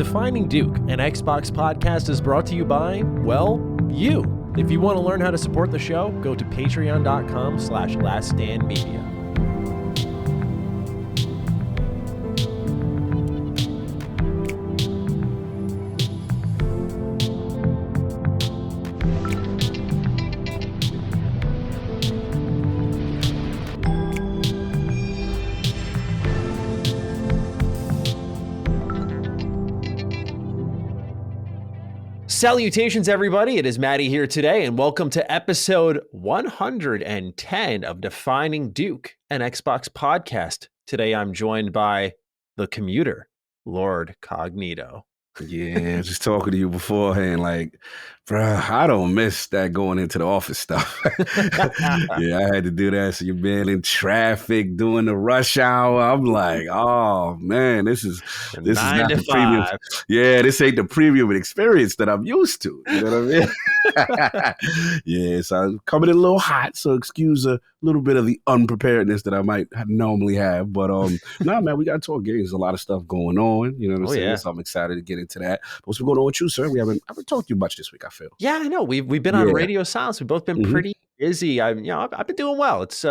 Defining Duke, an Xbox podcast, is brought to you by, well, you. If you want to learn how to support the show, go to patreon.com/laststandmedia. Salutations, everybody. It is Maddie here today, and welcome to episode 110 of Defining Duke, an Xbox podcast. Today, I'm joined by the commuter, Lord Cognito. Yeah, just talking to you beforehand, like, bruh, I don't miss that going into the office stuff. Yeah, I had to do that. So you're being in traffic, doing the rush hour. I'm like, oh man, this is not the premium. Yeah, this ain't the premium experience that I'm used to. You know what I mean? Yeah, so I'm coming in a little hot, so excuse a little bit of the unpreparedness that I might normally have. But nah, man, we got to talk games. There's a lot of stuff going on. You know what I'm saying? Yeah. So I'm excited to get into that. But what's been going on with you, sir? I haven't talked to you much this week, I feel. Yeah, I know. We've been on radio silence. We've both been pretty busy. I've been doing well. It's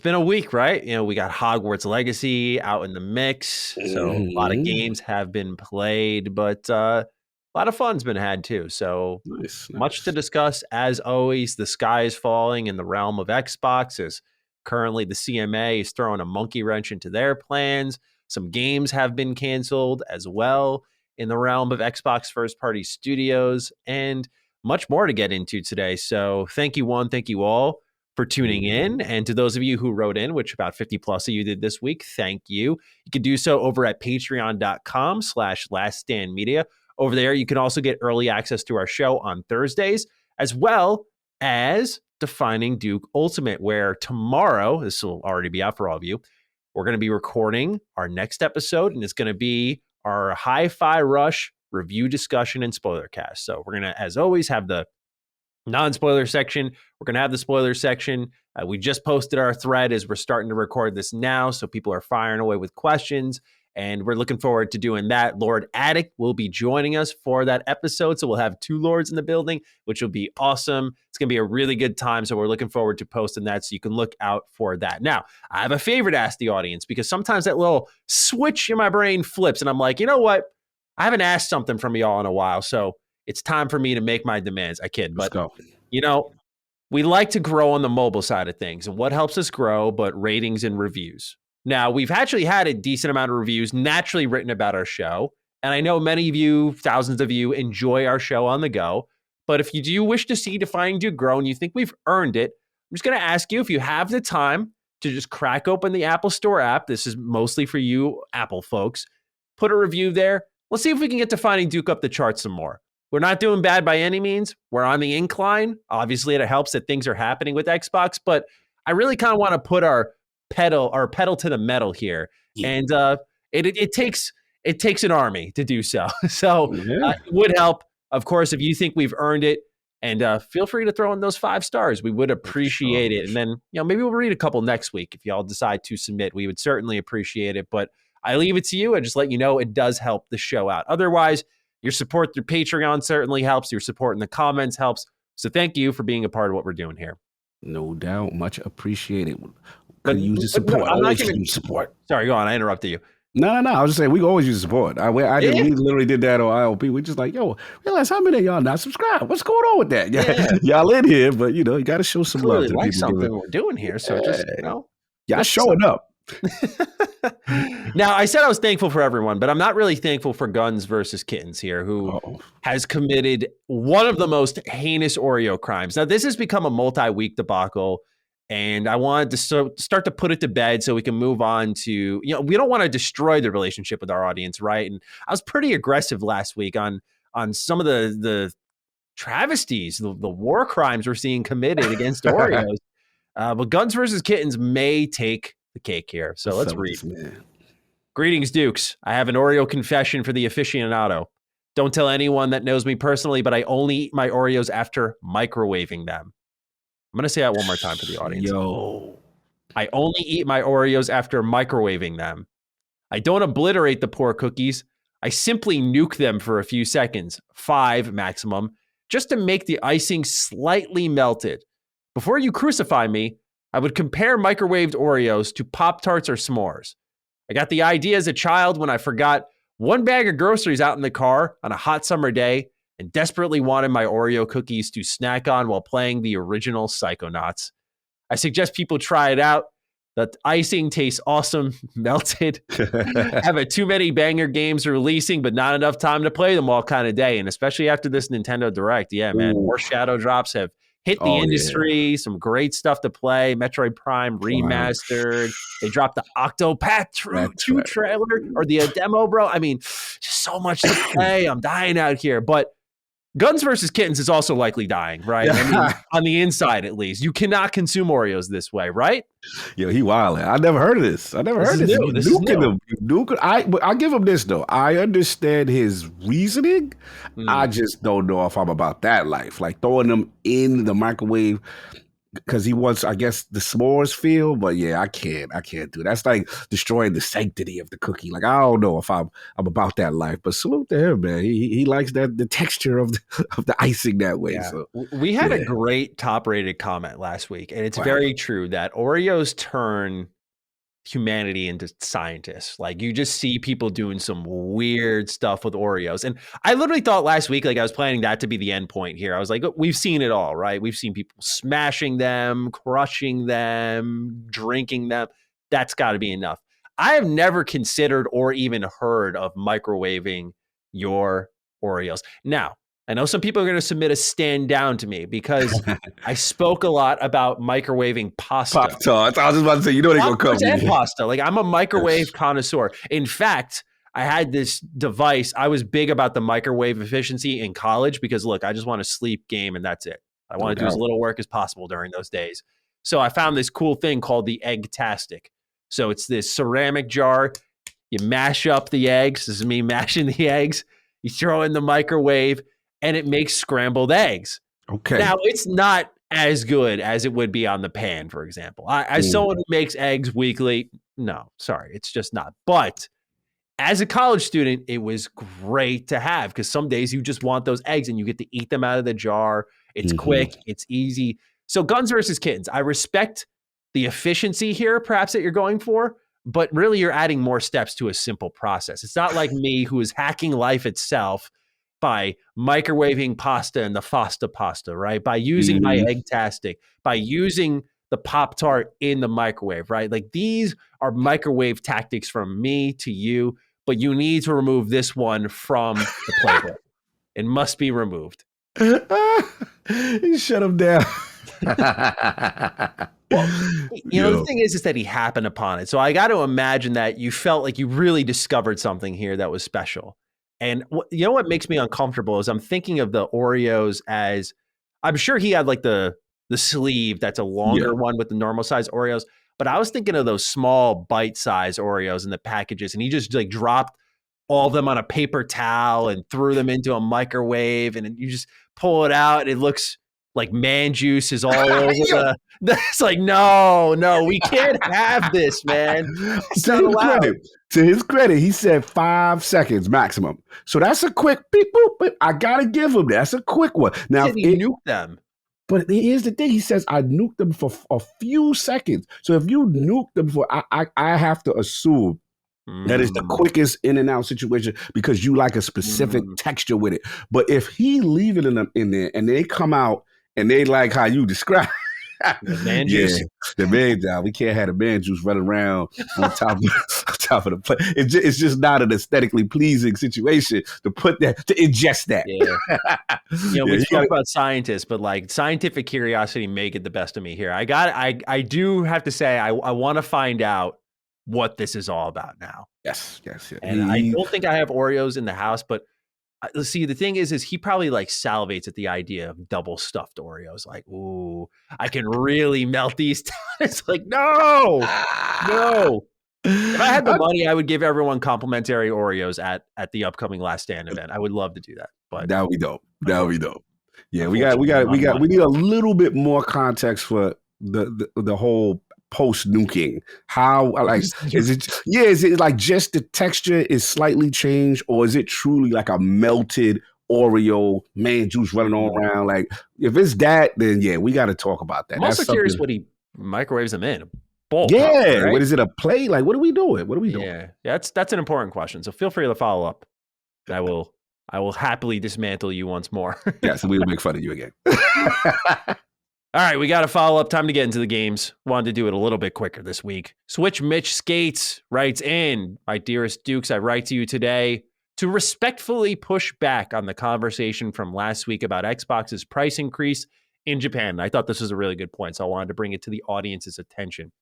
been a week, right? You know, we got Hogwarts Legacy out in the mix. So a lot of games have been played, but a lot of fun's been had too. So much to discuss. As always, the sky is falling in the realm of Xbox, as currently the CMA is throwing a monkey wrench into their plans. Some games have been canceled as well in the realm of Xbox first-party studios, and much more to get into today. So thank you all for tuning in. And to those of you who wrote in, which about 50 plus of you did this week, thank you. You can do so over at patreon.com/laststandmedia. Over there, you can also get early access to our show on Thursdays, as well as Defining Duke Ultimate, where tomorrow, this will already be out for all of you, we're going to be recording our next episode, and it's going to be our Hi-Fi Rush review discussion and spoiler cast. So we're going to, as always, have the non-spoiler section. We're going to have the spoiler section. We just posted our thread as we're starting to record this now, so people are firing away with questions, and we're looking forward to doing that. Lord Addict will be joining us for that episode, so we'll have two Lords in the building, which will be awesome. It's going to be a really good time, so we're looking forward to posting that, so you can look out for that. Now, I have a favor to ask the audience, because sometimes that little switch in my brain flips, and I'm like, you know what? I haven't asked something from y'all in a while, so it's time for me to make my demands. I kid, but you know, we like to grow on the mobile side of things, and what helps us grow but ratings and reviews. Now, we've actually had a decent amount of reviews naturally written about our show, and I know many of you, thousands of you, enjoy our show on the go, but if you do wish to see Defining Duke grow and you think we've earned it, I'm just going to ask you if you have the time to just crack open the Apple Store app. This is mostly for you Apple folks. Put a review there. Let's see if we can get Defining Duke up the charts some more. We're not doing bad by any means. We're on the incline. Obviously, it helps that things are happening with Xbox, but I really kind of want to put our pedal to the metal here. And it takes an army to do so. So it would help, of course, if you think we've earned it. And feel free to throw in those 5 stars. We would appreciate it. And then, maybe we'll read a couple next week if y'all decide to submit. We would certainly appreciate it. But I leave it to you. I just let you know it does help the show out. Otherwise, your support through Patreon certainly helps. Your support in the comments helps. So thank you for being a part of what we're doing here. No doubt. Much appreciated. Could use the support. I'm not going to use support. Sorry, go on. I interrupted you. No. I was just saying we can always use support. We literally did that on IOP. We're just like, realize how many of y'all not subscribed. What's going on with that? Yeah. Y'all in here, but you got to show some love to like something we're doing here. So just y'all showing up. Now, I said I was thankful for everyone, but I'm not really thankful for Guns versus Kittens here, who has committed one of the most heinous Oreo crimes. Now, this has become a multi-week debacle, and I wanted to start to put it to bed so we can move on to, we don't want to destroy the relationship with our audience, right? And I was pretty aggressive last week on some of the travesties, the war crimes we're seeing committed against Oreos. But Guns versus Kittens may take the cake here. So let's read. Greetings, Dukes. I have an Oreo confession for the aficionado. Don't tell anyone that knows me personally, but I only eat my Oreos after microwaving them. I'm going to say that one more time for the audience. I only eat my Oreos after microwaving them. I don't obliterate the poor cookies. I simply nuke them for a few seconds, 5 maximum, just to make the icing slightly melted. Before you crucify me, I would compare microwaved Oreos to Pop-Tarts or s'mores. I got the idea as a child when I forgot one bag of groceries out in the car on a hot summer day and desperately wanted my Oreo cookies to snack on while playing the original Psychonauts. I suggest people try it out. The icing tastes awesome, melted. Have a too many banger games releasing, but not enough time to play them all kind of day. And especially after this Nintendo Direct. Yeah, man, more Shadow Drops have hit the industry. Yeah. Some great stuff to play. Metroid Prime Remastered. They dropped the Octopath 2 trailer or the demo, bro. I mean, just so much to play. I'm dying out here. But Guns versus Kittens is also likely dying, right? I mean, on the inside, at least. You cannot consume Oreos this way, right? Yo, he wildin'. I never heard of this. I never heard of this. I give him this, though. I understand his reasoning. I just don't know if I'm about that life. Like throwing them in the microwave because he wants, I guess, the s'mores feel. But yeah, I can't do it. That's like destroying the sanctity of the cookie. Like, I don't know if I'm about that life. But salute to him, man. He likes the texture of the icing that way. Yeah. So we had a great top-rated comment last week, and it's very true that Oreos turn humanity into scientists. Like, you just see people doing some weird stuff with Oreos. And I literally thought last week, like, I was planning that to be the end point here. I was like, we've seen it all, right? We've seen people smashing them, crushing them, drinking them. That's got to be enough. I have never considered or even heard of microwaving your Oreos. Now, I know some people are going to submit a stand down to me because I spoke a lot about microwaving pasta. Pop-Tarts. I was just about to say, you know they're going to come. And pasta. Like, I'm a microwave connoisseur. In fact, I had this device. I was big about the microwave efficiency in college because, look, I just want to sleep, game, and that's it. I want to do as little work as possible during those days. So I found this cool thing called the Egg-tastic. So it's this ceramic jar. You mash up the eggs. This is me mashing the eggs. You throw in the microwave, and it makes scrambled eggs. Okay. Now, it's not as good as it would be on the pan, for example. As someone who makes eggs weekly, no, sorry, it's just not. But as a college student, it was great to have because some days you just want those eggs and you get to eat them out of the jar. It's quick. It's easy. So Guns versus Kittens, I respect the efficiency here, perhaps, that you're going for, but really you're adding more steps to a simple process. It's not like me who is hacking life itself by microwaving pasta and the Fasta pasta, right? By using my Egg-tastic, by using the Pop-Tart in the microwave, right? Like, these are microwave tactics from me to you, but you need to remove this one from the playbook. It must be removed. You shut him down. Well, the thing is that he happened upon it. So I got to imagine that you felt like you really discovered something here that was special. And you know what makes me uncomfortable is I'm thinking of the Oreos as, I'm sure he had like the sleeve that's a longer one with the normal size Oreos, but I was thinking of those small bite-sized Oreos in the packages, and he just like dropped all of them on a paper towel and threw them into a microwave, and you just pull it out, and it looks like man juice is all over the. It's like, no, we can't have this, man. It's not allowed. To his credit, he said 5 seconds maximum. So that's a quick beep, boop, beep. I gotta give him that. That's a quick one. Now he nuked them. But here's the thing: he says I nuked them for a few seconds. So if you nuke them for, I have to assume that is the quickest in and out situation because you like a specific texture with it. But if he leaving them in there and they come out and they like how you describe. The man juice. Yeah, the man juice. We can't have the man juice running around on top of the plate. It's just not an aesthetically pleasing situation to ingest that. Yeah. We talk about scientists, but like scientific curiosity may get the best of me here. I do have to say I want to find out what this is all about now. Yes. And I don't think I have Oreos in the house, but see, the thing is he probably like salivates at the idea of double stuffed Oreos. Like, ooh, I can really melt these down. It's like, no. If I had the money, I would give everyone complimentary Oreos at the upcoming Last Stand event. I would love to do that. But that would be dope. Yeah, we need a little bit more context for the whole post nuking? How like is it? Yeah, is it like just the texture is slightly changed, or is it truly like a melted Oreo man juice running all around? Like if it's that, then yeah, we got to talk about that. I'm That's also curious something. what he microwaves them in. Bowl, Yeah, probably, right? what is it? A play? Like what are we doing? What are we doing? Yeah, that's an important question. So feel free to follow up. And I will happily dismantle you once more. Yes, we'll make fun of you again. All right, we got to follow up. Time to get into the games. Wanted to do it a little bit quicker this week. Switch Mitch Skates writes in, my dearest Dukes, I write to you today to respectfully push back on the conversation from last week about Xbox's price increase in Japan. I thought this was a really good point, so I wanted to bring it to the audience's attention.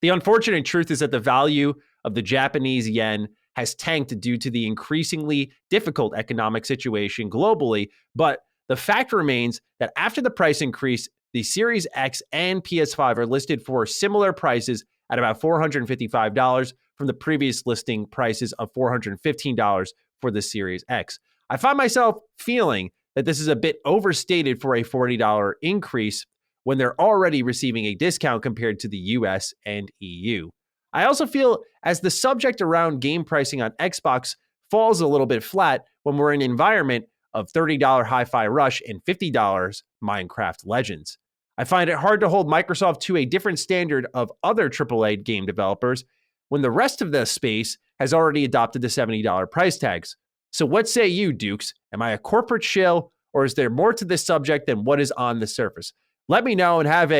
The unfortunate truth is that the value of the Japanese yen has tanked due to the increasingly difficult economic situation globally, but the fact remains that after the price increase, the Series X and PS5 are listed for similar prices at about $455 from the previous listing prices of $415 for the Series X. I find myself feeling that this is a bit overstated for a $40 increase when they're already receiving a discount compared to the US and EU. I also feel as the subject around game pricing on Xbox falls a little bit flat when we're in an environment of $30 Hi-Fi Rush and $50 Minecraft Legends. I find it hard to hold Microsoft to a different standard of other AAA game developers when the rest of the space has already adopted the $70 price tags. So what say you, Dukes? Am I a corporate shill, or is there more to this subject than what is on the surface? Let me know and have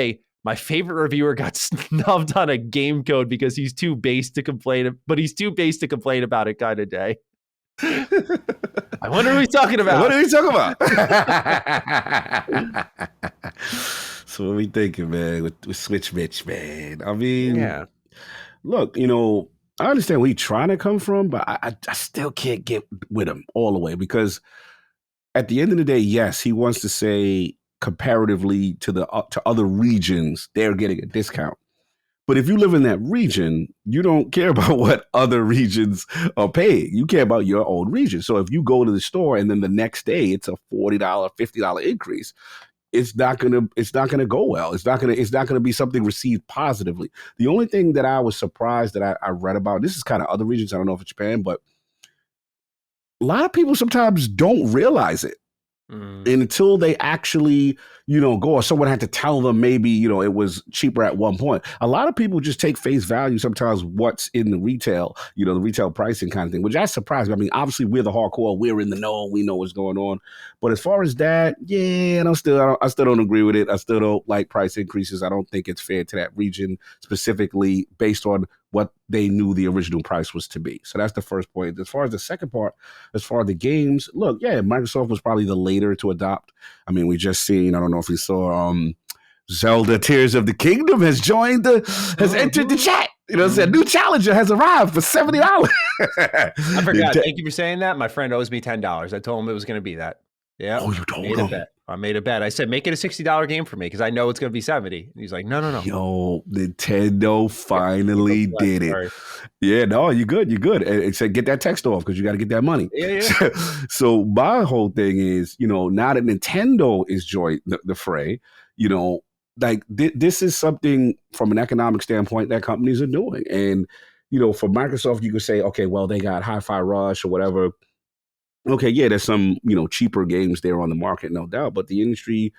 my favorite reviewer got snubbed on a game code because he's too base to complain, but he's too base to complain about it kind of day. I wonder who he's talking about. What are we talking about? So what are we thinking, man, with Switch Mitch, man? I mean, Yeah. Look, I understand where he's trying to come from, but I still can't get with him all the way because at the end of the day, yes, he wants to say comparatively to to other regions, they're getting a discount. But if you live in that region, you don't care about what other regions are paying. You care about your own region. So if you go to the store and then the next day it's a $40, $50 increase, it's not gonna go well. It's not gonna be something received positively. The only thing that I was surprised that I read about, this is kind of other regions, I don't know if it's Japan, but a lot of people sometimes don't realize it. And until they actually, go, or someone had to tell them maybe, it was cheaper at one point. A lot of people just take face value sometimes what's in the retail, the retail pricing kind of thing, which I surprised me. I mean, obviously we're the hardcore, we're in the know, we know what's going on. But as far as that, yeah, and I still don't agree with it. I still don't like price increases. I don't think it's fair to that region specifically based on what they knew the original price was to be. So that's the first point. As far as the second part, as far as the games, look, yeah, Microsoft was probably the later to adopt. I mean, we just seen, I don't know if you saw Zelda Tears of the Kingdom has entered the chat. A new challenger has arrived for $70. I forgot. Thank you for saying that. My friend owes me $10. I told him it was going to be that. Yeah. Oh, you told him? I made a bet. I said, make it a $60 game for me because I know it's going to be 70. And he's like, no. Yo, Nintendo finally did it. Sorry. Yeah, no, you're good. It said, get that text off because you got to get that money. Yeah. So my whole thing is, now that Nintendo is joined the fray, like this is something from an economic standpoint that companies are doing. And, for Microsoft, you could say, okay, well, they got Hi-Fi Rush or whatever. Okay, yeah, there's some, cheaper games there on the market, no doubt, but the industry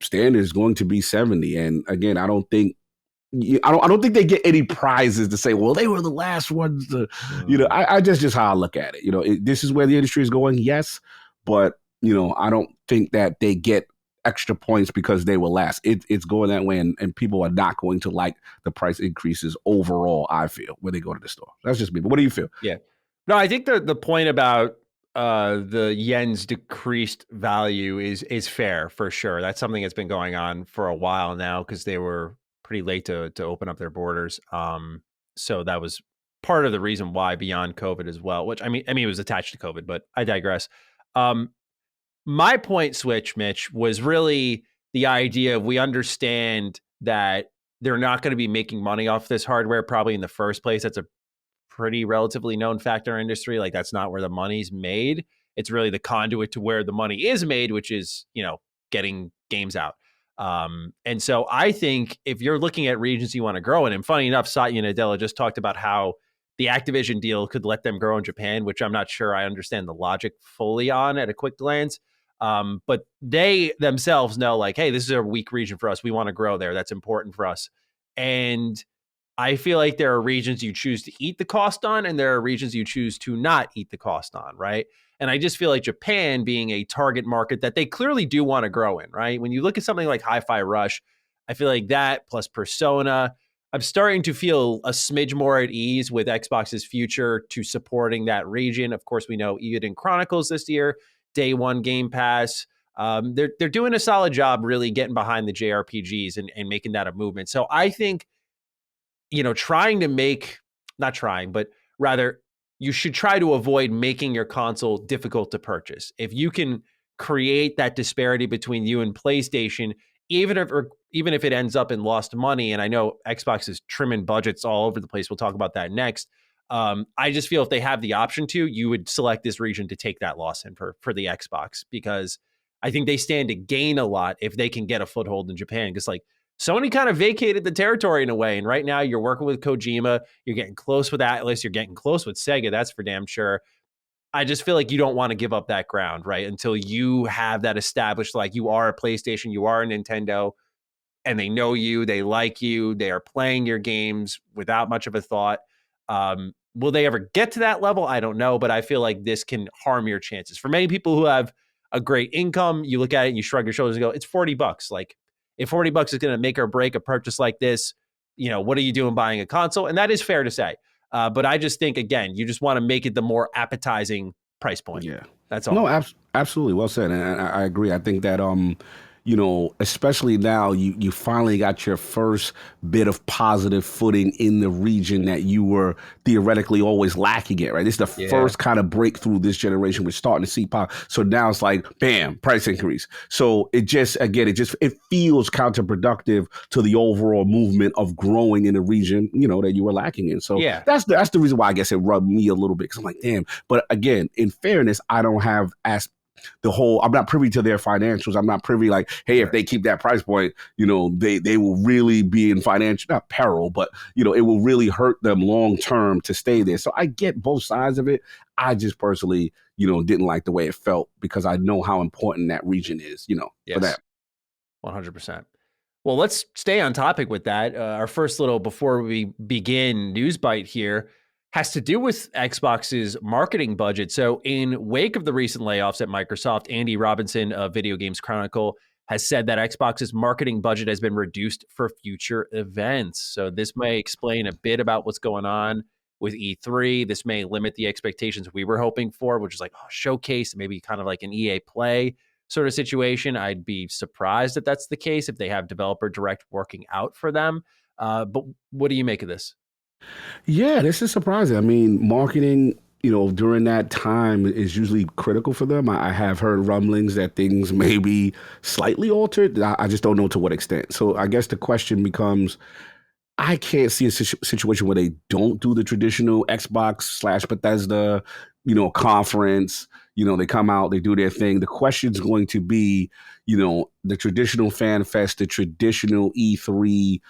standard is going to be 70. And again, I don't think they get any prizes to say, well, they were the last ones to, I just how I look at it. This is where the industry is going, yes, but, I don't think that they get extra points because they were last. It's going that way, and people are not going to like the price increases overall, I feel, when they go to the store. That's just me. But what do you feel? Yeah. No, I think the point about the yen's decreased value is fair for sure. That's something that's been going on for a while now because they were pretty late to open up their borders. So that was part of the reason why beyond COVID as well, which I mean it was attached to COVID, but I digress. My point, Switch, Mitch, was really the idea of we understand that they're not going to be making money off this hardware probably in the first place. That's a pretty relatively known factor in our industry. Like that's not where the money's made. It's really the conduit to where the money is made, which is, getting games out. And so I think if you're looking at regions you want to grow in, and funny enough, Satya Nadella just talked about how the Activision deal could let them grow in Japan, which I'm not sure I understand the logic fully on at a quick glance. But they themselves know, like, hey, this is a weak region for us. We want to grow there. That's important for us. And I feel like there are regions you choose to eat the cost on, and there are regions you choose to not eat the cost on, right? And I just feel like Japan being a target market that they clearly do want to grow in, right? When you look at something like Hi-Fi Rush, I feel like that plus Persona, I'm starting to feel a smidge more at ease with Xbox's future to supporting that region. Of course, we know Eden Chronicles this year, day one Game Pass. They're doing a solid job really getting behind the JRPGs and making that a movement. So I think, trying to make, not trying, but rather you should try to avoid making your console difficult to purchase. If you can create that disparity between you and PlayStation, even if it ends up in lost money, and I know Xbox is trimming budgets all over the place. We'll talk about that next. I just feel if they have the option to, you would select this region to take that loss in for the Xbox, because I think they stand to gain a lot if they can get a foothold in Japan. Because like Sony kind of vacated the territory in a way. And right now you're working with Kojima, you're getting close with Atlas, you're getting close with Sega. That's for damn sure. I just feel like you don't want to give up that ground, right? Until you have that established, like you are a PlayStation, you are a Nintendo, and they know you, they like you, they are playing your games without much of a thought. Will they ever get to that level? I don't know, but I feel like this can harm your chances. For many people who have a great income, you look at it and you shrug your shoulders and go, it's $40. Like if $40 is going to make or break a purchase like this, what are you doing buying a console? And that is fair to say. But I just think, again, you just want to make it the more appetizing price point. Yeah. That's all. No, absolutely. Well said. And I agree. I think that, especially now you finally got your first bit of positive footing in the region that you were theoretically always lacking at, right? This is the first kind of breakthrough this generation. We're starting to see pop. So now it's like, bam, price increase. So it feels counterproductive to the overall movement of growing in a region, that you were lacking in. So that's the reason why I guess it rubbed me a little bit, because I'm like, damn. But again, in fairness, I don't have I'm not privy to their financials. I'm not privy like, hey, if they keep that price point, they will really be in financial, not peril, but, it will really hurt them long term to stay there. So I get both sides of it. I just personally, didn't like the way it felt, because I know how important that region is, for that. 100%. Well, let's stay on topic with that. Our first little, before we begin, news bite here has to do with Xbox's marketing budget. So in wake of the recent layoffs at Microsoft, Andy Robinson of Video Games Chronicle has said that Xbox's marketing budget has been reduced for future events. So this may explain a bit about what's going on with E3. This may limit the expectations we were hoping for, which is like showcase, maybe kind of like an EA Play sort of situation. I'd be surprised if that's the case, if they have developer direct working out for them. But what do you make of this? Yeah, this is surprising. I mean, marketing, during that time is usually critical for them. I have heard rumblings that things may be slightly altered. I just don't know to what extent. So I guess the question becomes, I can't see a situation where they don't do the traditional Xbox/Bethesda, conference. They come out, they do their thing. The question's going to be, the traditional fan fest, the traditional E3,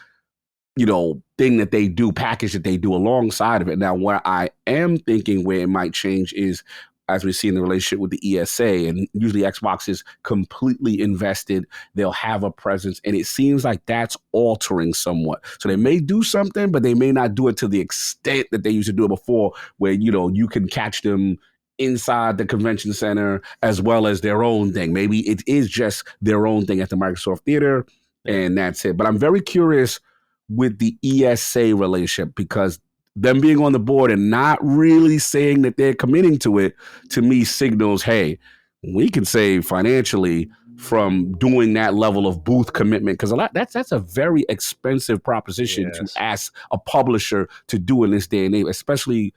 thing that they do, package that they do alongside of it. Now, what I am thinking where it might change is, as we see in the relationship with the ESA, and usually Xbox is completely invested, they'll have a presence, and it seems like that's altering somewhat. So they may do something, but they may not do it to the extent that they used to do it before, where, you can catch them inside the convention center as well as their own thing. Maybe it is just their own thing at the Microsoft Theater, and that's it. But I'm very curious with the ESA relationship, because them being on the board and not really saying that they're committing to it, to me signals, hey, we can save financially from doing that level of booth commitment, because that's a very expensive proposition to ask a publisher to do in this day and age, especially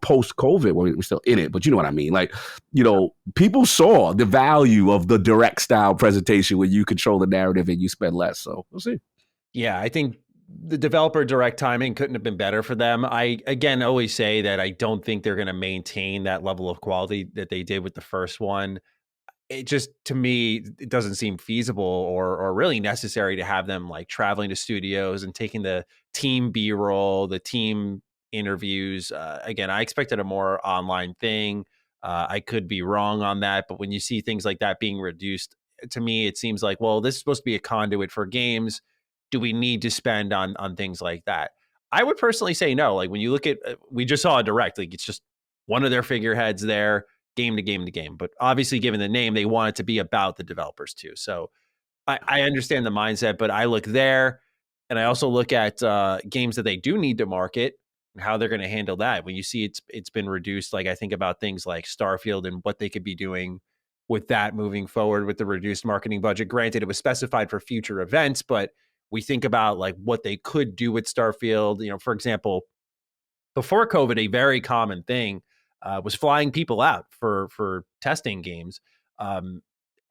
post-COVID. Well, we're still in it, but you know what I mean. Like, people saw the value of the direct style presentation where you control the narrative and you spend less. So we'll see. Yeah, I think the developer direct timing couldn't have been better for them. I, again, always say that I don't think they're going to maintain that level of quality that they did with the first one. it just, to me, it doesn't seem feasible or really necessary to have them like traveling to studios and taking the team B-roll, the team interviews. Again, I expected a more online thing. I could be wrong on that, but when you see things like that being reduced, to me, it seems like, well, this is supposed to be a conduit for games. Do we need to spend on things like that? I would personally say no. Like when you look at, we just saw a direct, like it's just one of their figureheads there, game to game to game. But obviously, given the name, they want it to be about the developers too. So I understand the mindset, but I look there and I also look at games that they do need to market and how they're going to handle that. When you see it's been reduced, like I think about things like Starfield and what they could be doing with that moving forward with the reduced marketing budget. Granted, it was specified for future events, but we think about like what they could do with Starfield. You know, for example, before COVID, a very common thing was flying people out for testing games. Um,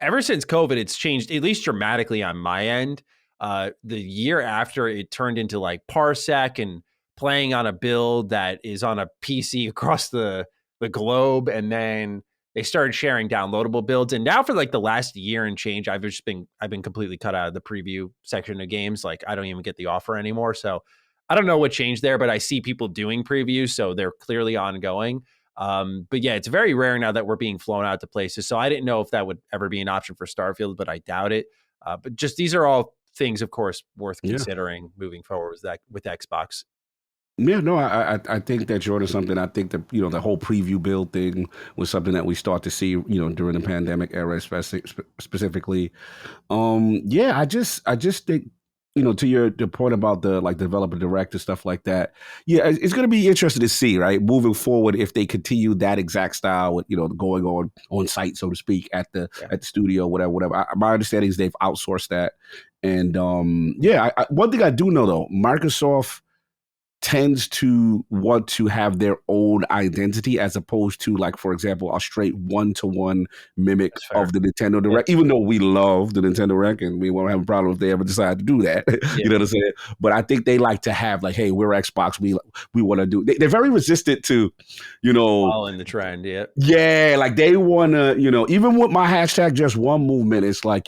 Ever since COVID, it's changed at least dramatically on my end. The year after, it turned into like Parsec and playing on a build that is on a PC across the globe, and then they started sharing downloadable builds. And now for like the last year and change, I've been completely cut out of the preview section of games. Like I don't even get the offer anymore. So I don't know what changed there, but I see people doing previews, so they're clearly ongoing. But yeah, it's very rare now that we're being flown out to places. So I didn't know if that would ever be an option for Starfield, but I doubt it. But just these are all things, of course, worth considering moving forward with Xbox. Yeah, no, I think that you're onto something. I think that, the whole preview build thing was something that we start to see, during the pandemic era, specifically. Yeah, I just think, to your the point about the like developer direct and stuff like that. Yeah, it's going to be interesting to see, right, moving forward, if they continue that exact style with, going on site, so to speak, at the studio, whatever. My understanding is they've outsourced that, and one thing I do know though, Microsoft tends to want to have their own identity as opposed to, like, for example, a straight one-to-one mimic of the Nintendo Direct, even though we love the Nintendo Direct and we won't have a problem if they ever decide to do that. You know what I'm saying? But I think they like to have, like, hey, we're Xbox. We want to do. They're very resistant to, following the trend. Yeah, like they want to, even with my hashtag just one movement, it's like,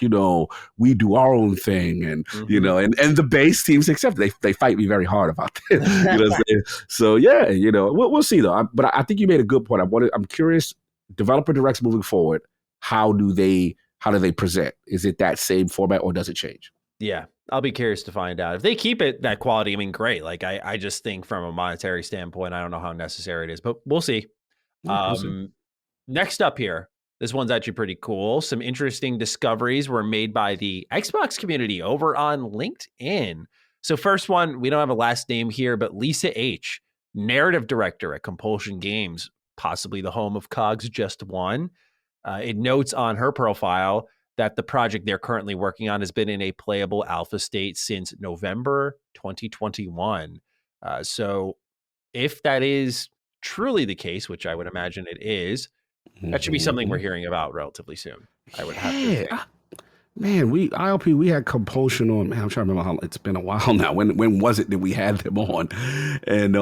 we do our own thing, and and the base teams accept it. They fight me very hard about this. You know what I'm saying? So yeah, we'll see though. But I think you made a good point. I'm curious. Developer directs moving forward. How do they present? Is it that same format or does it change? Yeah, I'll be curious to find out. If they keep it that quality, I mean, great. Like I just think from a monetary standpoint, I don't know how necessary it is, but we'll see. Next up here, this one's actually pretty cool. Some interesting discoveries were made by the Xbox community over on LinkedIn. So first one, we don't have a last name here, but Lisa H., narrative director at Compulsion Games, possibly the home of COGS Just One. It notes on her profile that the project they're currently working on has been in a playable alpha state since November 2021. So if that is truly the case, which I would imagine it is, that should be something we're hearing about relatively soon. I would have to think. Man, we had Compulsion on. Man, I'm trying to remember how it's been a while now. When was it that we had them on? And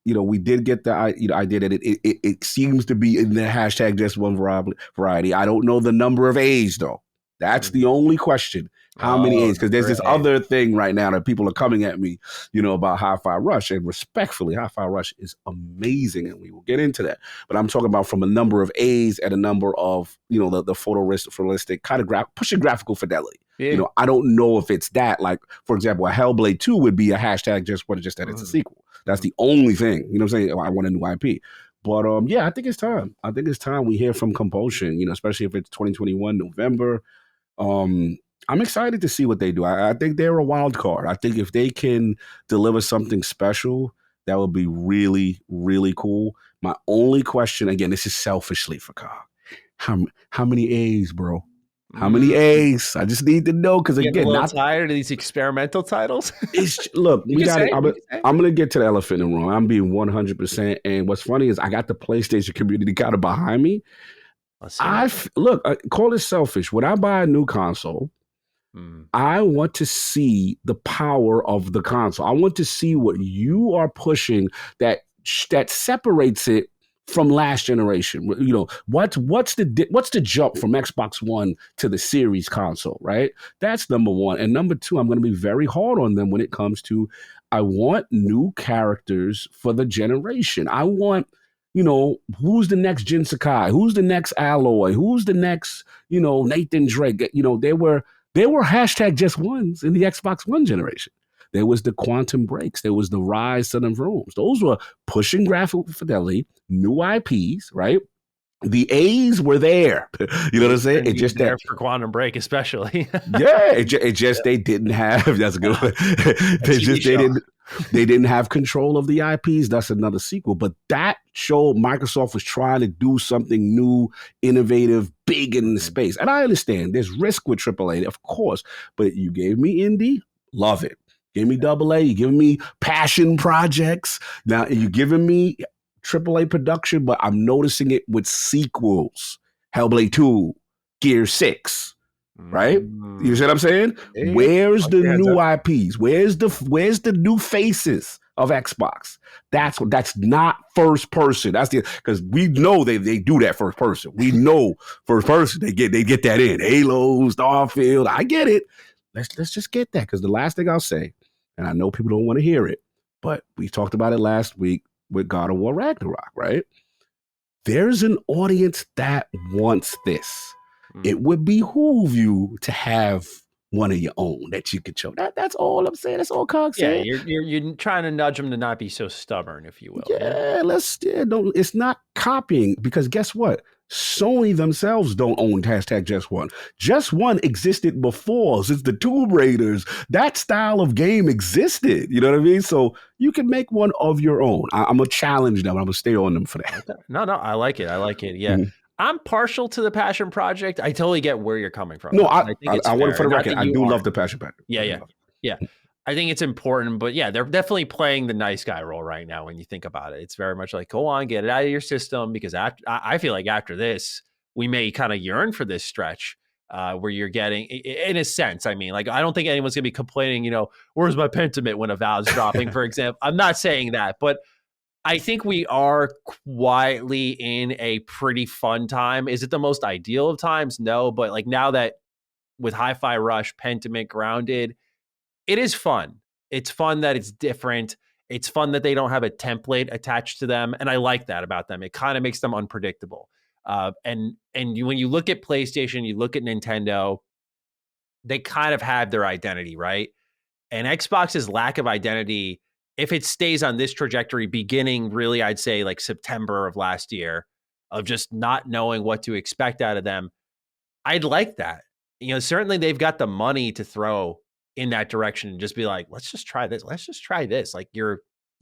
we did get the idea that it seems to be in the hashtag just one variety. I don't know the number of A's though. That's the only question. How many A's? Because there's this other thing right now that people are coming at me, about Hi-Fi Rush. And respectfully, Hi-Fi Rush is amazing, and we will get into that. But I'm talking about from a number of A's and a number of, the photorealistic kind of pushing graphical fidelity. Yeah. I don't know if it's that. Like, for example, a Hellblade 2 would be a hashtag just that it's a sequel. That's the only thing. You know what I'm saying? I want a new IP. But I think it's time. I think it's time we hear from Compulsion, especially if it's 2021 November. I'm excited to see what they do. I think they're a wild card. I think if they can deliver something special, that would be really, really cool. My only question, again, this is selfishly for Cog. How many A's, bro? How many A's? I just need to know, because again, not tired of these experimental titles. Look, I'm gonna get to the elephant in the room. I'm being 100%. And what's funny is I got the PlayStation community kind of behind me. I call it selfish. When I buy a new console, I want to see the power of the console. I want to see what you are pushing that separates it from last generation? You know, what's the jump from Xbox One to the Series console, right? That's number one. And number two, I'm going to be very hard on them when it comes to, I want new characters for the generation. I want, you know, who's the next Jin Sakai? Who's the next Alloy? Who's the next, you know, Nathan Drake? You know, there were hashtag just ones in the Xbox One generation. There was the Quantum Breaks. There was the Rise Son of Rome. Those were pushing graphical fidelity, new IPs, right? The A's were there. You know what I'm saying? It just there for Quantum Break, especially. Yeah, it just they didn't have. That's a good one. They didn't have control of the IPs. That's another sequel. But that showed Microsoft was trying to do something new, innovative, big in the space. And I understand there's risk with AAA, of course. But you gave me indie, love it. Give me AA. You're giving me passion projects. Now you're giving me AAA production, but I'm noticing it with sequels. Hellblade 2, Gear 6, right? You see what I'm saying? Hey, where's the new IPs? Where's the new faces of Xbox? That's not first person. That's because we know they do that first person. We know first person they get that in. Halo, Starfield. I get it. Let's just get that, because the last thing I'll say, and I know people don't want to hear it, but we talked about it last week with God of War Ragnarok, right? There's an audience that wants this. It would behoove you to have one of your own that you could show. That's all I'm saying. That's all Cog saying. Yeah, you're trying to nudge them to not be so stubborn, if you will. Yeah, it's not copying, because guess what? Sony themselves don't own hashtag Just One. Just One existed before, since the Tomb Raiders. That style of game existed. You know what I mean? So you can make one of your own. I'm going to challenge them. I'm going to stay on them for that. No, I like it. Yeah. Mm-hmm. I'm partial to the Passion Project. I totally get where you're coming from. No, I want to, for the record, I do love the Passion Project. Yeah. I think it's important, but yeah, they're definitely playing the nice guy role right now when you think about it. It's very much like, go on, get it out of your system, because I feel like after this, we may kind of yearn for this stretch where you're getting, in a sense, I mean, like, I don't think anyone's going to be complaining, you know, where's my Pentiment when a Avowed's dropping, for example. I'm not saying that, but I think we are quietly in a pretty fun time. Is it the most ideal of times? No, but like now that with Hi-Fi Rush, Pentiment, Grounded, it is fun. It's fun that it's different. It's fun that they don't have a template attached to them. And I like that about them. It kind of makes them unpredictable. And when you look at PlayStation, you look at Nintendo, they kind of have their identity, right? And Xbox's lack of identity, if it stays on this trajectory beginning really, I'd say like September of last year, of just not knowing what to expect out of them, I'd like that. You know, certainly they've got the money to throw in that direction and just be like, let's just try this. Let's just try this. Like you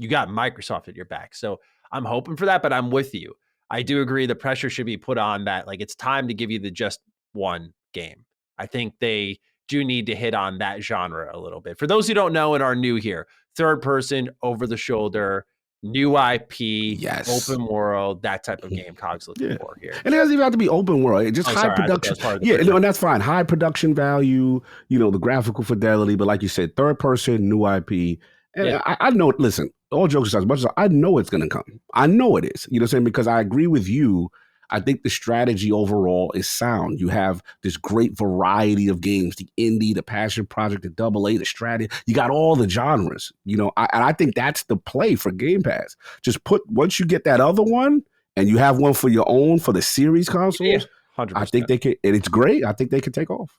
got Microsoft at your back. So I'm hoping for that, but I'm with you. I do agree the pressure should be put on that. Like, it's time to give you the just one game. I think they do need to hit on that genre a little bit. For those who don't know and are new here, third person, over the shoulder, new IP, yes, open world, that type of game Cog's looking for here. And it doesn't even have to be open world. It's just high production. And that's fine. High production value, you know, the graphical fidelity. But like you said, third person, new IP. And I know, listen, all jokes aside, as much as I know it's going to come. I know it is. You know what I'm saying? Because I agree with you. I think the strategy overall is sound. You have this great variety of games, the indie, the passion project, the AA, the strategy. You got all the genres, you know, and I think that's the play for Game Pass. Just once you get that other one and you have one for your own for the series consoles, 100%. I think they can, and it's great. I think they can take off.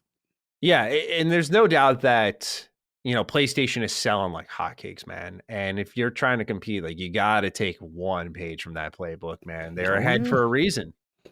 Yeah. And there's no doubt that, you know, PlayStation is selling like hotcakes, man. And if you're trying to compete, like, you got to take one page from that playbook, man. They're ahead for a reason.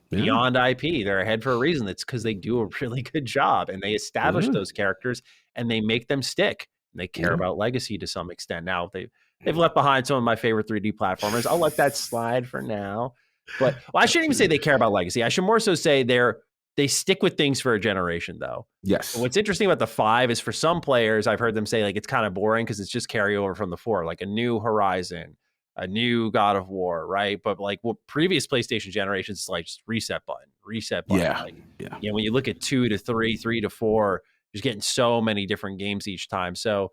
Beyond IP, they're ahead for a reason. That's because they do a really good job and they establish those characters and they make them stick. And they care about legacy to some extent. Now they've left behind some of my favorite 3D platformers. I'll let that slide for now. But I shouldn't even say they care about legacy. I should more so say they stick with things for a generation, though. Yes. What's interesting about the 5 is for some players, I've heard them say like it's kind of boring because it's just carryover from the 4, like a new Horizon, a new God of War, right? But like what previous PlayStation generations, it's like just reset button. Yeah. Like, yeah. When you look at 2 to 3, 3 to 4, you're getting so many different games each time. So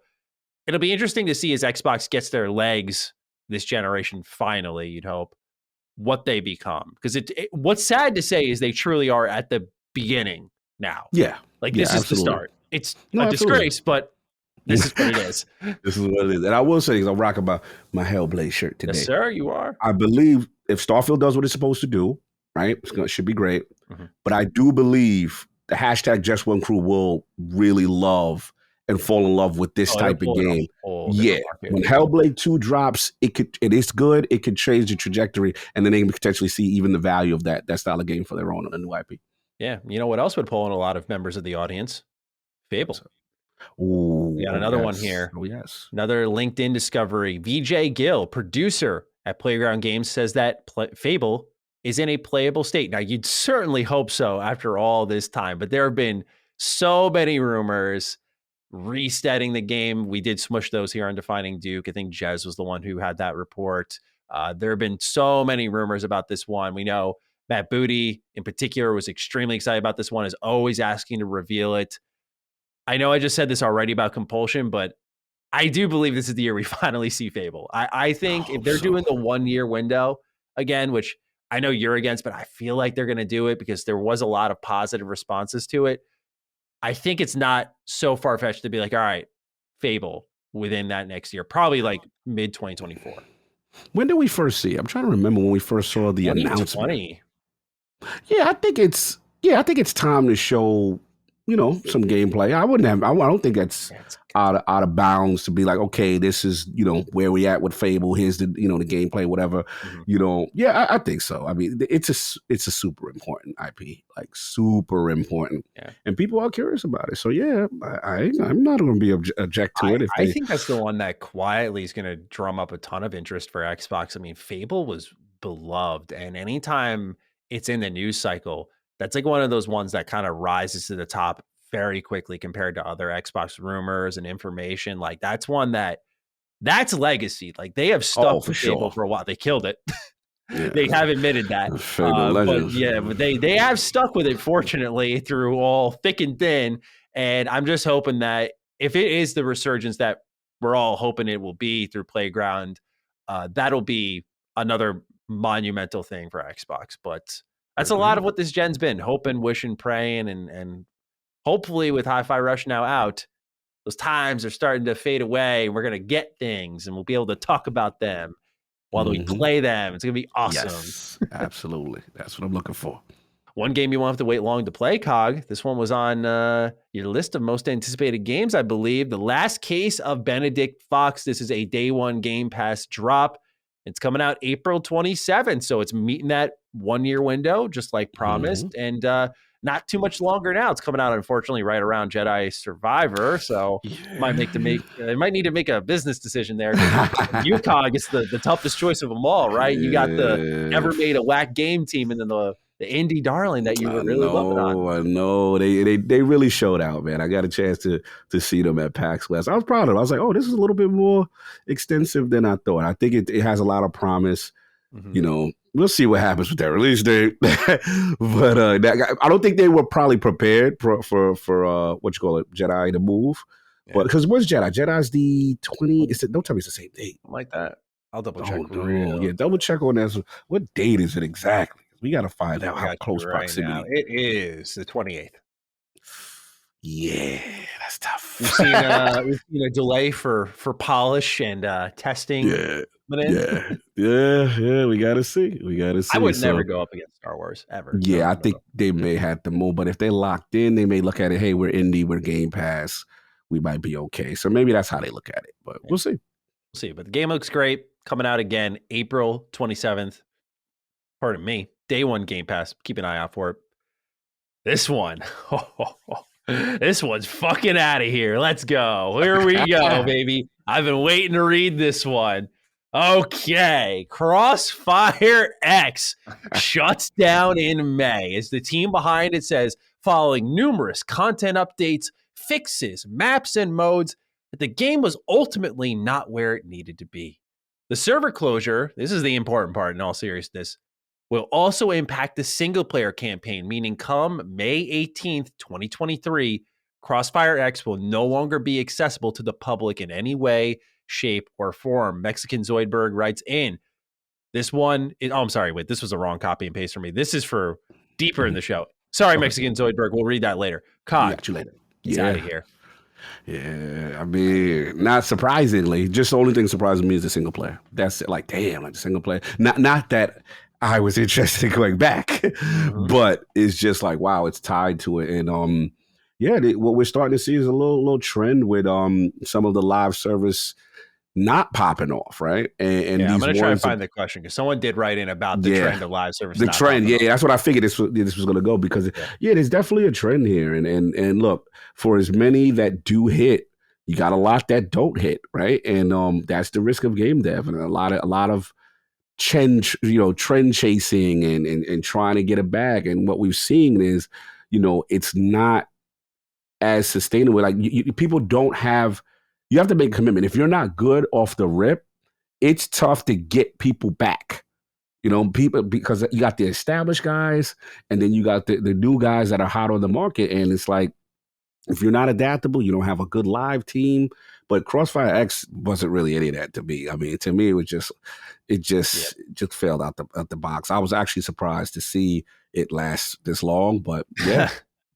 it'll be interesting to see as Xbox gets their legs this generation finally, you'd hope. what they become. Because what's sad to say is they truly are at the beginning now. Yeah. Like, Yeah, this is absolutely. the start. It's a disgrace, but this is what it is. This is what it is. And I will say, because I'm rocking my Hellblade shirt today. Yes, sir, you are. I believe if Starfield does what it's supposed to do, right, it should be great. Mm-hmm. But I do believe the hashtag Just One Crew will really love and fall in love with this type of game. Yeah. When Hellblade 2 drops, it is good. It could change the trajectory, and then they can potentially see even the value of that style of game for their own on a new IP. Yeah. You know what else would pull in a lot of members of the audience? Fable. Ooh, we got another one here. Oh, yes. Another LinkedIn discovery. VJ Gill, producer at Playground Games, says that Fable is in a playable state. Now, you'd certainly hope so after all this time, but there have been so many rumors resetting the game. We did smush those here on Defining Duke. I think Jez was the one who had that report. There have been so many rumors about this one. We know Matt Booty in particular was extremely excited about this one, is always asking to reveal it. I know I just said this already about Compulsion, but I do believe this is the year we finally see Fable. I think if they're doing the 1 year window again, which I know you're against, but I feel like they're going to do it because there was a lot of positive responses to it. I think it's not so far-fetched to be like, all right, Fable within that next year, probably like mid 2024. When did we first see? I'm trying to remember when we first saw the announcement. Yeah, I think it's time to show, some gameplay. I don't think that's out of bounds to be like, okay, this is, where we at with Fable. Here's the, the gameplay, whatever. Mm-hmm. Yeah, I think so. I mean, it's a super important IP, like super important. Yeah. And people are curious about it. So yeah, I'm not going to be object to it. I think that's the one that quietly is going to drum up a ton of interest for Xbox. I mean, Fable was beloved, and anytime it's in the news cycle, that's like one of those ones that kind of rises to the top very quickly compared to other Xbox rumors and information. Like that's one that's legacy. Like they have stuck with Fable for a while. They killed it. Yeah. They have admitted that. But they have stuck with it, fortunately, through all thick and thin. And I'm just hoping that if it is the resurgence that we're all hoping it will be through Playground, that'll be another monumental thing for Xbox. But that's a lot of what this gen's been, hoping, wishing, praying, and hopefully with Hi-Fi Rush now out, those times are starting to fade away. And we're going to get things and we'll be able to talk about them while we play them. It's going to be awesome. Yes, absolutely. That's what I'm looking for. One game you won't have to wait long to play, Cog. This one was on your list of most anticipated games, I believe. The Last Case of Benedict Fox. This is a day one Game Pass drop. It's coming out April 27th, so it's meeting that 1 year window, just like promised, and not too much longer now. It's coming out, unfortunately, right around Jedi Survivor, so might need to make a business decision there. UCOG is the toughest choice of them all, right? You got the never made a whack game team, and then the indie darling that you were really loving on. I know. They really showed out, man. I got a chance to see them at PAX West. I was proud of them. I was like, oh, this is a little bit more extensive than I thought. I think it has a lot of promise. Mm-hmm. We'll see what happens with that release date. But I don't think they were probably prepared for what you call it, Jedi to move. Yeah. But because where's Jedi? Jedi's the 20. Don't tell me it's the same date. Like that. I'll double check. Yeah, double check on that. What date is it exactly? We got to find out how close proximity. Now. It is the 28th. Yeah, that's tough. We've seen a delay for polish and testing. Yeah. We gotta see. I would never go up against Star Wars ever. Yeah, I think they may have to move, but if they're locked in, they may look at it. Hey, we're indie, we're Game Pass, we might be okay. So maybe that's how they look at it. But we'll see. But the game looks great. Coming out again, April 27th. Pardon me. Day one Game Pass. Keep an eye out for it. This one. This one's fucking out of here. Let's go. Here we go, baby. I've been waiting to read this one. Okay. Crossfire X shuts down in May as the team behind it says, following numerous content updates, fixes, maps, and modes, that the game was ultimately not where it needed to be. The server closure, this is the important part in all seriousness, will also impact the single-player campaign, meaning come May 18th, 2023, Crossfire X will no longer be accessible to the public in any way, shape, or form. Mexican Zoidberg writes in, This one, I'm sorry, wait, this was a wrong copy and paste for me. This is for deeper in the show. Sorry, Okay. Mexican Zoidberg. We'll read that later. We COG, got you later. it's out of here. Yeah, I mean, not surprisingly, just the only thing surprising me is the single player. That's it. Like, damn, like the single player. Not that I was interested in going back, but it's just like, wow, it's tied to it. And what we're starting to see is a little trend with some of the live service not popping off, right? And I'm these going to try and ones find the question because someone did write in about the trend of live service. The not trend, popping off. that's what I figured this was going to go because there's definitely a trend here. And look, for as many that do hit, you got a lot that don't hit, right? And that's the risk of game dev, and a lot of trend chasing and trying to get a bag. And what we've seen is, it's not as sustainable. Like people don't have. You have to make a commitment. If you're not good off the rip, it's tough to get people back. People, because you got the established guys and then you got the new guys that are hot on the market. And it's like, if you're not adaptable, you don't have a good live team. But Crossfire X wasn't really any of that to me. I mean, to me, it just failed out the box. I was actually surprised to see it last this long, but yeah.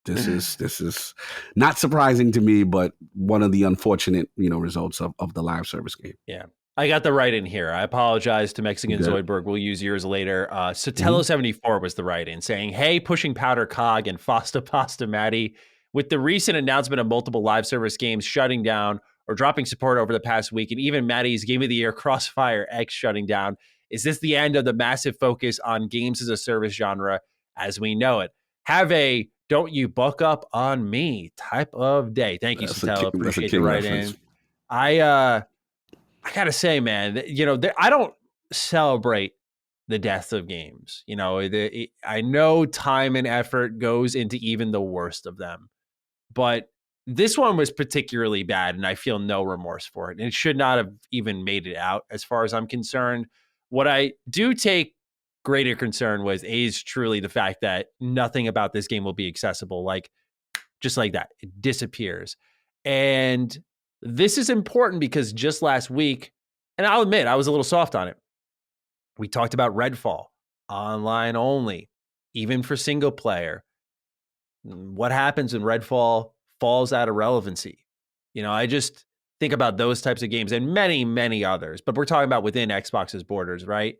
This is not surprising to me, but one of the unfortunate, results of the live service game. Yeah. I got the write in here. I apologize to Mexican Zoidberg. We'll use yours later. Sotelo74 was the write in saying, hey, pushing powder cog and Fosta Pasta Matty. With the recent announcement of multiple live service games shutting down or dropping support over the past week, and even Matty's Game of the Year Crossfire X shutting down, is this the end of the massive focus on games as a service genre as we know it? Have a don't you buck up on me type of day. Thank you, Sotelo. Appreciate the write-in. I gotta say, man, I don't celebrate the death of games. I know time and effort goes into even the worst of them, but this one was particularly bad, and I feel no remorse for it. And it should not have even made it out, as far as I'm concerned. What I do take greater concern with is truly the fact that nothing about this game will be accessible, just like that. It disappears. And this is important because just last week, and I'll admit, I was a little soft on it. We talked about Redfall, online only, even for single player. What happens when Redfall falls out of relevancy? I just think about those types of games and many, many others, but we're talking about within Xbox's borders, right?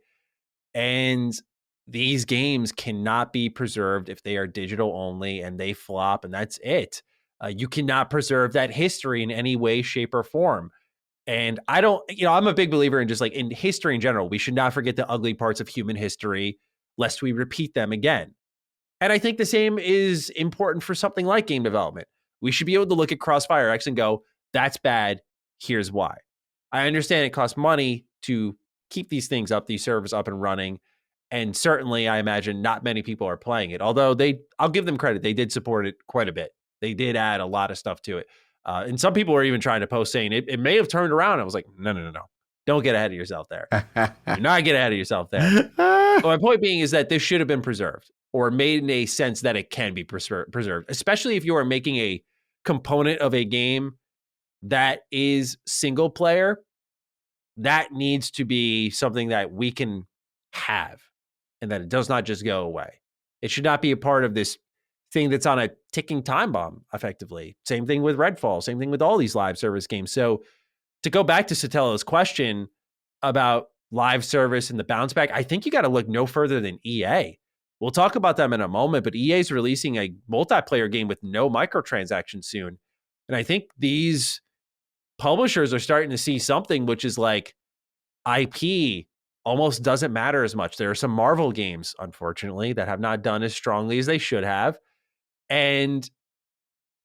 And these games cannot be preserved if they are digital only and they flop, and that's it. You cannot preserve that history in any way, shape, or form. And I don't, I'm a big believer in just like in history in general. We should not forget the ugly parts of human history, lest we repeat them again. And I think the same is important for something like game development. We should be able to look at Crossfire X and go, that's bad. Here's why. I understand it costs money to keep these things up, these servers up and running. And certainly, I imagine not many people are playing it. Although I'll give them credit. They did support it quite a bit. They did add a lot of stuff to it. And some people were even trying to post saying it may have turned around. I was like, no. Don't get ahead of yourself there. Do not get ahead of yourself there. But my point being is that this should have been preserved or made in a sense that it can be preserved, especially if you are making a component of a game that is single player. That needs to be something that we can have and that it does not just go away. It should not be a part of this thing that's on a ticking time bomb, effectively. Same thing with Redfall, same thing with all these live service games. So to go back to Sotelo's question about live service and the bounce back, I think you got to look no further than EA. We'll talk about them in a moment, but EA is releasing a multiplayer game with no microtransactions soon. And I think these publishers are starting to see something which is like IP almost doesn't matter as much. There are some Marvel games, unfortunately, that have not done as strongly as they should have. And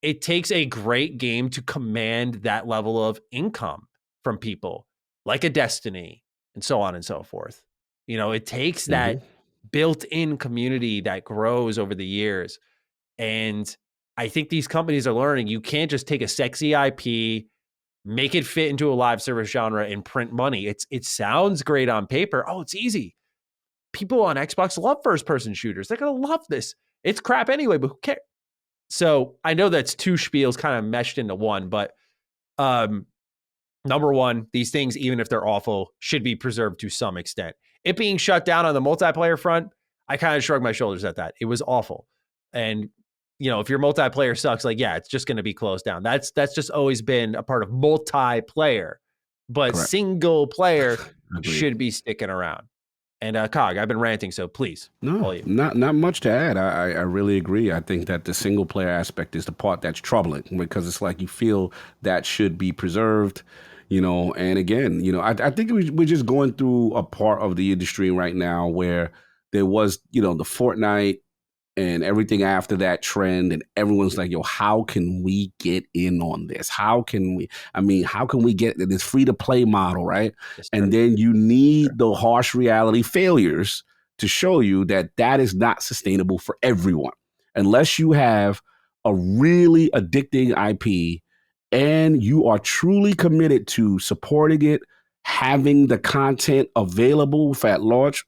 it takes a great game to command that level of income from people, like a Destiny and so on and so forth. It takes that built-in community that grows over the years. And I think these companies are learning you can't just take a sexy IP, make it fit into a live service genre and print money. It sounds great on paper. Oh, it's easy. People on Xbox love first-person shooters. They're going to love this. It's crap anyway, but who cares? So I know that's two spiels kind of meshed into one, but number one, these things, even if they're awful, should be preserved to some extent. it being shut down on the multiplayer front, I kind of shrugged my shoulders at that. It was awful. And, if your multiplayer sucks, like, yeah, it's just going to be closed down. That's just always been a part of multiplayer, but Correct. single player should be sticking around. And Cog, I've been ranting, so please. No, not much to add. I really agree. I think that the single player aspect is the part that's troubling, because it's like you feel that should be preserved, and again, I think we're just going through a part of the industry right now where there was, the Fortnite and everything after that trend, and everyone's like, yo, how can we get in on this? How can we get this free to play model, right? And then you need the harsh reality failures to show you that is not sustainable for everyone, unless you have a really addicting IP and you are truly committed to supporting it, having the content available for at launch.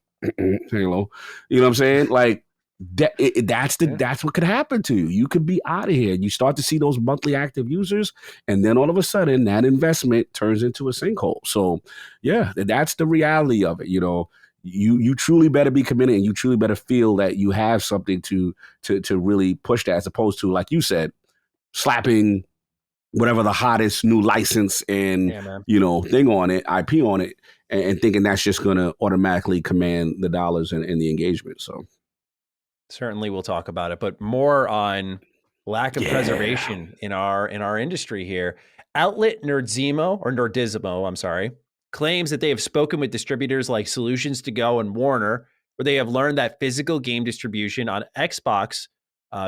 Hello, you know what I'm saying? Like, that's what could happen to you. You could be out of here. You start to see those monthly active users, and then all of a sudden that investment turns into a sinkhole. So yeah, that's the reality of it. You truly better be committed, and you truly better feel that you have something to really push that, as opposed to, like you said, slapping whatever the hottest new license and thing on it, IP on it, and thinking that's just going to automatically command the dollars and the engagement. So certainly we'll talk about it, but more on lack of preservation in our industry here. Outlet Nerdizimo, I'm sorry, claims that they have spoken with distributors like Solutions to Go and Warner, where they have learned that physical game distribution on Xbox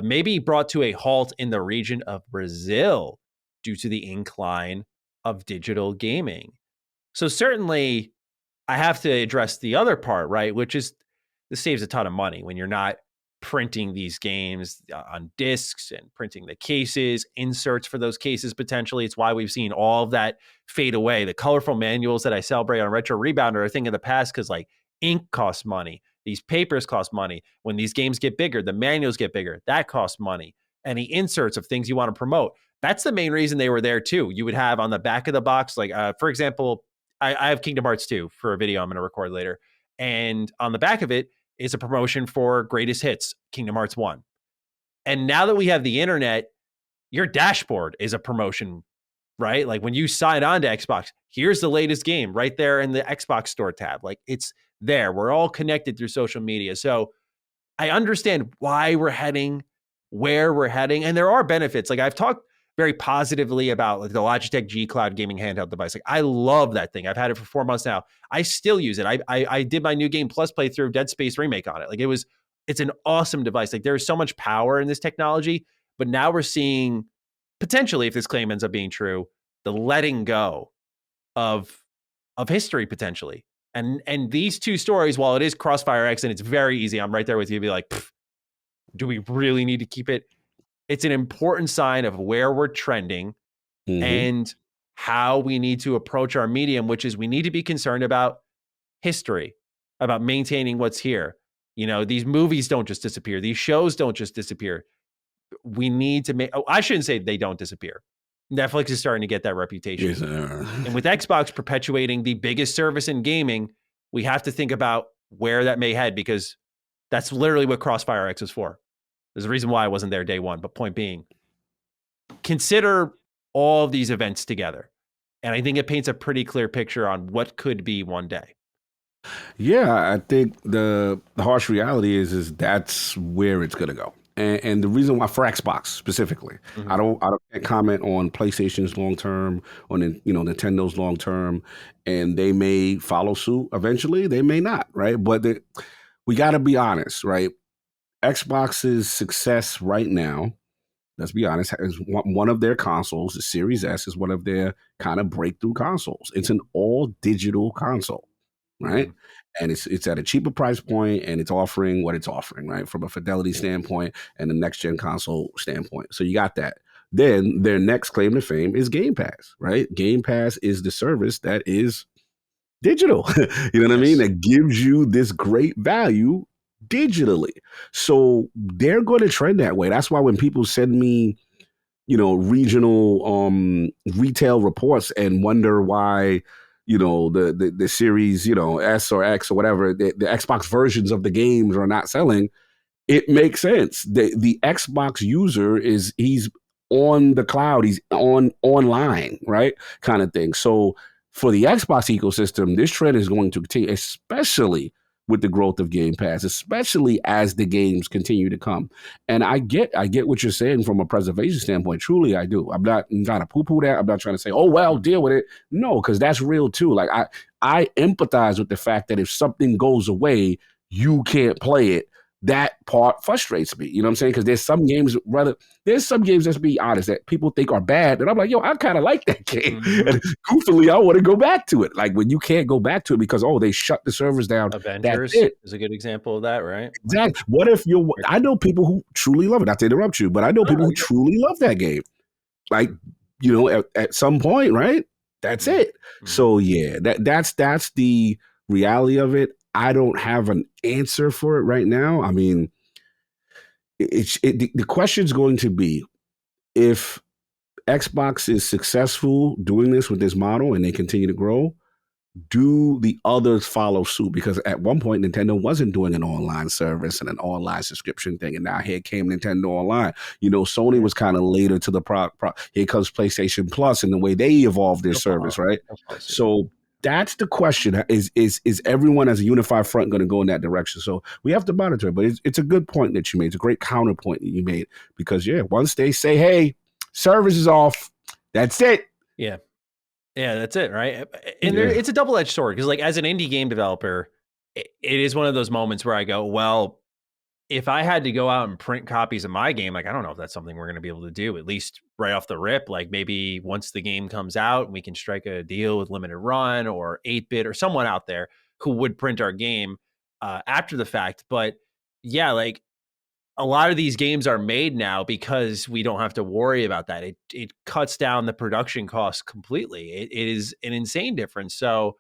may be brought to a halt in the region of Brazil due to the incline of digital gaming. So certainly I have to address the other part, right? Which is, this saves a ton of money when you're not printing these games on discs and printing the cases, inserts for those cases potentially. It's why we've seen all of that fade away. The colorful manuals that I celebrate on Retro Rebound are a thing of the past, because like ink costs money. These papers cost money. When these games get bigger, the manuals get bigger. That costs money. Any inserts of things you want to promote. That's the main reason they were there too. You would have on the back of the box, like for example, I have Kingdom Hearts 2 for a video I'm going to record later. And on the back of it is a promotion for Greatest Hits, Kingdom Hearts 1. And now that we have the internet, your dashboard is a promotion, right? Like when you sign on to Xbox, here's the latest game right there in the Xbox Store tab. Like it's there. We're all connected through social media. So I understand why we're heading where we're heading. And there are benefits. Like I've talked very positively about like the Logitech G Cloud gaming handheld device. Like I love that thing. I've had it for 4 months now. I still use it. I did my New Game Plus playthrough Dead Space Remake on it. Like it's an awesome device. Like there's so much power in this technology, but now we're seeing potentially, if this claim ends up being true, the letting go of history potentially. And these two stories, while it is Crossfire X and it's very easy, I'm right there with you to be like, do we really need to keep it? It's an important sign of where we're trending and how we need to approach our medium, which is we need to be concerned about history, about maintaining what's here. These movies don't just disappear. These shows don't just disappear. We need to I shouldn't say they don't disappear. Netflix is starting to get that reputation. Yes, and with Xbox perpetuating the biggest service in gaming, we have to think about where that may head, because that's literally what Crossfire X is for. There's a reason why I wasn't there day one, but point being, consider all of these events together. And I think it paints a pretty clear picture on what could be one day. Yeah, I think the harsh reality is that's where it's going to go. And the reason why, for Xbox specifically, I can't comment on PlayStation's long term, on Nintendo's long term, and they may follow suit eventually. They may not, right? But we got to be honest, right? Xbox's success right now, let's be honest, is one of their consoles. The Series S is one of their kind of breakthrough consoles. It's an all digital console, right? And it's at a cheaper price point, and it's offering what it's offering, right? From a fidelity standpoint and a next gen console standpoint. So you got that. Then their next claim to fame is Game Pass, right? Game Pass is the service that is digital. You know what I mean? That gives you this great value digitally. So they're going to trend that way. That's why when people send me, regional retail reports and wonder why the series, S or X or whatever, the Xbox versions of the games are not selling, it makes sense. The Xbox user he's on the cloud, he's online, right? Kind of thing. So for the Xbox ecosystem, this trend is going to continue, especially with the growth of Game Pass, especially as the games continue to come. And I get what you're saying from a preservation standpoint. Truly, I do. I'm not trying to poo-poo that. I'm not trying to say, oh, well, deal with it. No, because that's real too. Like I empathize with the fact that if something goes away, you can't play it. That part frustrates me. You know what I'm saying? Because there's some games, let's be honest, that people think are bad. And I'm like, yo, I kind of like that game. Mm-hmm. And goofily, I want to go back to it. Like when you can't go back to it because, they shut the servers down. Avengers is a good example of that, right? Exactly. What if I know people who truly love it. Not to interrupt you, but I know people who truly love that game. Like, at some point, right? That's it. Mm-hmm. So yeah, that's the reality of it. I don't have an answer for it right now. I mean, the question's going to be, if Xbox is successful doing this with this model and they continue to grow, do the others follow suit? Because at one point, Nintendo wasn't doing an online service and an online subscription thing, and now here came Nintendo Online. Sony was kind of later to the here comes PlayStation Plus and the way they evolved their service, right? So that's the question. Is everyone as a unified front going to go in that direction? So we have to monitor it. But it's a good point that you made. It's a great counterpoint that you made. Because, once they say, hey, service is off, that's it. Yeah. Yeah, that's it, right? And it's a double-edged sword. Because, like, as an indie game developer, it is one of those moments where I go, well, if I had to go out and print copies of my game, like, I don't know if that's something we're going to be able to do, at least right off the rip. Like maybe once the game comes out, we can strike a deal with Limited Run or 8-Bit or someone out there who would print our game after the fact. But yeah, like a lot of these games are made now because we don't have to worry about that. It cuts down the production costs completely. It is an insane difference. So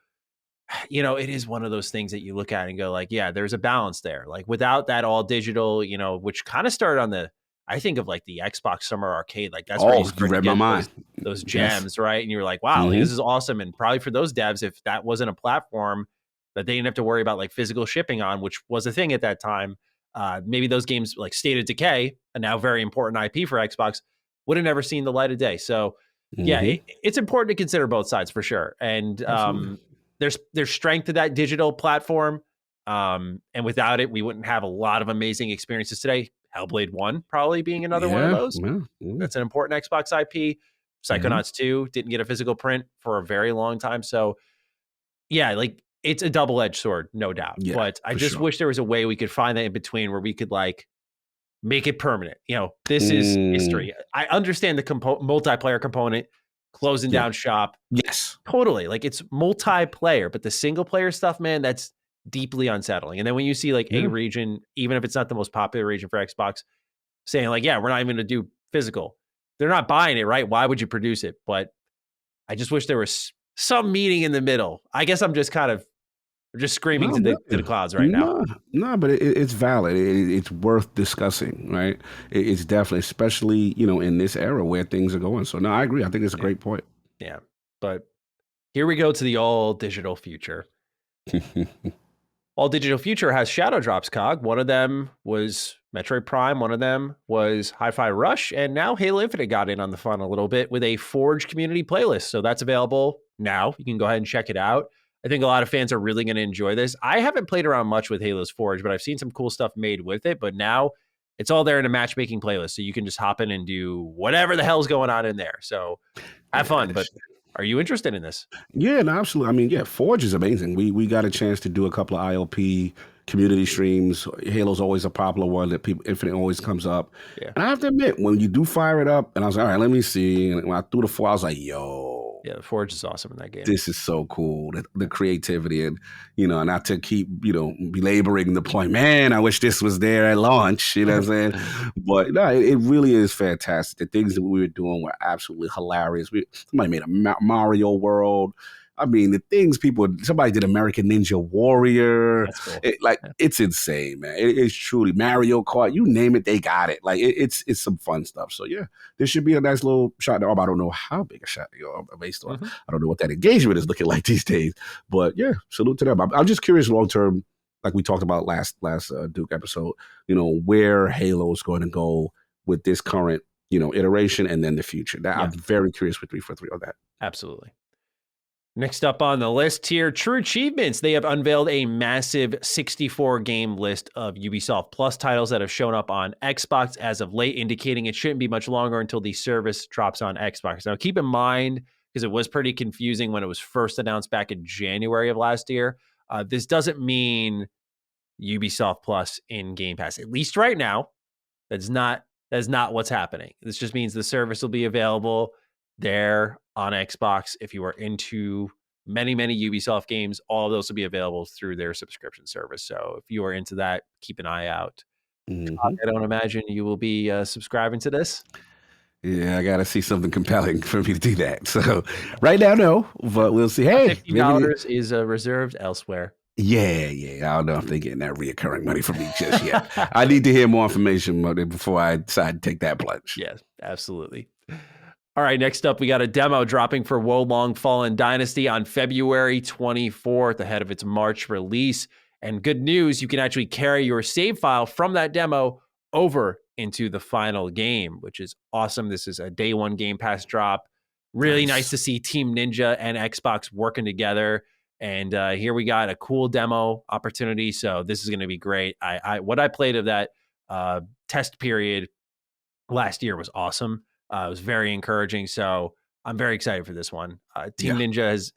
it is one of those things that you look at and go like, yeah, there's a balance there. Like without that all digital, which kind of started on I think of like the Xbox Summer Arcade. Like that's where you read my mind. Those gems, yes. Right? And you're like, wow, like, this is awesome. And probably for those devs, if that wasn't a platform that they didn't have to worry about like physical shipping on, which was a thing at that time, maybe those games like State of Decay, a now very important IP for Xbox, would have never seen the light of day. So yeah, it's important to consider both sides for sure. And there's strength to that digital platform. And without it, we wouldn't have a lot of amazing experiences today. Hellblade 1 probably being another one of those. That's an important Xbox IP. Psychonauts 2 didn't get a physical print for a very long time. So yeah, like it's a double-edged sword, no doubt. Yeah, but I just wish there was a way we could find that in between where we could like make it permanent. This is history. I understand the multiplayer component, closing down shop. Yes. Totally. Like it's multiplayer, but the single player stuff, man, that's deeply unsettling. And then when you see like a region, even if it's not the most popular region for Xbox, saying like, yeah, we're not even going to do physical. They're not buying it, right? Why would you produce it? But I just wish there was some meeting in the middle. I guess I'm just kind of screaming to the clouds right now. No, but it's valid. It's worth discussing, right? It's definitely, especially, in this era where things are going. So no, I agree. I think it's a great point. Yeah. But here we go to the all digital future. All digital future has shadow drops, Cog. One of them was Metroid Prime. One of them was Hi-Fi Rush. And now Halo Infinite got in on the fun a little bit with a Forge community playlist. So that's available now. You can go ahead and check it out. I think a lot of fans are really going to enjoy this. I haven't played around much with Halo's Forge, but I've seen some cool stuff made with it. But now it's all there in a matchmaking playlist. So you can just hop in and do whatever the hell's going on in there. So have fun. But are you interested in this? Yeah, no, absolutely. I mean, Forge is amazing. We got a chance to do a couple of ILP community streams. Halo's always a popular one that people, Infinite always comes up. Yeah. And I have to admit, when you do fire it up, and I was like, all right, let me see. And when I threw the 4, I was like, yo. Yeah, the Forge is awesome in that game. This is so cool. The creativity and, not to keep, belaboring the point, man, I wish this was there at launch, you know what I'm saying? But no, it really is fantastic. The things that we were doing were absolutely hilarious. Somebody made a Mario world. I mean, the things somebody did American Ninja Warrior. That's cool. It's insane, man. It's truly Mario Kart. You name it, they got it. Like it's some fun stuff. So yeah, this should be a nice little shot in the arm. I don't know how big a shot they are based on. I don't know what that engagement is looking like these days. But yeah, salute to them. I'm just curious long term, like we talked about last Duke episode, where Halo's going to go with this current, iteration and then the future. I'm very curious with 343 on that. Absolutely. Next up on the list here, True Achievements. They have unveiled a massive 64-game list of Ubisoft Plus titles that have shown up on Xbox as of late, indicating it shouldn't be much longer until the service drops on Xbox. Now, keep in mind, because it was pretty confusing when it was first announced back in January of last year, this doesn't mean Ubisoft Plus in Game Pass. At least right now, that's not what's happening. This just means the service will be available there on Xbox. If you are into many Ubisoft games, all of those will be available through their subscription service. So if you are into that, keep an eye out. I don't imagine you will be subscribing to this. Yeah, I got to see something compelling for me to do that. So right now, no, but we'll see. Hey, $50 is reserved elsewhere. Yeah. I don't know if they're getting that reoccurring money from me just yet. I need to hear more information before I decide to take that plunge. Yes, absolutely. All right, next up, we got a demo dropping for Wo Long Fallen Dynasty on February 24th, ahead of its March release. And good news, you can actually carry your save file from that demo over into the final game, which is awesome. This is a day one Game Pass drop. Really nice to see Team Ninja and Xbox working together. And here we got a cool demo opportunity. So this is going to be great. What I played of that test period last year was awesome. It was very encouraging. So I'm very excited for this one. Team Ninja has,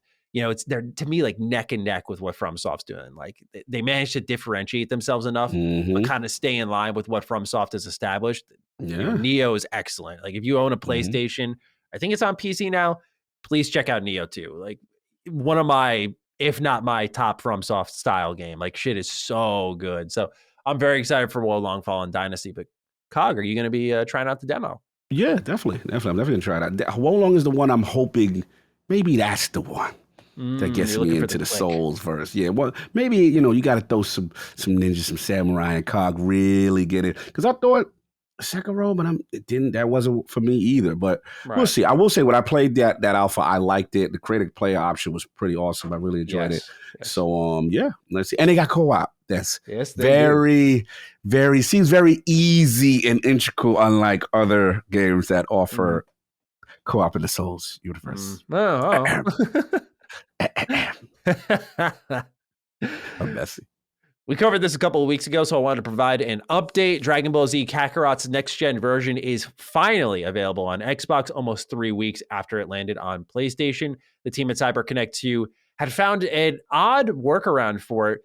they're to me like neck and neck with what FromSoft's doing. Like they managed to differentiate themselves enough, but kind of stay in line with what FromSoft has established. Neo is excellent. Like if you own a PlayStation, I think it's on PC now, please check out Neo 2. Like one of my, if not my top FromSoft style game. Like shit is so good. So I'm very excited for Wo Long Fallen Dynasty. But Cog, are you going to be trying out the demo? Yeah, definitely. I'm definitely going to try that. Wo Long is the one I'm hoping, maybe that's the one that gets me into the Souls verse. Yeah, well, maybe, you got to throw some ninja, some samurai, and Cog really get it. Because I thought Sekiro, but that wasn't for me either. But we'll see. I will say when I played that alpha, I liked it. The creative player option was pretty awesome. I really enjoyed it. Yes. So let's see. And they got co-op. That's very seems very easy and integral, unlike other games that offer co-op in the Souls universe. I'm messy. We covered this a couple of weeks ago, so I wanted to provide an update. Dragon Ball Z Kakarot's next-gen version is finally available on Xbox almost 3 weeks after it landed on PlayStation. The team at CyberConnect 2 had found an odd workaround for it,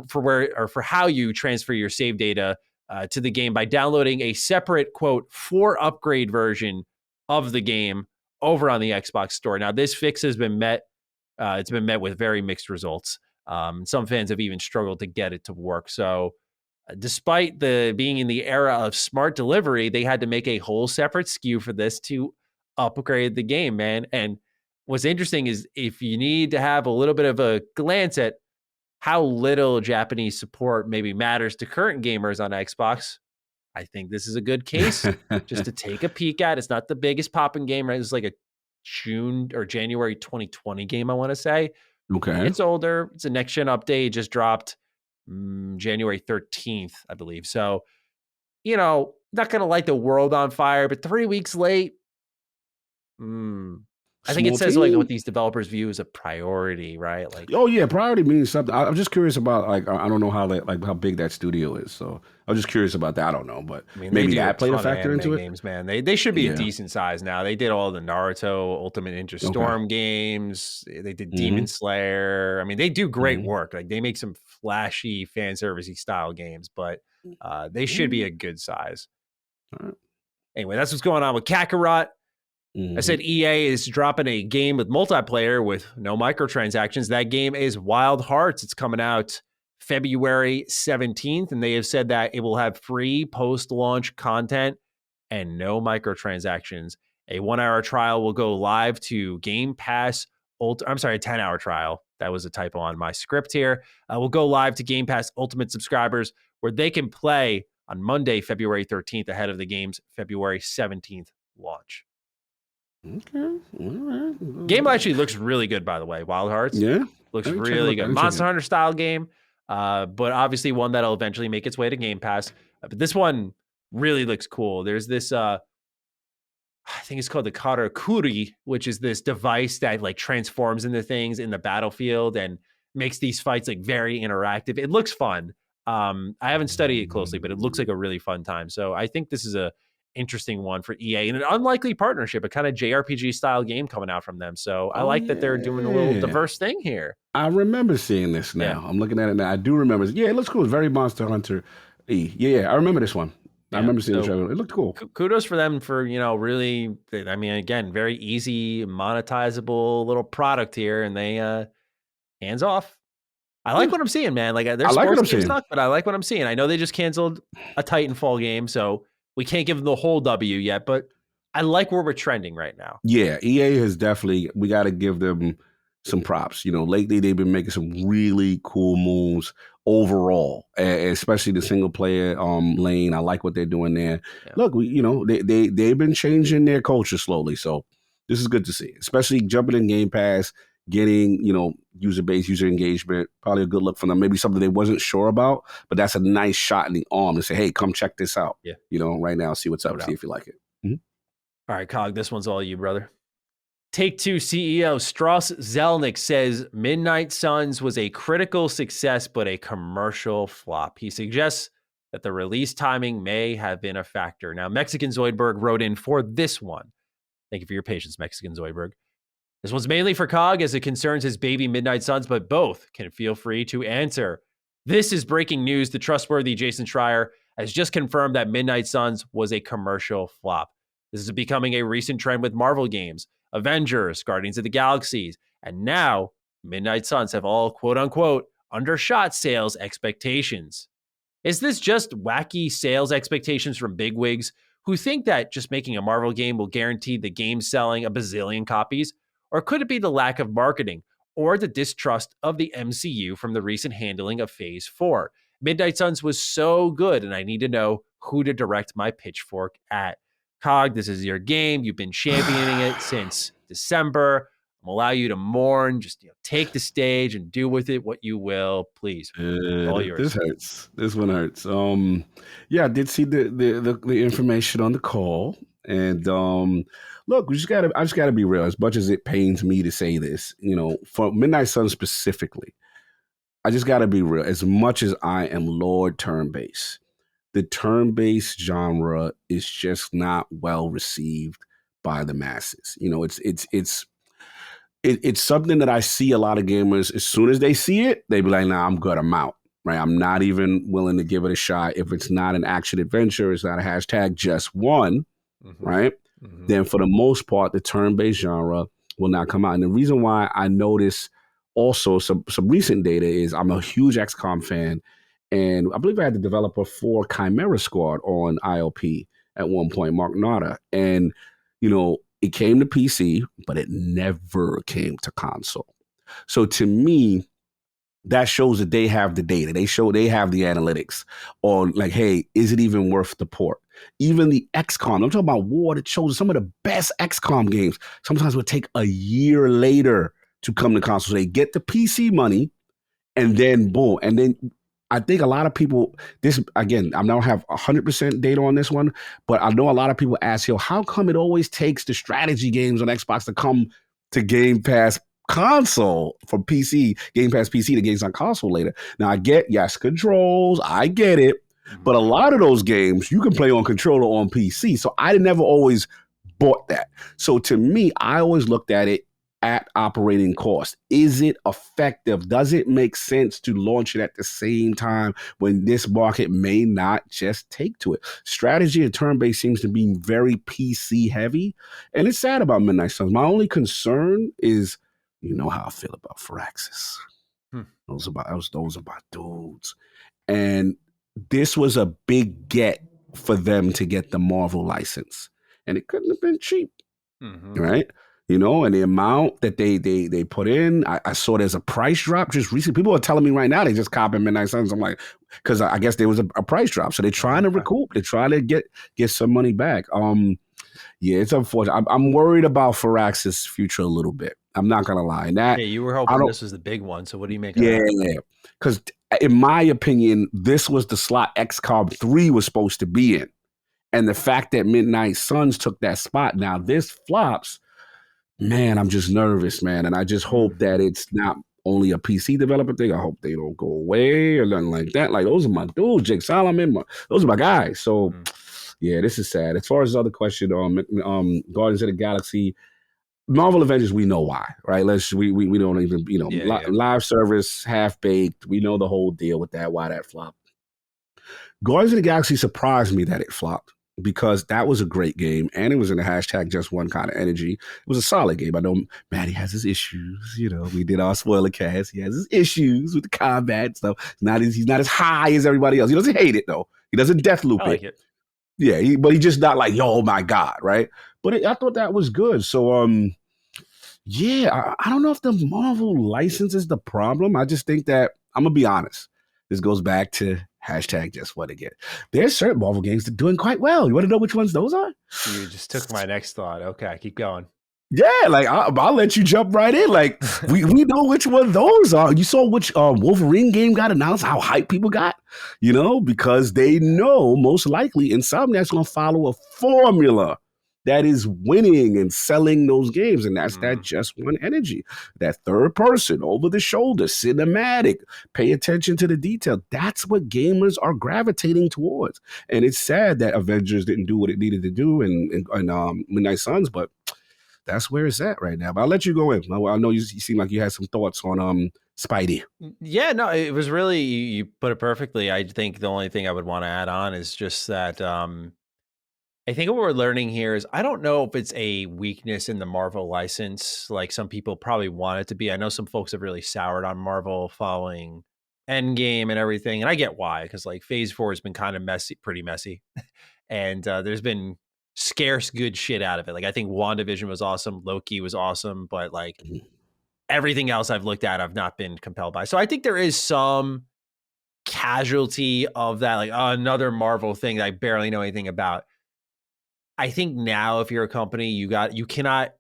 for how you transfer your save data to the game by downloading a separate, quote, for upgrade version of the game over on the Xbox store. Now, this fix has been met. It's been met with very mixed results. Some fans have even struggled to get it to work. So despite being in the era of smart delivery, they had to make a whole separate SKU for this to upgrade the game, man. And what's interesting is if you need to have a little bit of a glance at how little Japanese support maybe matters to current gamers on Xbox, I think this is a good case just to take a peek at. It's not the biggest popping game, right? It's like a June or January 2020 game, I want to say. Okay. It's older. It's a next-gen update. It just dropped January 13th, I believe. So, not going to light the world on fire, but 3 weeks late, I think it says like what these developers view as a priority, right? Like, oh yeah, priority means something. I'm just curious about I don't know how big that studio is, so I'm just curious about that. I don't know, but maybe that played a factor into it. Games, man, they should be a decent size now. They did all the Naruto Ultimate Ninja Storm games. They did Demon Slayer. I mean, they do great work. Like they make some flashy fan servicey style games, but they should be a good size. All right. Anyway, that's what's going on with Kakarot. I said EA is dropping a game with multiplayer with no microtransactions. That game is Wild Hearts. It's coming out February 17th, and they have said that it will have free post-launch content and no microtransactions. A 1-hour trial will go live to Game Pass I'm sorry, a 10-hour trial. That was a typo on my script here. Will go live to Game Pass Ultimate subscribers, where they can play on Monday, February 13th, ahead of the game's February 17th launch. Okay. All right. Game actually looks really good, by the way. Wild Hearts. Yeah. Looks really good. Monster Hunter style game, but obviously one that'll eventually make its way to Game Pass. But this one really looks cool. There's this, I think it's called the Karakuri, which is this device that like transforms into things in the battlefield and makes these fights like very interactive. It looks fun. I haven't studied it closely, but it looks like a really fun time. So I think this is a interesting one for EA and an unlikely partnership, a kind of JRPG style game coming out from them. So I like that they're doing a little diverse thing here. I remember seeing this now. Yeah. I'm looking at it now. I do remember. Yeah, it looks cool. It's very Monster Hunter. Yeah, I remember this one. I remember seeing the trailer. It looked cool. Kudos for them for, really, I mean, again, very easy, monetizable little product here. And they, hands off. I like what I'm seeing, man. Like, their sports games suck, but I like what I'm seeing. I know they just canceled a Titanfall game, so we can't give them the whole W yet, but I like where we're trending right now. Yeah, EA has definitely, we got to give them some props. Lately they've been making some really cool moves overall, especially the single player lane. I like what they're doing there. Yeah. Look, they've been changing their culture slowly, so this is good to see. Especially jumping in Game Pass, getting user base, user engagement. Probably a good look for them. Maybe something they wasn't sure about, but that's a nice shot in the arm to say, hey, come check this out. Yeah, right now, see what's up, see if you like it. Mm-hmm. All right, Cog, this one's all you, brother. Take-Two CEO Strauss Zelnick says Midnight Suns was a critical success, but a commercial flop. He suggests that the release timing may have been a factor. Now, Mexican Zoidberg wrote in for this one. Thank you for your patience, Mexican Zoidberg. This one's mainly for Cog as it concerns his baby Midnight Suns, but both can feel free to answer. This is breaking news. The trustworthy Jason Schreier has just confirmed that Midnight Suns was a commercial flop. This is becoming a recent trend with Marvel games, Avengers, Guardians of the Galaxy, and now Midnight Suns have all, quote unquote, undershot sales expectations. Is this just wacky sales expectations from bigwigs who think that just making a Marvel game will guarantee the game selling a bazillion copies? Or could it be the lack of marketing or the distrust of the MCU from the recent handling of Phase 4? Midnight Suns was so good, and I need to know who to direct my pitchfork at. Cog, this is your game. You've been championing it since December. I'm allow you to mourn. Just take the stage and do with it what you will, please. All yours. This hurts. This one hurts. I did see the information on the call, and look, I just gotta be real. As much as it pains me to say this, for Midnight Suns specifically, I just gotta be real. As much as I am Lord turn-based, the turn-based genre is just not well received by the masses. It's something that I see a lot of gamers, as soon as they see it, they be like, nah, I'm good, I'm out. Right? I'm not even willing to give it a shot. If it's not an action adventure, it's not a hashtag just one, right? Mm-hmm. Then for the most part, the turn-based genre will not come out. And the reason why I notice also some recent data is I'm a huge XCOM fan. And I believe I had the developer for Chimera Squad on ILP at one point, Mark Nada. And, it came to PC, but it never came to console. So to me, that shows that they have the data. They have the analytics on like, hey, is it even worth the port? Even the XCOM, I'm talking about War, that shows some of the best XCOM games sometimes would take a year later to come to console. So they get the PC money and then boom. And then I think a lot of people, this, again, I don't have 100% data on this one, but I know a lot of people ask, how come it always takes the strategy games on Xbox to come to Game Pass console from PC, Game Pass PC to games on console later? Now, I get, yes, controls, I get it, but a lot of those games, you can play on controller on PC, so I never always bought that. So to me, I always looked at it at operating cost. Is it effective? Does it make sense to launch it at the same time when this market may not just take to it? Strategy and turn-based seems to be very PC heavy, and it's sad about Midnight Suns. My only concern is, how I feel about Firaxis. Those are my dudes. And this was a big get for them to get the Marvel license, and it couldn't have been cheap, right? you know, and the amount that they put in. I saw there's a price drop just recently. People are telling me right now they just copping Midnight Suns. I'm like, because I guess there was a price drop, so they're trying to recoup. They're trying to get some money back. Yeah, it's unfortunate. I'm worried about Firaxis' future a little bit. I'm not gonna lie. And that you were hoping this was the big one. So what do you make of that? Yeah, because in my opinion, this was the slot XCOM 3 was supposed to be in. And the fact that Midnight Suns took that spot, now this flops, man, I'm just nervous, man. And I just hope that it's not only a PC developer thing. I hope they don't go away or nothing like that. Like, those are my dudes, Jake Solomon, those are my guys. So, yeah, this is sad. As far as the other question, Guardians of the Galaxy, Marvel Avengers, we know why, right? We don't even, live service, half-baked. We know the whole deal with that, why that flopped. Guardians of the Galaxy surprised me that it flopped because that was a great game and it was in the hashtag just one kind of energy. It was a solid game. I know Matty has his issues, we did our spoiler cast. He has his issues with the combat and stuff. He's not as high as everybody else. He doesn't hate it though. He doesn't deathloop I like it. Yeah, but he's just not like, yo, oh my God, right? But I thought that was good. So, yeah, I don't know if the Marvel license is the problem. I just think that, I'm going to be honest, this goes back to hashtag just what again. There's certain Marvel games that are doing quite well. You want to know which ones those are? You just took my next thought. Okay, keep going. Yeah, like I'll let you jump right in. Like we know which one those are. You saw which Wolverine game got announced, how hype people got, because they know most likely Insomniac's going to follow a formula that is winning and selling those games. And that's that just one energy, that third person, over the shoulder, cinematic, pay attention to the detail. That's what gamers are gravitating towards. And it's sad that Avengers didn't do what it needed to do in Midnight Suns, but that's where it's at right now. But I'll let you go in. I know you seem like you had some thoughts on Spidey. Yeah, no, it was really, you put it perfectly. I think the only thing I would want to add on is just that I think what we're learning here is, I don't know if it's a weakness in the Marvel license, like some people probably want it to be. I know some folks have really soured on Marvel following Endgame and everything, and I get why, because like Phase 4 has been kind of pretty messy, and there's been scarce good shit out of it. Like, I think WandaVision was awesome, Loki was awesome, but like everything else I've looked at, I've not been compelled by. So I think there is some casualty of that, like, another Marvel thing that I barely know anything about. I think now, if you're a company, you cannot,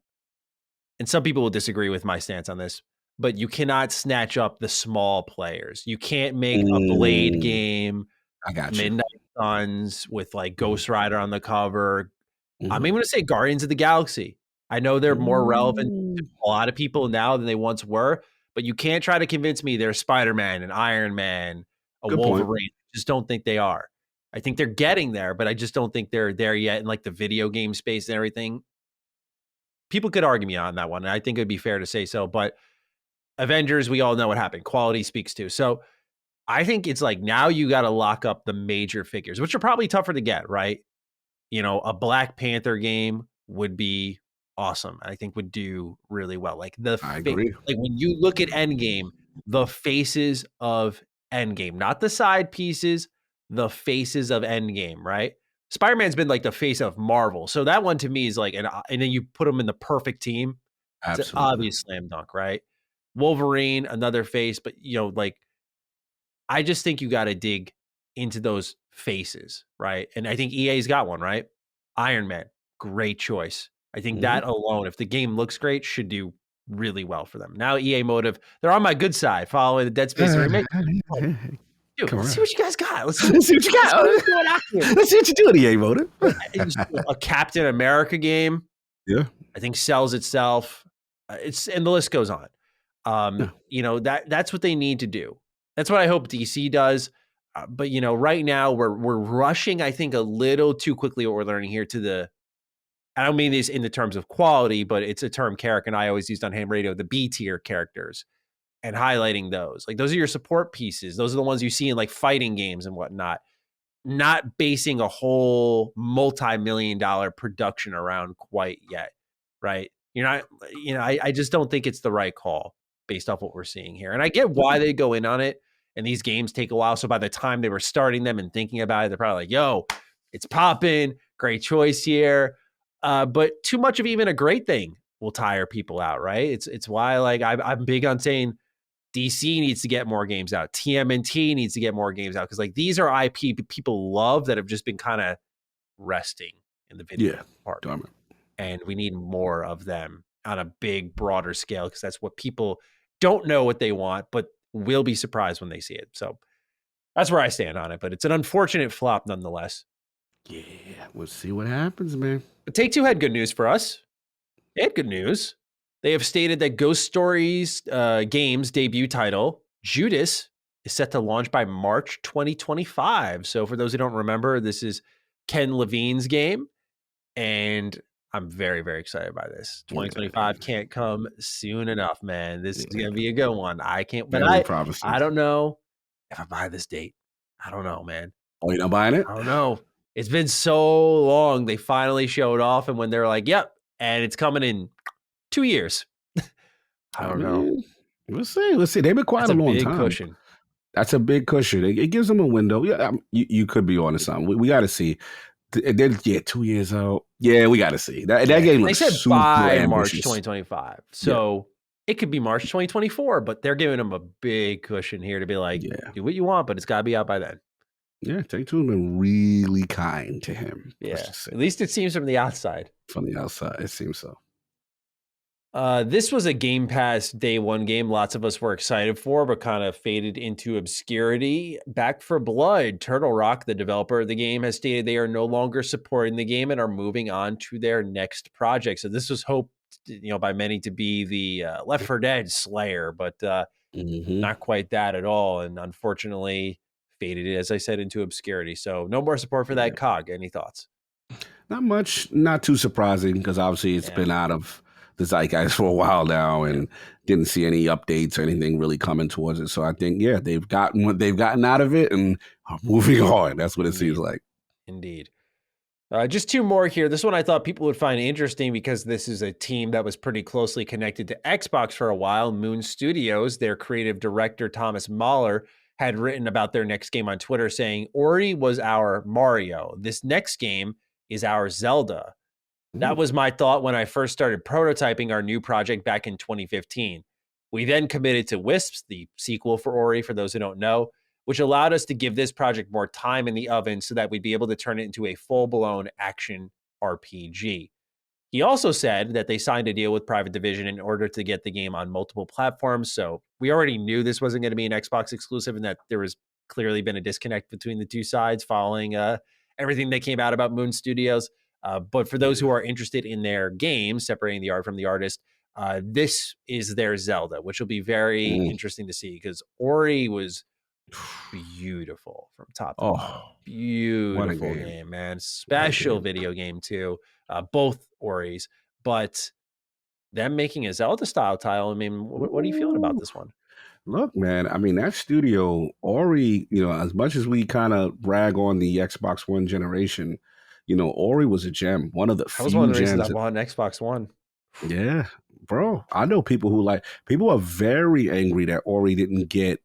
and some people will disagree with my stance on this, but you cannot snatch up the small players. You can't make a Blade game, I got you. Midnight Suns with like Ghost Rider on the cover. I'm even going to say Guardians of the Galaxy. I know they're more relevant to a lot of people now than they once were, but you can't try to convince me they're Spider-Man and Iron Man, a Wolverine. I just don't think they are. I think they're getting there, but I just don't think they're there yet in like the video game space and everything. People could argue me on that one, and I think it'd be fair to say so. But Avengers, we all know what happened. Quality speaks to. So I think it's like, now you got to lock up the major figures, which are probably tougher to get, right? A Black Panther game would be awesome. I think would do really well. Like I agree. Like when you look at Endgame, the faces of Endgame, not the side pieces, the faces of Endgame, right? Spider-Man's been like the face of Marvel. So that one to me is like, and then you put them in the perfect team. Absolutely. It's an obvious slam dunk, right? Wolverine, another face, but like, I just think you got to dig into those faces, right? And I think EA's got one, right? Iron Man, great choice. I think that alone, if the game looks great, should do really well for them. Now EA Motive, they're on my good side, following the Dead Space remake. Dude, let's see what you guys got. Let's see what you got. Let's see what you do, EA Motive. A Captain America game. Yeah, I think sells itself. And the list goes on. That's what they need to do. That's what I hope DC does. But right now we're rushing, I think, a little too quickly. What we're learning here I don't mean this in the terms of quality, but it's a term Carrick and I always used on ham radio, the B tier characters, and highlighting those. Like, those are your support pieces. Those are the ones you see in like fighting games and whatnot. Not basing a whole multi-million-dollar production around quite yet, right? You're not, I just don't think it's the right call based off what we're seeing here. And I get why they go in on it. And these games take a while. So by the time they were starting them and thinking about it, they're probably like, yo, it's popping. Great choice here. But too much of even a great thing will tire people out, right? It's why like I'm big on saying DC needs to get more games out. TMNT needs to get more games out because like these are IP people love that have just been kind of resting in the video department, and we need more of them on a big, broader scale because that's what people don't know what they want, but will be surprised when they see it. So that's where I stand on it, but it's an unfortunate flop nonetheless. Yeah, we'll see what happens, man. But Take-Two had good news for us. They had good news. They have stated that Ghost Stories game's debut title, Judas, is set to launch by March 2025. So for those who don't remember, this is Ken Levine's game, and I'm very, very excited by this. 2025 can't come soon enough, man. This is going to be a good one. I can't, but I don't know if I buy this date. I don't know, man. Oh, you're not buying it? I don't know. It's been so long. They finally showed off, and when they're like, yep, and it's coming in 2 years. I don't know. We'll see. Let's see. They've been quite a long time. Cushion. That's a big cushion. It gives them a window. Yeah, you could be on to something. We got to see. Then 2 years out. Yeah, we got to see. That game looks super ambitious. They said by March 2025. So it could be March 2024, but they're giving them a big cushion here to be like, do what you want, but it's got to be out by then. Yeah, Take-Two has been really kind to him. Yeah, at least it seems from the outside. From the outside, it seems so. This was a Game Pass day one game lots of us were excited for, but kind of faded into obscurity. Back for Blood, Turtle Rock, the developer of the game, has stated they are no longer supporting the game and are moving on to their next project. So this was hoped, by many to be the Left 4 Dead Slayer, but not quite that at all. And unfortunately, faded, as I said, into obscurity. So no more support for that COG. Any thoughts? Not much. Not too surprising because obviously it's been out of the zeitgeist for a while now and didn't see any updates or anything really coming towards it. So I think, they've gotten what they've gotten out of it and are moving on. That's what it seems like. Indeed. Just two more here. This one I thought people would find interesting because this is a team that was pretty closely connected to Xbox for a while. Moon Studios, their creative director, Thomas Mahler, had written about their next game on Twitter saying, Ori was our Mario. This next game is our Zelda. That was my thought when I first started prototyping our new project back in 2015. We then committed to Wisps, the sequel for Ori, for those who don't know, which allowed us to give this project more time in the oven so that we'd be able to turn it into a full-blown action RPG. He also said that they signed a deal with Private Division in order to get the game on multiple platforms. So we already knew this wasn't going to be an Xbox exclusive and that there was clearly been a disconnect between the two sides following everything that came out about Moon Studios. But for those who are interested in their game, separating the art from the artist, this is their Zelda, which will be very interesting to see because Ori was beautiful from top to bottom. Beautiful game, man. Special video game too. Both Oris, but them making a Zelda style title. I mean, what are you feeling about this one? Look, man, I mean, that studio, Ori, as much as we kind of brag on the Xbox One generation, Ori was a gem. One of the few gems. That was one of the reasons I bought an Xbox One. Yeah, bro. I know people people are very angry that Ori didn't get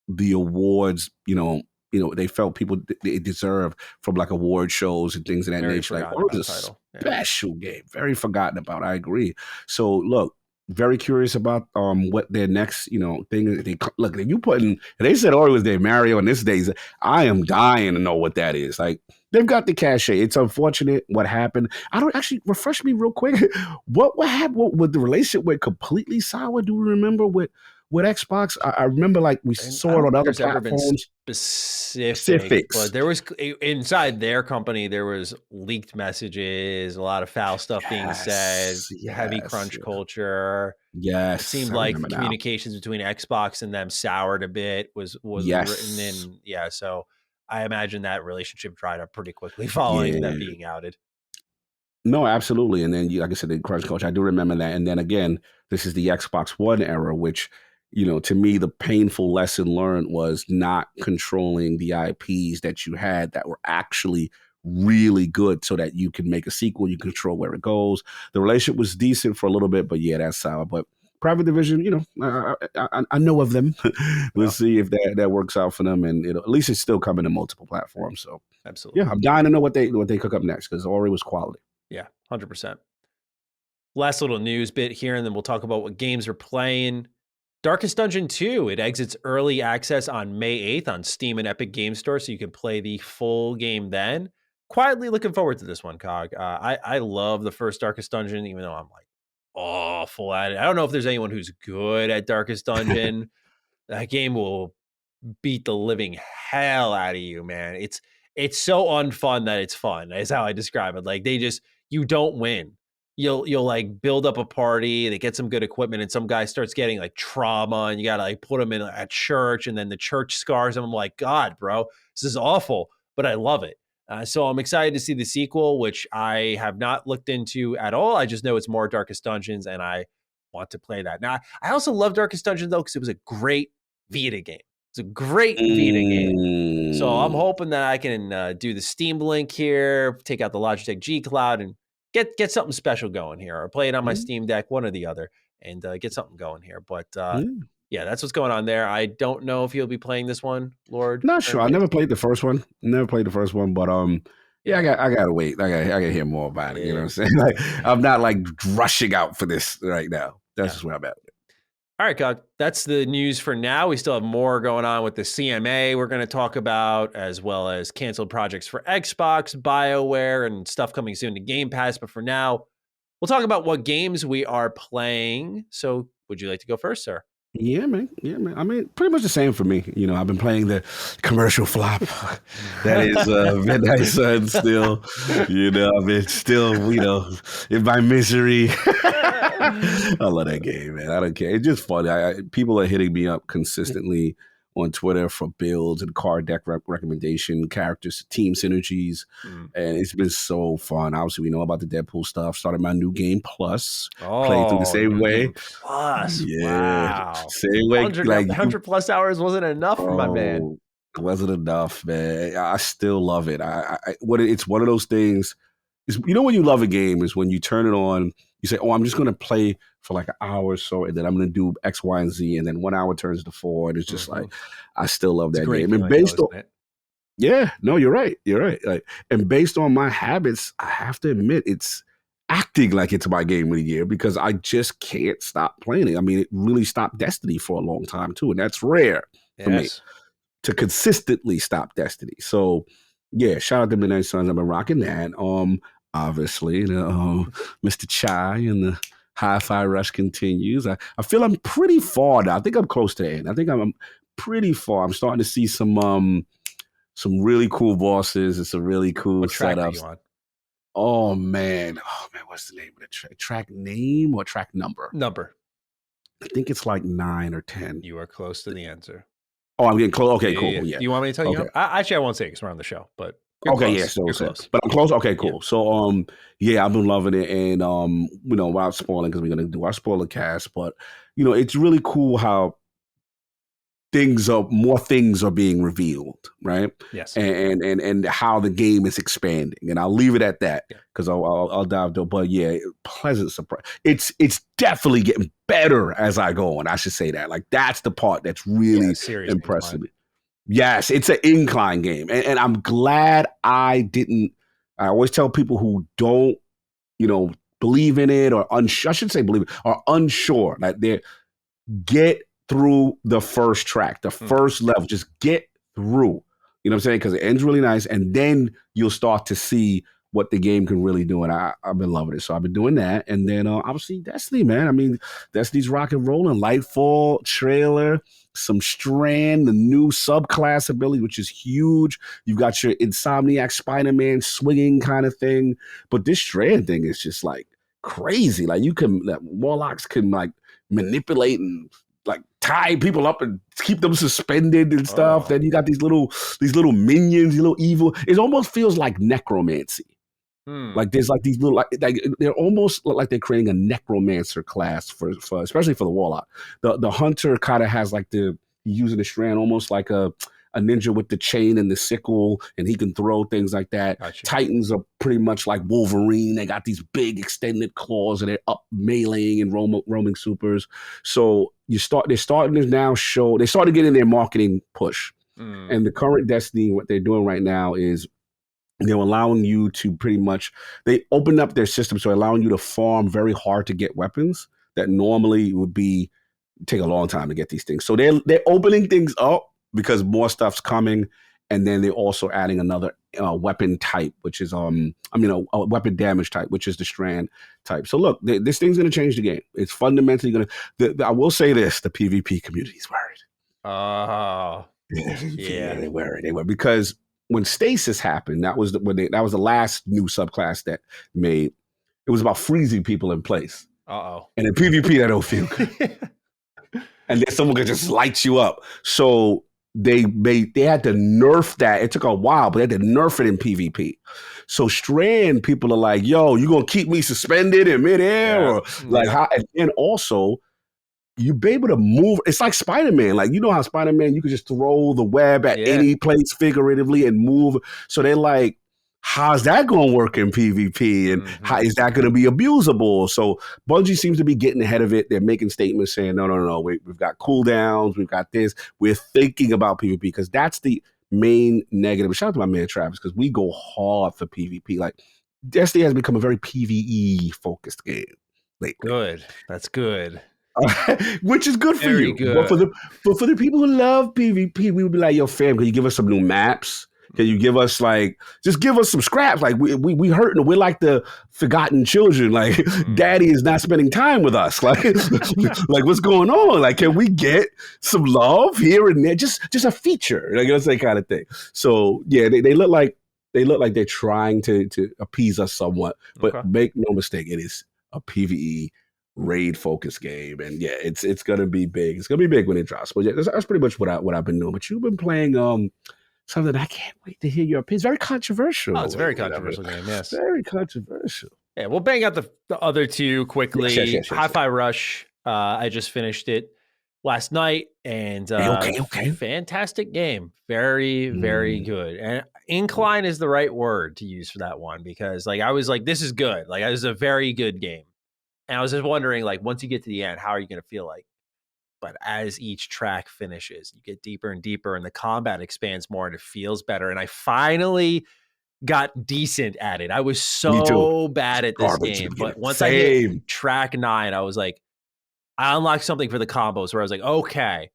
the awards, they felt they deserve from like award shows and things of that nature. Like Ori's a special game, very forgotten about. I agree. So look, very curious about what their next thing. Look, if you they said Ori was their Mario in this days, I am dying to know what that is. Like they've got the cachet. It's unfortunate what happened. I don't actually refresh me real quick. What happened with the relationship went completely sour? Do you remember with Xbox? I remember like we saw it on other platforms. Specifics, but there was inside their company there was leaked messages, a lot of foul stuff being said, heavy crunch culture. Yes, it seemed like the communications between Xbox and them soured a bit. Was written in So I imagine that relationship dried up pretty quickly following them being outed. No, absolutely. And then, like I said, the crunch culture, I do remember that. And then again, this is the Xbox One era, which, to me, the painful lesson learned was not controlling the IPs that you had that were actually really good so that you can make a sequel, you control where it goes. The relationship was decent for a little bit, but that's sour. But Private Division, I know of them. We'll see if that works out for them. And at least it's still coming to multiple platforms. So absolutely. Yeah, I'm dying to know what they cook up next because Ori was quality. Yeah, 100%. Last little news bit here, and then we'll talk about what games we're playing. Darkest Dungeon 2, it exits early access on May 8th on Steam and Epic Game Store, so you can play the full game then. Quietly looking forward to this one, Cog. I love the first Darkest Dungeon, even though I'm like awful at it. I don't know if there's anyone who's good at Darkest Dungeon. That game will beat the living hell out of you, man. It's so unfun that it's fun, is how I describe it. Like you don't win. You'll like build up a party, they get some good equipment, and some guy starts getting like trauma, and you gotta like put him in at church, and then the church scars him. I'm like, God, bro, this is awful, but I love it. So I'm excited to see the sequel, which I have not looked into at all. I just know it's more Darkest Dungeons, and I want to play that. Now, I also love Darkest Dungeons, though, because it was a great Vita game. It's a great Vita game. So I'm hoping that I can do the Steam Link here, take out the Logitech G Cloud, and get something special going here, or play it on my Steam Deck, one or the other, and get something going here. But yeah, that's what's going on there. I don't know if you'll be playing this one, Lord. Not sure. I never played the first one. But yeah, I gotta wait. I gotta hear more about it. You know what I'm saying? Like, I'm not like rushing out for this right now. That's just where I'm at. All right, God, that's the news for now. We still have more going on with the CMA we're going to talk about, as well as canceled projects for Xbox, BioWare, and stuff coming soon to Game Pass. But for now, we'll talk about what games we are playing. So would you like to go first, sir? Yeah, man. I mean, pretty much the same for me. You know, I've been playing the commercial flop. That is Midnight Sun still. You know, I've been still, in my misery. I love that game, man. I don't care. It's just fun. People are hitting me up consistently on Twitter for builds and card deck recommendation, characters, team synergies, and it's been so fun. Obviously, we know about the Deadpool stuff. Started my new game plus, playing through the same way. Plus, yeah, wow. Same way. 100 plus hours wasn't enough for my man. Wasn't enough, man. I still love it. It's one of those things. When you love a game is when you turn it on. You say, I'm just going to play for like an hour or so, and then I'm going to do X, Y, and Z, and then 1 hour turns to 4, and it's just like, I still love that game. And based on, you're right. Like, and based on my habits, I have to admit, it's acting like it's my game of the year because I just can't stop playing it. I mean, it really stopped Destiny for a long time too, and that's rare for me to consistently stop Destiny. So, yeah, shout out to Midnight Suns. I've been rocking that. Obviously, Mr. Chai and the Hi-Fi Rush continues. I feel I'm pretty far now. I think I'm close to the end. I think I'm pretty far. I'm starting to see some really cool bosses and some really cool setups. Oh man, what's the name of the track? Track name or track number? Number. I think it's like 9 or 10. You are close to the answer. Oh, I'm getting close. Okay, cool. Yeah. Do you want me to tell you? Actually, I won't say it because we're on the show, but. You're close. But I'm close. Okay, cool. Yeah. So, I've been loving it, and without spoiling, because we're gonna do our spoiler cast, but it's really cool how more things are being revealed, right? Yes. And how the game is expanding, and I'll leave it at that because I'll dive into. But yeah, pleasant surprise. It's definitely getting better as I go on. I should say that. Like that's the part that's really impressing me. Yes, it's an incline game. And I'm glad I didn't. I always tell people who don't, believe in it or I should say believe it, are unsure. Like get through the first track, the first level. Just get through. You know what I'm saying? Because it ends really nice. And then you'll start to see what the game can really do. And I've been loving it. So I've been doing that. And then obviously Destiny, man. I mean, Destiny's rock and rolling. Lightfall trailer. Some Strand, the new subclass ability, which is huge. You've got your Insomniac Spider-Man swinging kind of thing. But this Strand thing is just like crazy. Like Warlocks can like manipulate and like tie people up and keep them suspended and stuff. Then you got these little minions, these little evil. It almost feels like necromancy. Like there's like these little like they're almost like they're creating a necromancer class for especially for the warlock. The hunter kind of has like using the Strand almost like a ninja with the chain and the sickle, and he can throw things like that. Gotcha. Titans are pretty much like Wolverine. They got these big extended claws and they're up meleeing and roaming supers. So they're starting to now show. They started getting their marketing push, and the current Destiny, what they're doing right now is They're allowing you to pretty much, they opened up their system, so allowing you to farm very hard to get weapons that normally would take a long time to get these things. So they're opening things up because more stuff's coming, and then they're also adding another weapon type, which is a weapon damage type, which is the strand type. So look, this thing's going to change the game. It's fundamentally going to. I will say this: the PvP community is worried. Oh, yeah, they were because when Stasis happened, that was the last new subclass that made. It was about freezing people in place. And in PvP, that don't feel good. And then someone could just light you up. So they had to nerf that. It took a while, but they had to nerf it in PvP. So Strand people are like, yo, you gonna keep me suspended in midair? Or like how, and also you be able to move. It's like Spider-Man. Like, you know how Spider-Man, you could just throw the web at any place figuratively and move. So they're like, how's that going to work in PvP? And how is that going to be abusable? So Bungie seems to be getting ahead of it. They're making statements saying, no. We've got cooldowns. We've got this. We're thinking about PvP because that's the main negative. Shout out to my man Travis because we go hard for PvP. Like, Destiny has become a very PvE focused game lately. Good. That's good. Which is good for you. Good. But for the people who love PvP, we would be like, yo, fam, can you give us some new maps? Can you give us just give us some scraps? Like we hurting. We're like the forgotten children. Like daddy is not spending time with us. Like, like what's going on? Like, can we get some love here and there? Just a feature. Like that's that kind of thing. So yeah, they look like they're trying to appease us somewhat. But make no mistake, it is a PvE raid focused game, and yeah, it's gonna be big. It's gonna be big when it drops. But yeah, that's pretty much what I've been doing. But you've been playing something I can't wait to hear your opinion. It's very controversial. Oh, it's a very controversial game. Yes, very controversial. Yeah, we'll bang out the other two quickly. Yes. Hi-Fi Rush. I just finished it last night, and okay. Fantastic game. Very, very good. And incline is the right word to use for that one because, like, I was like, this is good. Like, it was a very good game. And I was just wondering, like, once you get to the end, how are you going to feel like? But as each track finishes, you get deeper and deeper, and the combat expands more, and it feels better. And I finally got decent at it. I was so bad at this game. But once I hit track 9, I was like, I unlocked something for the combos where I was like, okay,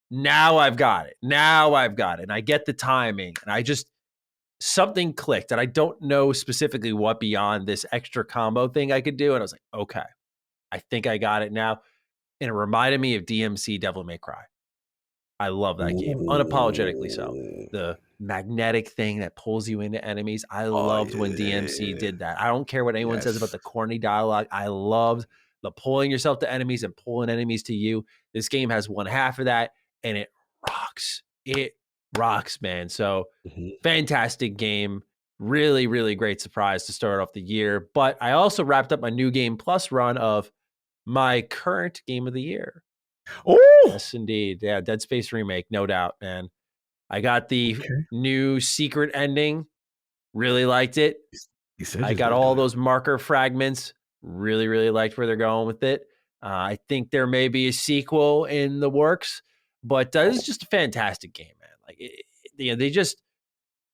now I've got it. And I get the timing, and something clicked, and I don't know specifically what beyond this extra combo thing I could do. And I was like, okay, I think I got it now. And it reminded me of DMC Devil May Cry. I love that game, unapologetically so. The magnetic thing that pulls you into enemies. I loved when DMC did that. I don't care what anyone says about the corny dialogue. I loved the pulling yourself to enemies and pulling enemies to you. This game has one half of that, and it rocks. It rocks, man. So fantastic game. Really, really great surprise to start off the year. But I also wrapped up my New Game Plus run of my current game of the year. Oh, yes, indeed. Yeah, Dead Space remake, no doubt, man. I got the new secret ending. Really liked it. I got all those marker fragments. Really, really liked where they're going with it. I think there may be a sequel in the works, but it's just a fantastic game, man. Like, they just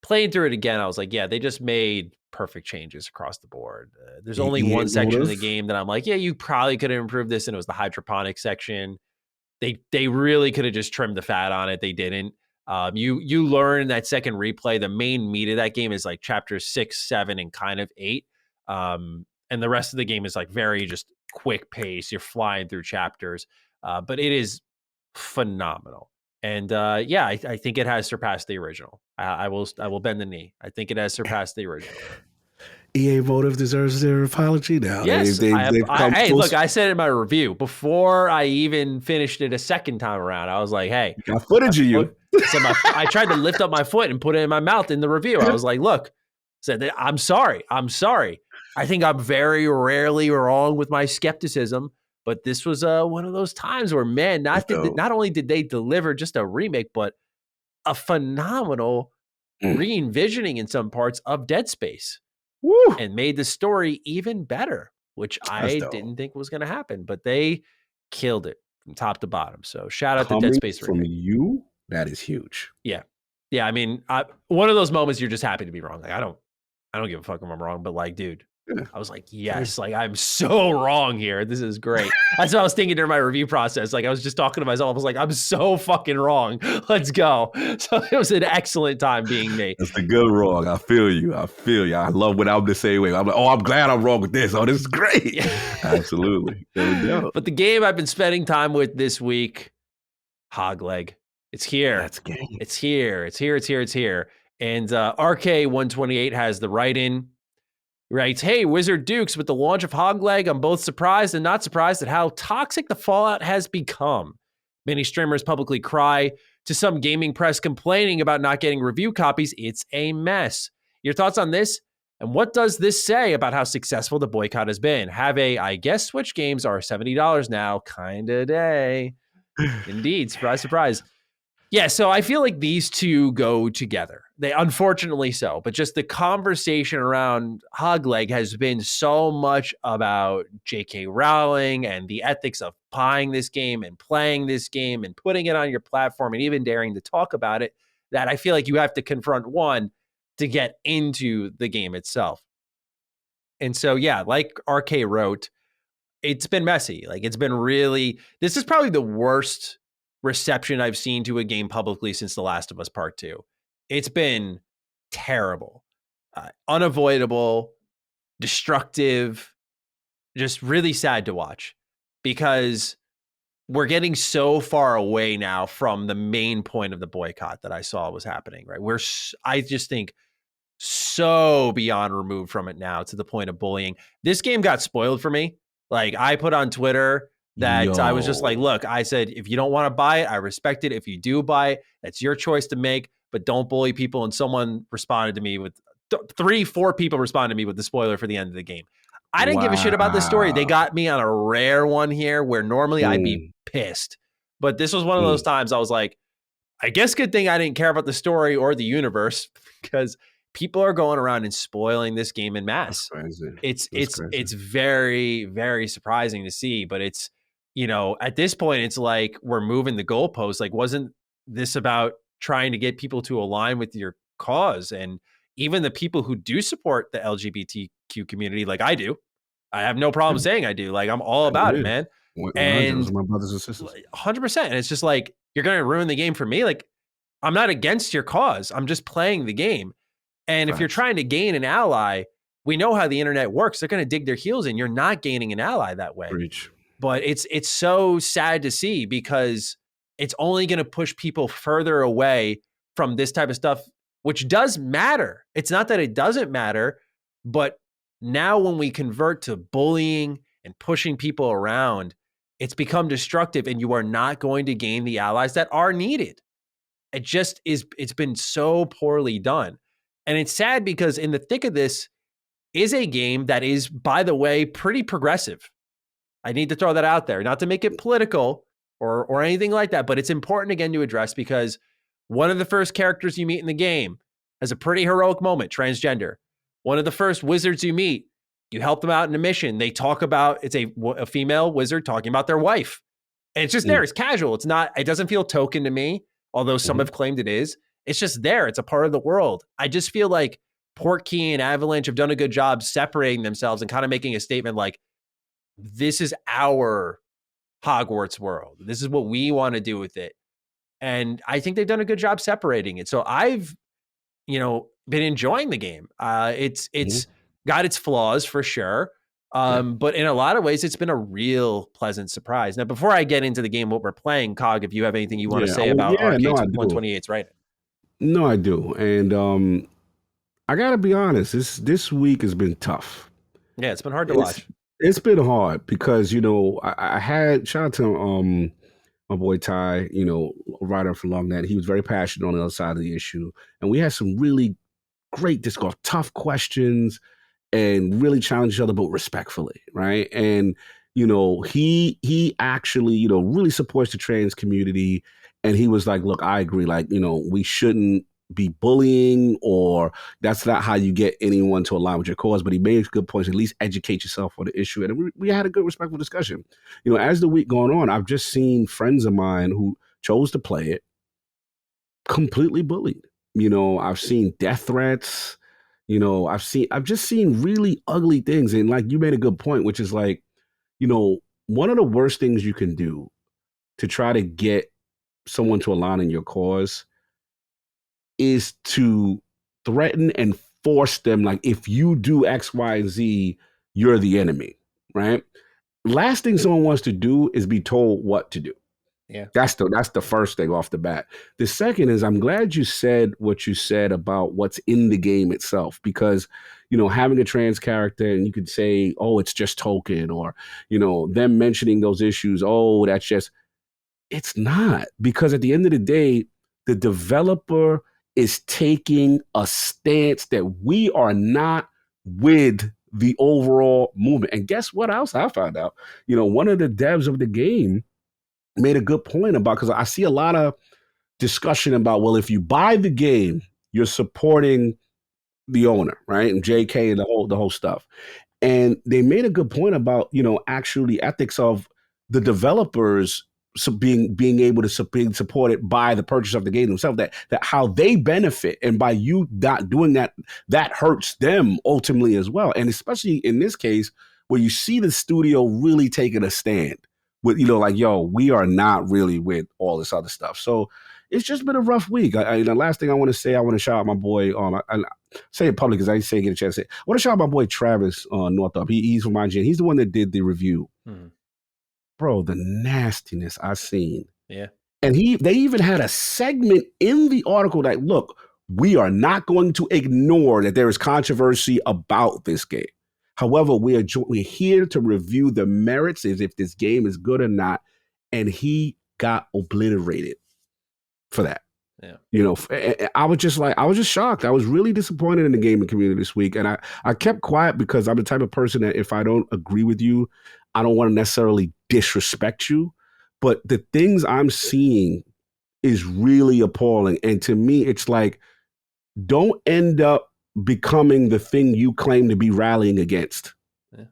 playing through it again. I was like, yeah, they just made perfect changes across the board. There's only one section of the game that I'm like, yeah, you probably could have improved this, and it was the hydroponic section. They really could have just trimmed the fat on it. They didn't. You learn in that second replay, the main meat of that game is like chapters 6, 7, and kind of 8. And the rest of the game is like very just quick pace. You're flying through chapters, but it is phenomenal. And yeah, I think it has surpassed the original. I will bend the knee. I think it has surpassed the original. EA Motive deserves their apology now. Yes, hey, look, I said it in my review before I even finished it a second time around. I was like, hey, you got footage of you. I tried to lift up my foot and put it in my mouth in the review. I was like, look, said I'm sorry. I think I'm very rarely wrong with my skepticism, but this was one of those times where, man, not only did they deliver just a remake, but a phenomenal re-envisioning in some parts of Dead Space. Woo. And made the story even better, which I didn't think was going to happen, but they killed it from top to bottom. So shout out to Dead Space from you. That is huge. Yeah. I mean, one of those moments you're just happy to be wrong. Like, I don't give a fuck if I'm wrong, but like, dude, Yeah. I was like, yes, like I'm so wrong here. This is great. That's what I was thinking during my review process. Like I was just talking to myself. I was like, I'm so fucking wrong. Let's go. So it was an excellent time being me. That's the good wrong. I feel you. I love when I'm the same way. I'm like, oh, I'm glad I'm wrong with this. Oh, this is great. Absolutely. There we go. But the game I've been spending time with this week, Hogleg. It's here. That's game. It's here. It's here. It's here. It's here. And RK128 has the write-in. He writes, hey, Wizard Dukes, with the launch of Hogleg, I'm both surprised and not surprised at how toxic the fallout has become. Many streamers publicly cry to some gaming press complaining about not getting review copies. It's a mess. Your thoughts on this? And what does this say about how successful the boycott has been? Have a, I guess Switch games are $70 now kind of day. Indeed. Surprise, surprise. Yeah, so I feel like these two go together. They unfortunately so, but just the conversation around Hogleg has been so much about J.K. Rowling and the ethics of buying this game and playing this game and putting it on your platform and even daring to talk about it that I feel like you have to confront one to get into the game itself. And so, yeah, like RK wrote, it's been messy. Like it's been really, this is probably the worst reception I've seen to a game publicly since The Last of Us Part 2. It's been terrible, unavoidable, destructive, just really sad to watch because we're getting so far away now from the main point of the boycott that I saw was happening, right? I just think so beyond removed from it now to the point of bullying. This game got spoiled for me. Like I put on Twitter that I was just like, look, I said, if you don't want to buy it, I respect it. If you do buy it, that's your choice to make, but don't bully people. And someone responded to me with 3-4 people responded to me with the spoiler for the end of the game. I didn't give a shit about the story. They got me on a rare one here where normally I'd be pissed. But this was one of those times I was like, I guess good thing I didn't care about the story or the universe because people are going around and spoiling this game in mass. It's very, very surprising to see, but it's, you know, at this point, it's like we're moving the goalposts. Like, wasn't this about trying to get people to align with your cause? And even the people who do support the LGBTQ community, like I do, I have no problem saying I do. Like, I'm all about it, man. 100%, and my brothers and sisters. 100%. And it's just like, you're going to ruin the game for me. Like, I'm not against your cause. I'm just playing the game. And if you're trying to gain an ally, we know how the internet works. They're going to dig their heels in. You're not gaining an ally that way. Preach. But it's so sad to see because it's only going to push people further away from this type of stuff, which does matter. It's not that it doesn't matter, but now when we convert to bullying and pushing people around, it's become destructive and you are not going to gain the allies that are needed. It just is, it's been so poorly done. And it's sad because in the thick of this is a game that is, by the way, pretty progressive. I need to throw that out there, not to make it political or anything like that, but it's important again to address because one of the first characters you meet in the game has a pretty heroic moment, transgender. One of the first wizards you meet, you help them out in a mission. They talk about, it's a female wizard talking about their wife. And it's just there. It's casual. It's not, it doesn't feel token to me, although some have claimed it is. It's just there. It's a part of the world. I just feel like Portkey and Avalanche have done a good job separating themselves and kind of making a statement like, this is our Hogwarts world. This is what we want to do with it. And I think they've done a good job separating it. So I've, been enjoying the game. It's got its flaws for sure. But in a lot of ways, it's been a real pleasant surprise. Now, before I get into the game, what we're playing, Cog, if you have anything you want to say about Arcade 128's right? No, I do. And I got to be honest, this week has been tough. Yeah, it's been hard to watch. It's been hard because, I had, shout out to my boy Ty, writer for LongNet. He was very passionate on the other side of the issue. And we had some really great discourse, tough questions, and really challenged each other, but respectfully, right? And, he actually, really supports the trans community. And he was like, look, I agree. Like, we shouldn't be bullying, or that's not how you get anyone to align with your cause. But he made good points. At least educate yourself on the issue. And we had a good, respectful discussion. As the week going on, I've just seen friends of mine who chose to play it completely bullied. I've seen death threats. I've just seen really ugly things. And like you made a good point, which is like, one of the worst things you can do to try to get someone to align in your cause is to threaten and force them, like, if you do X, Y, and Z, you're the enemy, right? Last thing someone wants to do is be told what to do. Yeah. That's the first thing off the bat. The second is, I'm glad you said what you said about what's in the game itself, because, having a trans character, and you could say, oh, it's just token, or, them mentioning those issues, oh, that's just, it's not, because at the end of the day, the developer is taking a stance that we are not with the overall movement. And guess what else I found out? One of the devs of the game made a good point about, because I see a lot of discussion about, well, if you buy the game, you're supporting the owner, right? And JK and the whole stuff. And they made a good point about, actually ethics of the developers being able to being supported by the purchase of the game themselves, that how they benefit, and by you not doing that, that hurts them ultimately as well. And especially in this case, where you see the studio really taking a stand with, like, yo, we are not really with all this other stuff. So it's just been a rough week. The last thing I want to say, I want to shout out my boy. I say it public because I didn't get a chance to say it. I want to shout out my boy Travis Northup. He's from IGN. He's the one that did the review. Bro, the nastiness I've seen. Yeah. And they even had a segment in the article that, look, we are not going to ignore that there is controversy about this game. However, we're here to review the merits, as if this game is good or not. And he got obliterated for that. Yeah. I was just shocked. I was really disappointed in the gaming community this week. And I kept quiet because I'm the type of person that if I don't agree with you, I don't want to necessarily disrespect you. But the things I'm seeing is really appalling. And to me, it's like, don't end up becoming the thing you claim to be rallying against. Yeah.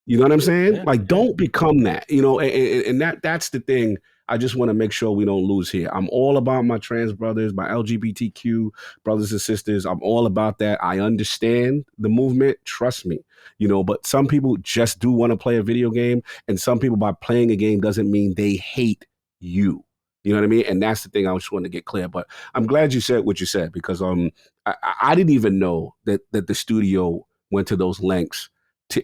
You know what I'm saying? Yeah. Don't become that, and that's the thing. I just want to make sure we don't lose here. I'm all about my trans brothers, my LGBTQ brothers and sisters. I'm all about that. I understand the movement. Trust me, but some people just do want to play a video game. And some people, by playing a game, doesn't mean they hate you. You know what I mean? And that's the thing I just wanted to get clear. But I'm glad you said what you said, because I didn't even know that the studio went to those lengths to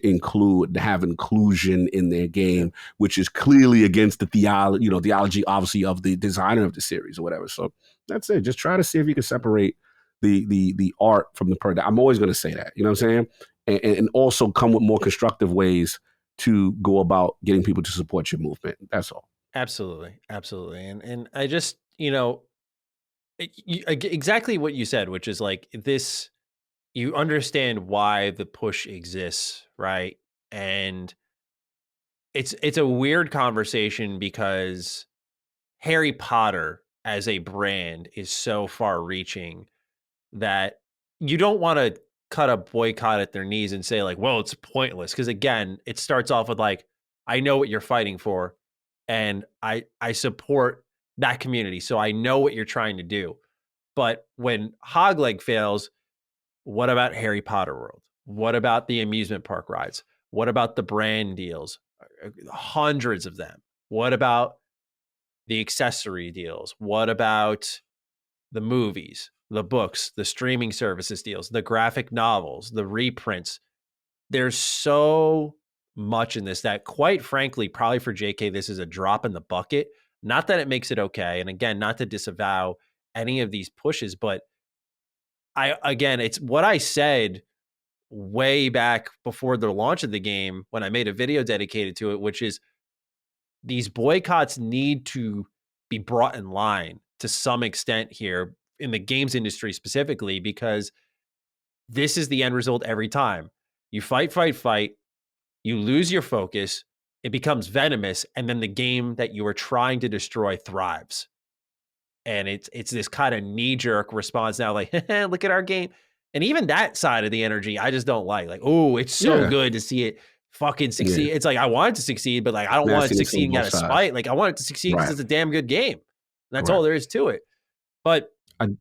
have inclusion in their game, which is clearly against the theology, obviously, of the designer of the series or whatever. So that's it. Just try to see if you can separate the art from the product. I'm always going to say that, you know what I'm saying? And also come with more constructive ways to go about getting people to support your movement. That's all. Absolutely. Absolutely. And I just, exactly what you said, which is like this, you understand why the push exists, right? And it's a weird conversation because Harry Potter as a brand is so far reaching that you don't want to cut a boycott at their knees and say like, well, it's pointless. Because again, it starts off with like, I know what you're fighting for, and I support that community. So I know what you're trying to do. But when Hogleg fails, what about Harry Potter World? What about the amusement park rides? What about the brand deals? Hundreds of them. What about the accessory deals? What about the movies, the books, the streaming services deals, the graphic novels, the reprints? There's so much in this that, quite frankly, probably for JK, this is a drop in the bucket. Not that it makes it okay. And again, not to disavow any of these pushes, but it's what I said way back before the launch of the game when I made a video dedicated to it, which is these boycotts need to be brought in line to some extent here in the games industry specifically, because this is the end result every time. You fight, you lose your focus, it becomes venomous, and then the game that you are trying to destroy thrives. And it's this kind of knee-jerk response now, like, look at our game. And even that side of the energy, I just don't like. Like, oh, it's so good to see it fucking succeed. Yeah. It's like, I want it to succeed, but like, I don't want it to succeed and get a spite. Like, I want it to succeed because it's a damn good game. And that's all there is to it. But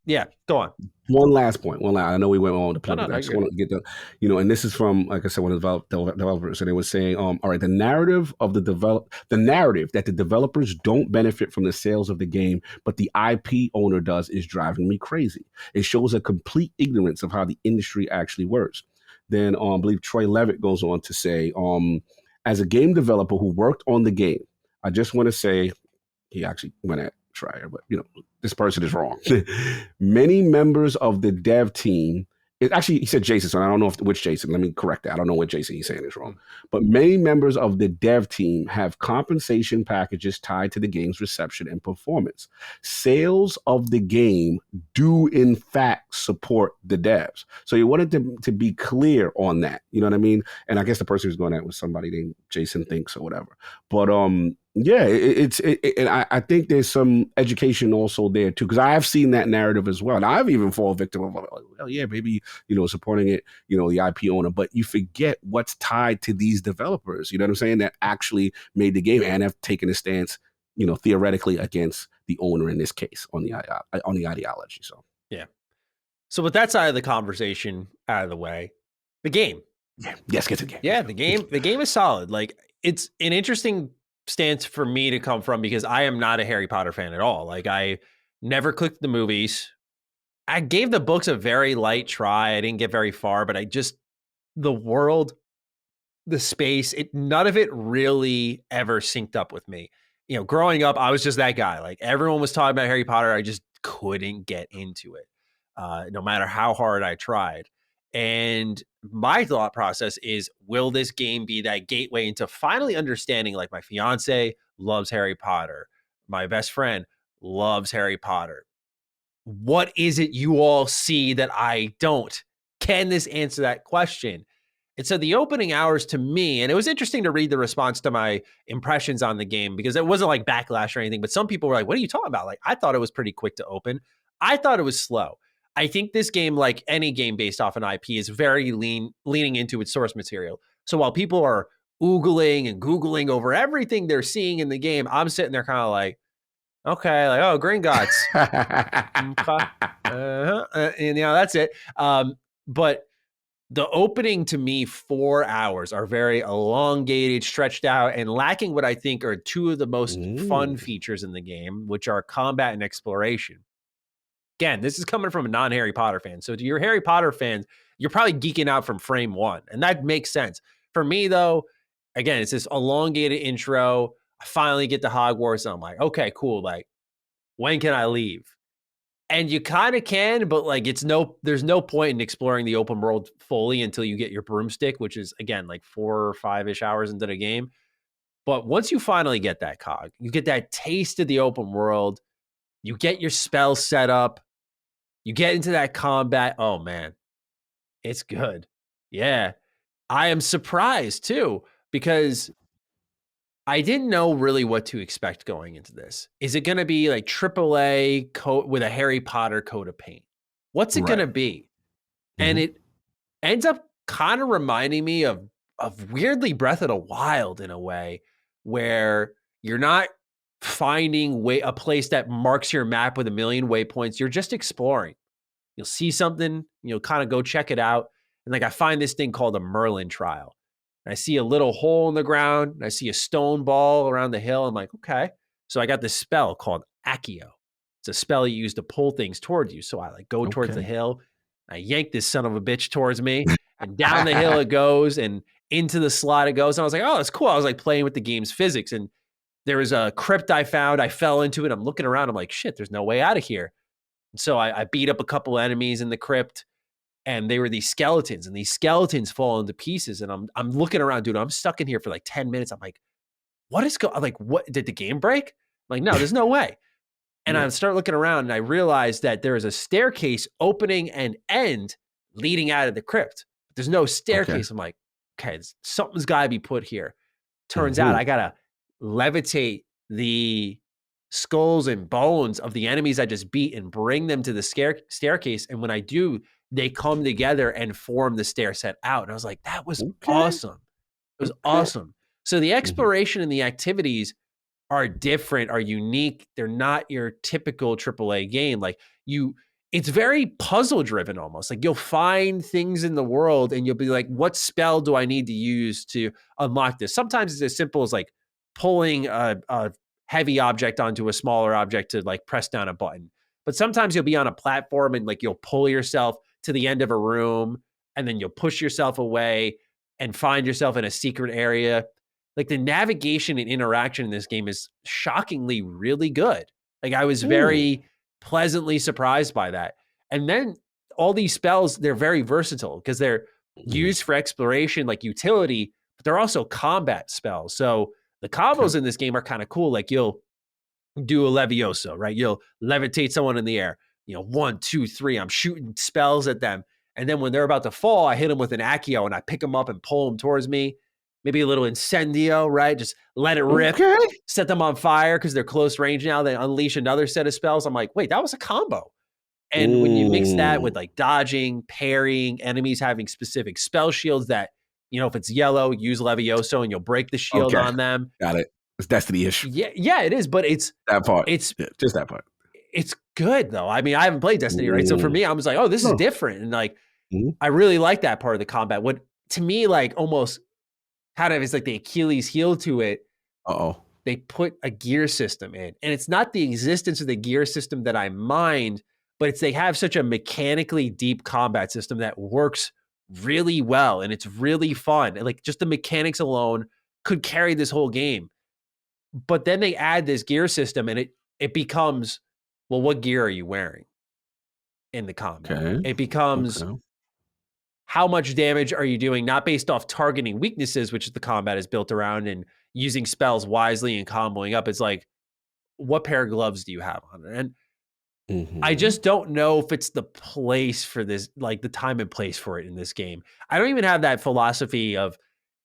Yeah, go on. One last point. I know we went on the point, No, but I just you're want to get the, and this is from, like I said, one of the developers, and they were saying, all right, the narrative that the developers don't benefit from the sales of the game, but the IP owner does, is driving me crazy. It shows a complete ignorance of how the industry actually works. Then, I believe Troy Levitt goes on to say, as a game developer who worked on the game, I just want to say, he actually went at Schreier, but this person is wrong. Many members of the dev team, he said Jason, so I don't know which Jason. Let me correct that. I don't know what Jason he's saying is wrong. But many members of the dev team have compensation packages tied to the game's reception and performance. Sales of the game do, in fact, support the devs. So you wanted to be clear on that. You know what I mean? And I guess the person who's going at was somebody named Jason Thinks or whatever. But yeah, and I think there's some education also there too, because I have seen that narrative as well, and I've even fallen victim of, well, yeah, maybe supporting it, the IP owner, but you forget what's tied to these developers. You know what I'm saying? That actually made the game and have taken a stance, theoretically against the owner in this case on the ideology. So yeah. So with that side of the conversation out of the way, the game. Yeah. Yes, get to the game. Yeah, the game is solid. Like, it's an interesting stance for me to come from because I am not a Harry Potter fan at all. Like, I never clicked the movies. I gave the books a very light try. I didn't get very far, but the world, the space, none of it really ever synced up with me. Growing up, I was just that guy. Like, everyone was talking about Harry Potter. I just couldn't get into it, no matter how hard I tried. And my thought process is, will this game be that gateway into finally understanding, like, my fiance loves Harry Potter. My best friend loves Harry Potter. What is it you all see that I don't? Can this answer that question? And so the opening hours to me, and it was interesting to read the response to my impressions on the game, because it wasn't like backlash or anything, but some people were like, what are you talking about? Like, I thought it was pretty quick to open. I thought it was slow. I think this game, like any game based off an IP, is very leaning into its source material. So while people are oogling and Googling over everything they're seeing in the game, I'm sitting there kind of like, okay, like, oh, Gringotts. And that's it. But the opening to me 4 hours are very elongated, stretched out, and lacking what I think are two of the most fun features in the game, which are combat and exploration. Again, this is coming from a non-Harry Potter fan. So to your Harry Potter fans, you're probably geeking out from frame one, and that makes sense. For me, though, again, it's this elongated intro. I finally get to Hogwarts, and I'm like, okay, cool. Like, when can I leave? And you kind of can, but like, there's no point in exploring the open world fully until you get your broomstick, which is, again, like 4 or 5-ish hours into the game. But once you finally get that cog, you get that taste of the open world, you get your spell set up, you get into that combat. Oh man, it's good. Yeah. I am surprised too, because I didn't know really what to expect going into this. Is it going to be like AAA coat with a Harry Potter coat of paint? What's it going to be? And it ends up kind of reminding me of weirdly Breath of the Wild in a way, where you're not finding a place that marks your map with a million waypoints. You're just exploring. You'll see something, kind of go check it out. And like, I find this thing called a Merlin trial. And I see a little hole in the ground, and I see a stone ball around the hill. I'm like, okay. So I got this spell called Accio. It's a spell you use to pull things towards you. So I like go towards the hill. I yank this son of a bitch towards me, and down the hill it goes, and into the slot it goes. And I was like, oh, that's cool. I was like playing with the game's physics. And there was a crypt I found. I fell into it. I'm looking around. I'm like, shit, there's no way out of here. And so I beat up a couple enemies in the crypt, and they were these skeletons, and these skeletons fall into pieces. And I'm looking around, dude. I'm stuck in here for like 10 minutes. I'm like, what did the game break? I'm like, no, there's no way. And I start looking around, and I realize that there is a staircase opening and end leading out of the crypt. But there's no staircase. Okay. I'm like, okay, something's got to be put here. Turns out I got to levitate the skulls and bones of the enemies I just beat and bring them to the staircase. And when I do, they come together and form the stair set out. And I was like, that was awesome. It was awesome. So the exploration and the activities are different, are unique. They're not your typical AAA game. Like, it's very puzzle driven almost. Like you'll find things in the world and you'll be like, what spell do I need to use to unlock this? Sometimes it's as simple as like pulling a heavy object onto a smaller object to like press down a button. But sometimes you'll be on a platform and like you'll pull yourself to the end of a room and then you'll push yourself away and find yourself in a secret area. Like the navigation and interaction in this game is shockingly really good. Like I was very pleasantly surprised by that. And then all these spells, they're very versatile because they're used for exploration, like utility, but they're also combat spells. So the combos in this game are kind of cool. Like you'll do a Levioso, right? You'll levitate someone in the air. 1, 2, 3. I'm shooting spells at them. And then when they're about to fall, I hit them with an Accio and I pick them up and pull them towards me. Maybe a little Incendio, right? Just let it rip, set them on fire because they're close range now. They unleash another set of spells. I'm like, wait, that was a combo. And when you mix that with like dodging, parrying, enemies having specific spell shields that, if it's yellow, use Levioso and you'll break the shield on them. Got it. It's Destiny-ish. Yeah, it is. But it's that part. It's just that part. It's good though. I mean, I haven't played Destiny, right? So for me, I was like, oh, this is different. And like, I really like that part of the combat. What to me, like almost kind of is like the Achilles heel to it. They put a gear system in. And it's not the existence of the gear system that I mind, but it's they have such a mechanically deep combat system that works really well. And it's really fun. And like just the mechanics alone could carry this whole game. But then they add this gear system and it becomes, well, what gear are you wearing in the combat? It becomes how much damage are you doing, not based off targeting weaknesses, which the combat is built around, and using spells wisely and comboing up. It's like, what pair of gloves do you have on? And I just don't know if it's the place for this, like the time and place for it in this game. I don't even have that philosophy of,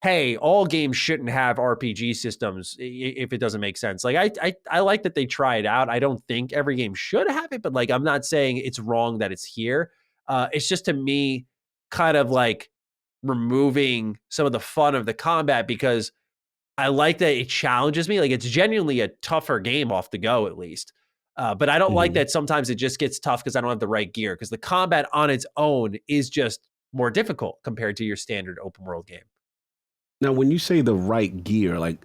hey, all games shouldn't have RPG systems if it doesn't make sense. Like I like that they try it out. I don't think every game should have it, but like I'm not saying it's wrong that it's here. It's just to me kind of like removing some of the fun of the combat because I like that it challenges me. Like it's genuinely a tougher game off the go, at least. But I don't like that sometimes it just gets tough because I don't have the right gear, because the combat on its own is just more difficult compared to your standard open world game. Now, when you say the right gear, like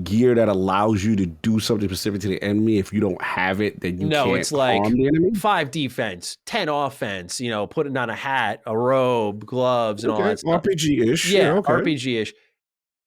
gear that allows you to do something specific to the enemy, if you don't have it, then you can't it's like harm the enemy? 5 defense, 10 offense, putting on a hat, a robe, gloves, and all that stuff. RPG-ish. Yeah, RPG-ish.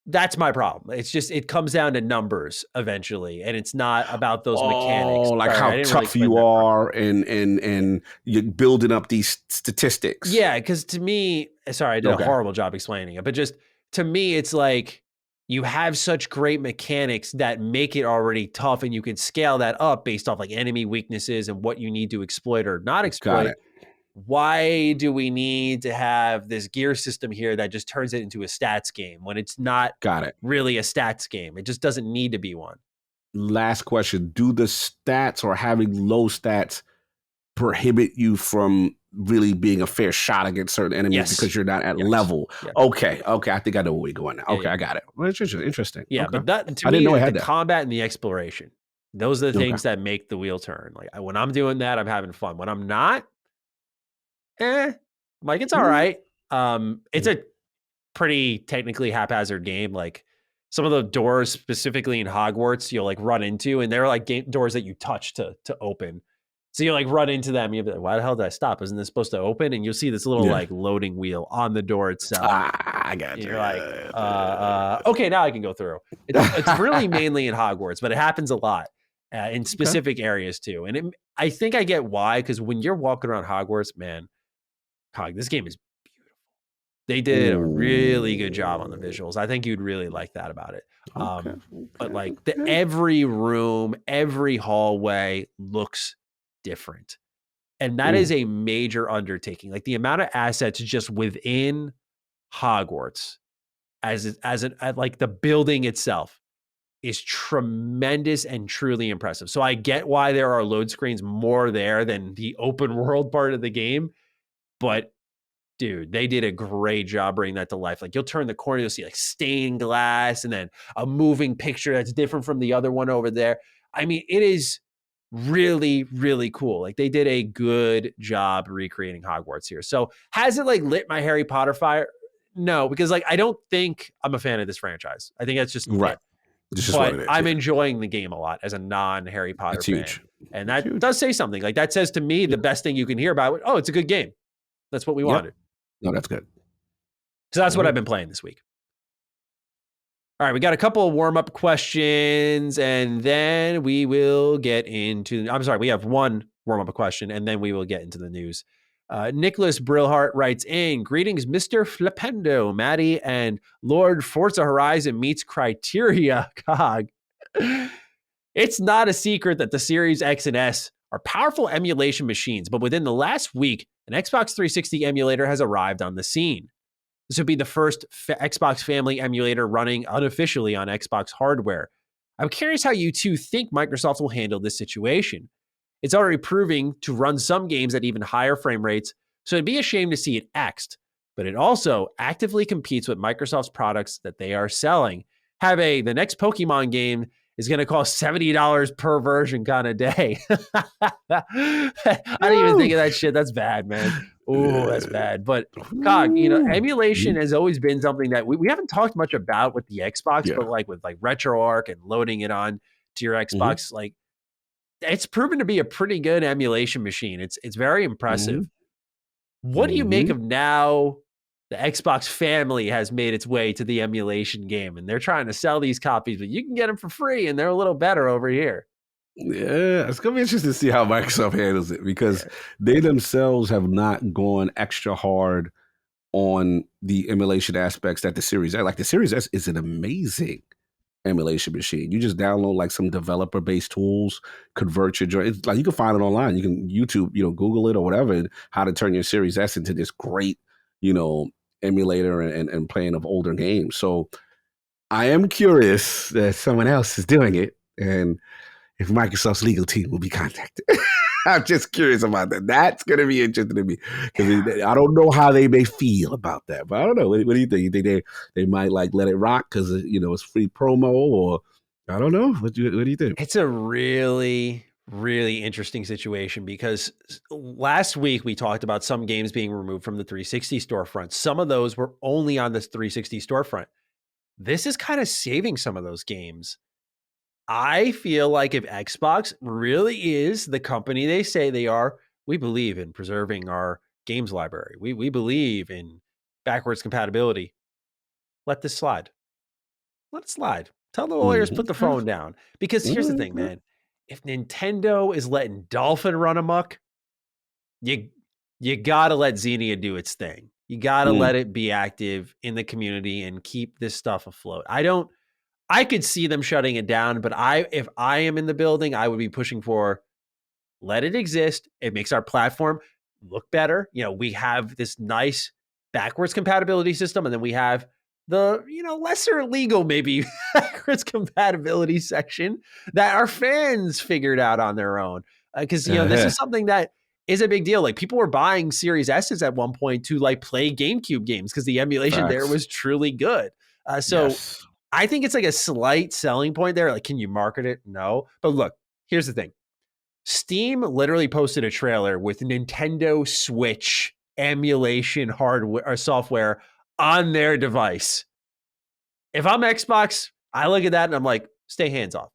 That's my problem. It's just, it comes down to numbers eventually, and it's not about those mechanics. Like how tough you are and you're building up these statistics. Yeah, because to me, sorry, I did a horrible job explaining it, but just to me, it's like you have such great mechanics that make it already tough, and you can scale that up based off like enemy weaknesses and what you need to exploit or not exploit. Why do we need to have this gear system here that just turns it into a stats game when it's not really a stats game? It just doesn't need to be one. Last question. Do the stats or having low stats prohibit you from really being a fair shot against certain enemies because you're not at level? Okay. I think I know where we're going now. I got it. Well, it's interesting. Yeah, but that to me, the combat and the exploration, those are the things that make the wheel turn. Like when I'm doing that, I'm having fun. When I'm not, like it's all right. It's a pretty technically haphazard game. Like some of the doors, specifically in Hogwarts, you'll like run into, and they're like doors that you touch to open. So you like run into them. You'll be like, why the hell did I stop? Isn't this supposed to open? And you'll see this little like loading wheel on the door itself. I got you. You're like, okay, now I can go through. It's really mainly in Hogwarts, but it happens a lot in specific areas too. And I think I get why, because when you're walking around Hogwarts, man, this game is beautiful. They did a really good job on the visuals. I think you'd really like that about it. But like every room, every hallway looks different. And that is a major undertaking. Like the amount of assets just within Hogwarts as like the building itself is tremendous and truly impressive. So I get why there are load screens more there than the open world part of the game. But dude, they did a great job bringing that to life. Like you'll turn the corner, you'll see like stained glass and then a moving picture that's different from the other one over there. I mean, it is really, really cool. Like they did a good job recreating Hogwarts here. So has it like lit my Harry Potter fire? No, because like I don't think I'm a fan of this franchise. I think that's just Right. it. This is what But it is. I'm Yeah. enjoying the game a lot as a non-Harry Potter It's fan. huge. And It's that huge. does say something. Like that says to me the best thing you can hear about it. Oh, it's a good game. That's what we wanted. No, that's good. So that's what I've been playing this week. All right, we got a couple of warm-up questions, and then we will get into... I'm sorry, we have one warm-up question, and then we will get into the news. Nicholas Brillhart writes in, greetings, Mr. Flipendo, Maddie, and Lord Forza Horizon meets criteria. Cog. It's not a secret that the Series X and S are powerful emulation machines, but within the last week, an Xbox 360 emulator has arrived on the scene. This would be the first Xbox family emulator running unofficially on Xbox hardware. I'm curious how you two think Microsoft will handle this situation. It's already proving to run some games at even higher frame rates, so it'd be a shame to see it axed. But it also actively competes with Microsoft's products that they are selling. The next Pokemon game is going to cost $70 per version kind of day. I didn't even think of that shit. That's bad, man. Oh, that's bad. But Cog, emulation has always been something that we haven't talked much about with the Xbox, but like with like RetroArch and loading it on to your Xbox, like it's proven to be a pretty good emulation machine. It's very impressive. What do you make of now? The Xbox family has made its way to the emulation game, and they're trying to sell these copies, but you can get them for free, and they're a little better over here. Yeah, it's going to be interesting to see how Microsoft handles it because they themselves have not gone extra hard on the emulation aspects that the Series S. Like the Series S is an amazing emulation machine. You just download like some developer-based tools, convert your joint. It's like you can find it online. You can YouTube, Google it or whatever, and how to turn your Series S into this great, emulator and playing of older games. So I am curious that someone else is doing it, and if Microsoft's legal team will be contacted. I'm just curious about that. That's going to be interesting to me because I don't know how they may feel about that. But I don't know. What do you think? You think they might like let it rock because it's free promo, or I don't know. What do you think? It's a really, really interesting situation because last week we talked about some games being removed from the 360 storefront. Some of those were only on this 360 storefront. This is kind of saving some of those games. I feel like if Xbox really is the company they say they are, we believe in preserving our games library. We believe in backwards compatibility. Let this slide. Let it slide. Tell the lawyers put the phone down. Because here's the thing, man. If Nintendo is letting Dolphin run amok, you got to let Xenia do its thing. You got to let it be active in the community and keep this stuff afloat. I could see them shutting it down, but if I am in the building, I would be pushing for let it exist. It makes our platform look better. We have this nice backwards compatibility system, and then we have the, lesser legal maybe backwards compatibility section that our fans figured out on their own. Because, this is something that is a big deal. Like people were buying Series S's at one point to like play GameCube games because the emulation there was truly good. Yes. I think it's like a slight selling point there. Like, can you market it? No. But look, here's the thing. Steam literally posted a trailer with Nintendo Switch emulation hardware or software on their device. If I'm Xbox, I look at that and I'm like, stay hands off.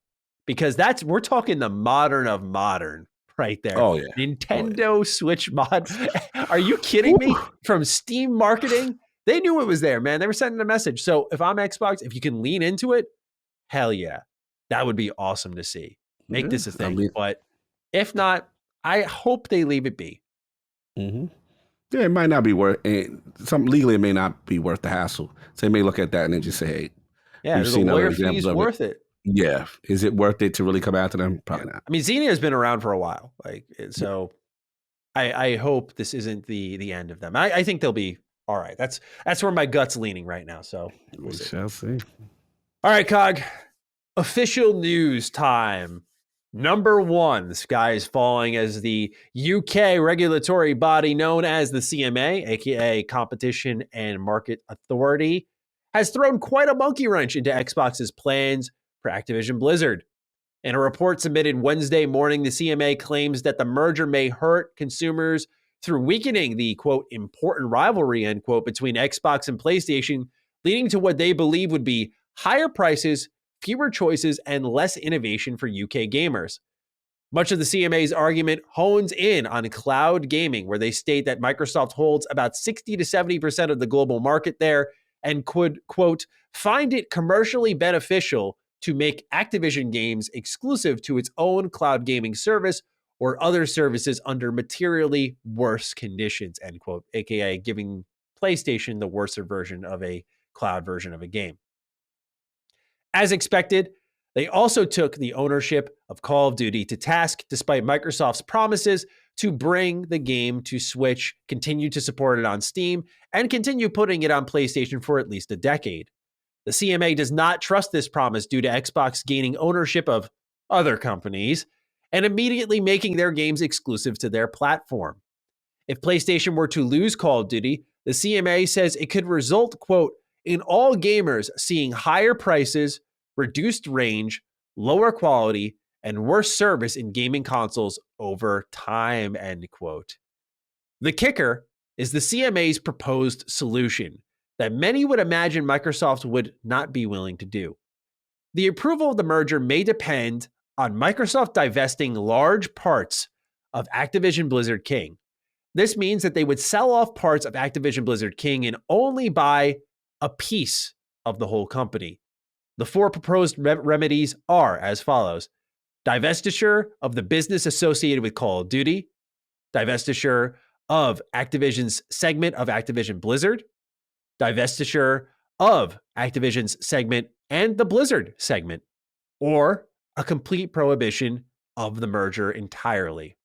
Because we're talking the modern of modern right there. Oh, yeah. Nintendo Switch mod. Are you kidding me? From Steam marketing? They knew it was there, man. They were sending a message. So if I'm Xbox, if you can lean into it, hell yeah. That would be awesome to see. Make this a thing. But if not, I hope they leave it be. Yeah, it might not be worth legally it may not be worth the hassle. So they may look at that and then just say, hey, we've seen other examples of worth it. Yeah. Is it worth it to really come after them? Probably not. I mean, Xenia has been around for a while. So I hope this isn't the end of them. I think they'll be all right. That's where my gut's leaning right now. So we shall see. All right, Cog. Official news time. Number 1, the sky is falling as the UK regulatory body known as the CMA, aka Competition and Market Authority, has thrown quite a monkey wrench into Xbox's plans for Activision Blizzard. In a report submitted Wednesday morning, the CMA claims that the merger may hurt consumers through weakening the, quote, important rivalry, end quote, between Xbox and PlayStation, leading to what they believe would be higher prices, fewer choices, and less innovation for UK gamers. Much of the CMA's argument hones in on cloud gaming, where they state that Microsoft holds about 60 to 70% of the global market there and could, quote, find it commercially beneficial to make Activision games exclusive to its own cloud gaming service or other services under materially worse conditions, end quote, aka giving PlayStation the worser version of a cloud version of a game. As expected, they also took the ownership of Call of Duty to task, despite Microsoft's promises to bring the game to Switch, continue to support it on Steam, and continue putting it on PlayStation for at least a decade. The CMA does not trust this promise due to Xbox gaining ownership of other companies and immediately making their games exclusive to their platform. If PlayStation were to lose Call of Duty, the CMA says it could result, quote, in all gamers seeing higher prices, reduced range, lower quality, and worse service in gaming consoles over time, end quote. The kicker is the CMA's proposed solution that many would imagine Microsoft would not be willing to do. The approval of the merger may depend on Microsoft divesting large parts of Activision Blizzard King. This means that they would sell off parts of Activision Blizzard King and only buy a piece of the whole company. The four proposed remedies are as follows: divestiture of the business associated with Call of Duty, divestiture of Activision's segment of Activision Blizzard, divestiture of Activision's segment and the Blizzard segment, or a complete prohibition of the merger entirely.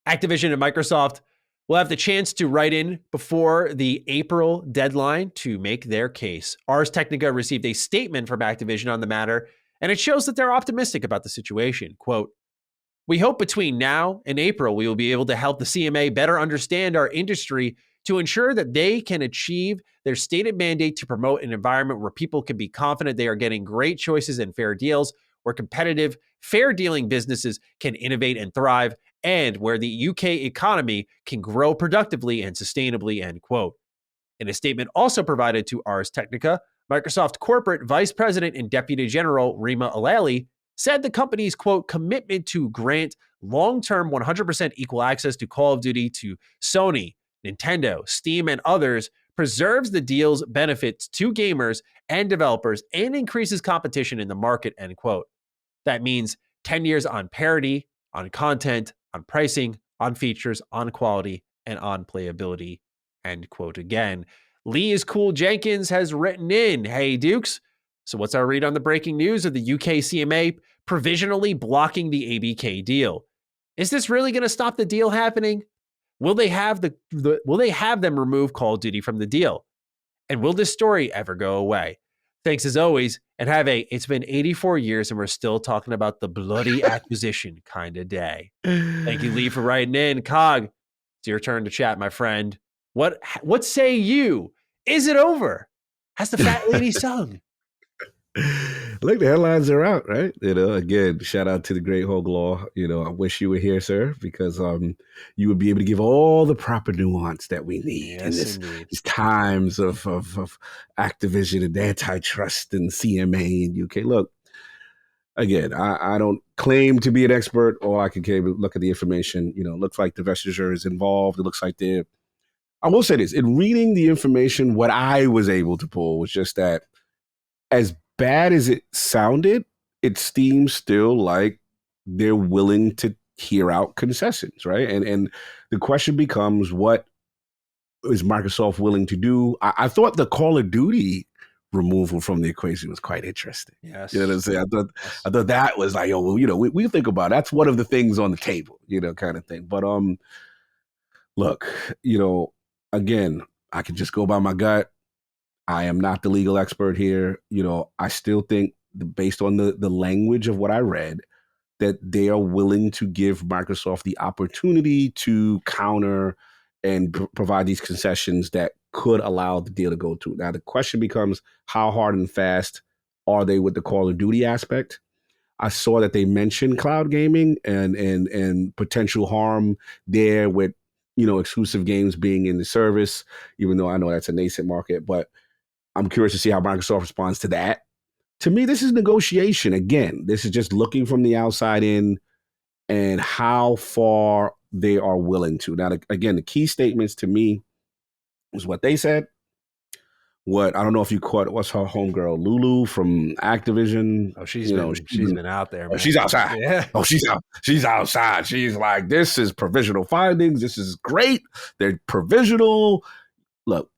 Activision and Microsoft will have the chance to write in before the April deadline to make their case. Ars Technica received a statement from Activision on the matter, and it shows that they're optimistic about the situation. Quote, we hope between now and April, we will be able to help the CMA better understand our industry to ensure that they can achieve their stated mandate to promote an environment where people can be confident they are getting great choices and fair deals, where competitive, fair dealing businesses can innovate and thrive, and where the UK economy can grow productively and sustainably, end quote. In a statement also provided to Ars Technica, Microsoft Corporate Vice President and Deputy General Rima Alali said the company's, quote, commitment to grant long-term 100% equal access to Call of Duty to Sony, Nintendo, Steam, and others preserves the deal's benefits to gamers and developers and increases competition in the market, end quote. That means 10 years on parity, on content, on pricing, on features, on quality, and on playability, end quote again. Lee is Cool Jenkins has written in, hey Dukes, so what's our read on the breaking news of the UK CMA provisionally blocking the ABK deal? Is this really going to stop the deal happening? Will they have will they have them remove Call of Duty from the deal? And will this story ever go away? Thanks as always, and it's been 84 years and we're still talking about the bloody acquisition kind of day. Thank you, Lee, for writing in. Cog, it's your turn to chat, my friend. What say you? Is it over? Has the fat lady sung? Look, the headlines are out, right? Again, shout out to the great Hogue Law. I wish you were here, sir, because you would be able to give all the proper nuance that we need in these times of Activision and antitrust and CMA and UK. Look, again, I don't claim to be an expert, or I can look at the information. It looks like divestiture is involved. It looks like I will say this, in reading the information, what I was able to pull was just that as bad as it sounded, it seems still like they're willing to hear out concessions, right? And the question becomes, what is Microsoft willing to do? I thought the Call of Duty removal from the equation was quite interesting. Yes. You know what I'm saying? I thought that was like, we think about it. That's one of the things on the table, kind of thing. But look, again, I can just go by my gut. I am not the legal expert here. I still think, based on the language of what I read, that they are willing to give Microsoft the opportunity to counter and provide these concessions that could allow the deal to go through. Now, the question becomes, how hard and fast are they with the Call of Duty aspect? I saw that they mentioned cloud gaming and potential harm there with, exclusive games being in the service, even though I know that's a nascent market. But I'm curious to see how Microsoft responds to that. To me, this is negotiation. Again, this is just looking from the outside in and how far they are willing to. Now, again, the key statements to me was what they said. What I don't know if you caught, what's her homegirl, Lulu from Activision. Oh, she's been out there, man. Oh, she's outside. Yeah. Oh, she's outside. She's like, this is provisional findings. This is great. They're provisional. Look,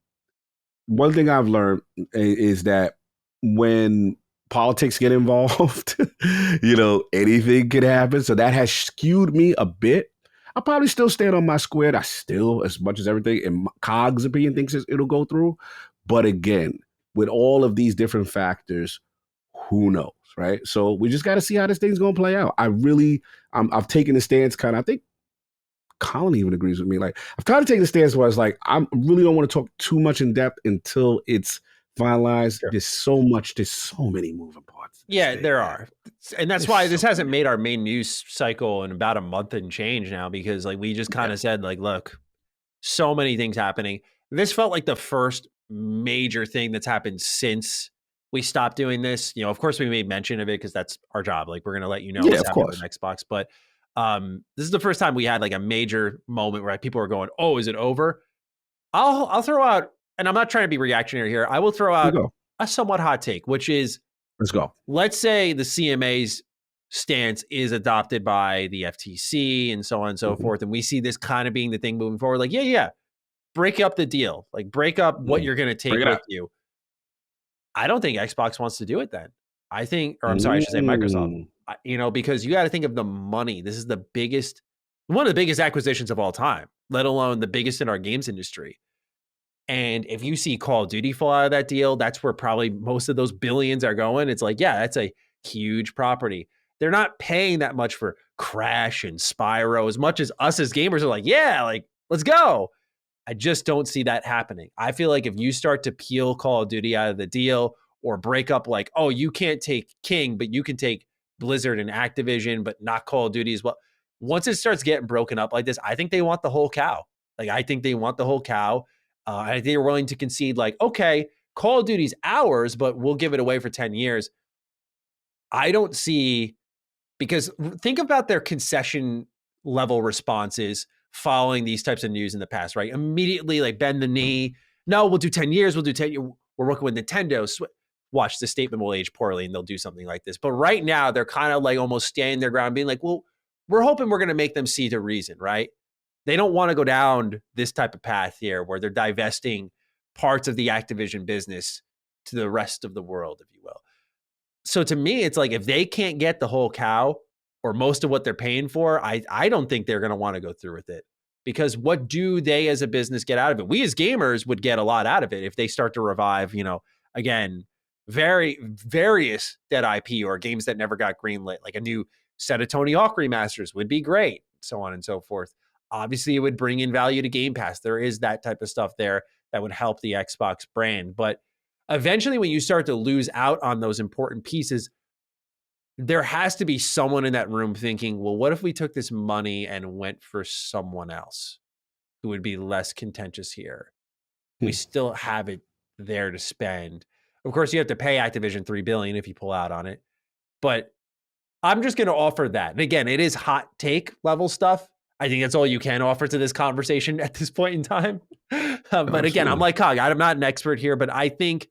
one thing I've learned is that when politics get involved, anything can happen. So that has skewed me a bit. I'll probably still stand on my square. I still, as much as everything in COG's opinion thinks it'll go through. But again, with all of these different factors, who knows, right? So we just got to see how this thing's going to play out. I've taken a stance I think Colin even agrees with me. Like, I've kind of taken a stance where I was like, I really don't want to talk too much in depth until it's finalized. Sure. There's so many moving parts. Yeah, there are. And that's why this hasn't made our main news cycle in about a month and change now, because like we just kind of said, like, look, so many things happening. This felt like the first major thing that's happened since we stopped doing this. Of course we made mention of it because that's our job. Like, we're going to let you know what's happening with Xbox. But this is the first time we had like a major moment where people are going, oh, is it over? I'll throw out, and I'm not trying to be reactionary here, I will throw out a somewhat hot take, which is, let's go. Let's say the CMA's stance is adopted by the FTC and so on and so forth, and we see this kind of being the thing moving forward. Like, yeah, break up the deal. Like, break up what you're going to take with you. I don't think Xbox wants to do it then. I think, or I'm sorry, I should say Microsoft. Because you got to think of the money. This is one of the biggest acquisitions of all time, let alone the biggest in our games industry. And if you see Call of Duty fall out of that deal, that's where probably most of those billions are going. It's like, yeah, that's a huge property. They're not paying that much for Crash and Spyro as much as us as gamers are like, yeah, like, let's go. I just don't see that happening. I feel like if you start to peel Call of Duty out of the deal or break up like, oh, you can't take King, but you can take Blizzard and Activision, but not Call of Duty as well. Once it starts getting broken up like this, I think they want the whole cow. Like, I think they want the whole cow. I think they're willing to concede like, okay, Call of Duty's ours, but we'll give it away for 10 years. I don't see, because think about their concession level responses following these types of news in the past, right? Immediately, like, bend the knee. No, we'll do 10 years. We'll do 10 years. We're working with Nintendo. Watch, the statement will age poorly and they'll do something like this. But right now, they're kind of like almost standing their ground, being like, well, we're hoping we're going to make them see the reason, right? They don't want to go down this type of path here where they're divesting parts of the Activision business to the rest of the world, if you will. So to me, it's like, if they can't get the whole cow or most of what they're paying for, I don't think they're going to want to go through with it. Because what do they as a business get out of it? We as gamers would get a lot out of it if they start to revive, again, various dead IP or games that never got greenlit, like a new set of Tony Hawk remasters would be great, so on and so forth. Obviously, it would bring in value to Game Pass. There is that type of stuff there that would help the Xbox brand. But eventually, when you start to lose out on those important pieces, there has to be someone in that room thinking, well, what if we took this money and went for someone else who would be less contentious here? We still have it there to spend. Of course, you have to pay Activision $3 billion if you pull out on it. But I'm just going to offer that. And again, it is hot take level stuff. I think that's all you can offer to this conversation at this point in time. But again, I'm like Cog. I'm not an expert here, but I think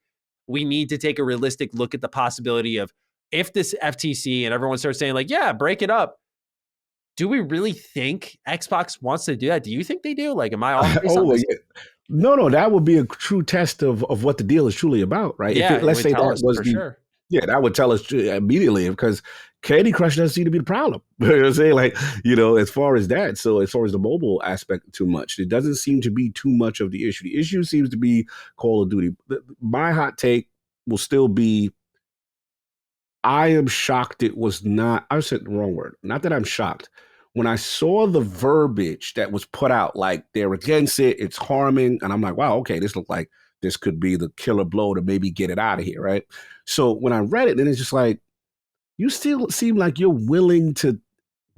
we need to take a realistic look at the possibility of, if this FTC and everyone starts saying like, yeah, break it up, do we really think Xbox wants to do that? Do you think they do? Like, am I off? Yeah. No, that would be a true test of what the deal is truly about, right? Yeah, let's say that was sure. Yeah, that would tell us immediately, because Candy Crush doesn't seem to be the problem. You know what I'm saying? Like, as far as that, so as far as the mobile aspect, too much. It doesn't seem to be too much of the issue. The issue seems to be Call of Duty. My hot take will still be, I am shocked it was not, I said the wrong word. Not that I'm shocked. When I saw the verbiage that was put out, like, they're against it, it's harming, and I'm like, wow, okay, this looked like this could be the killer blow to maybe get it out of here, right? So when I read it, then it's just like, you still seem like you're willing to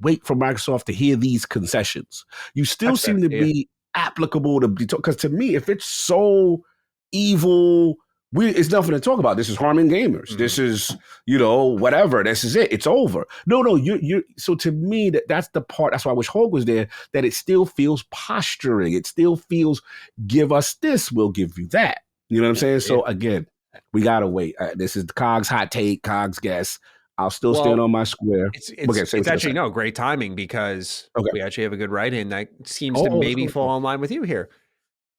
wait for Microsoft to hear these concessions. You still That's fair. seem to be applicable to be because to me, if it's so evil, it's nothing to talk about. This is harming gamers. This is, whatever. This is it. It's over. No, you. So to me, that's the part. That's why I wish Hogue was there. That it still feels posturing. It still feels, give us this, we'll give you that. You know what I'm saying? So again, we gotta wait. This is Cog's hot take. Cog's guess. I'll still stand on my square. It's actually great timing because we actually have a good write-in that seems to maybe fall in line with you here.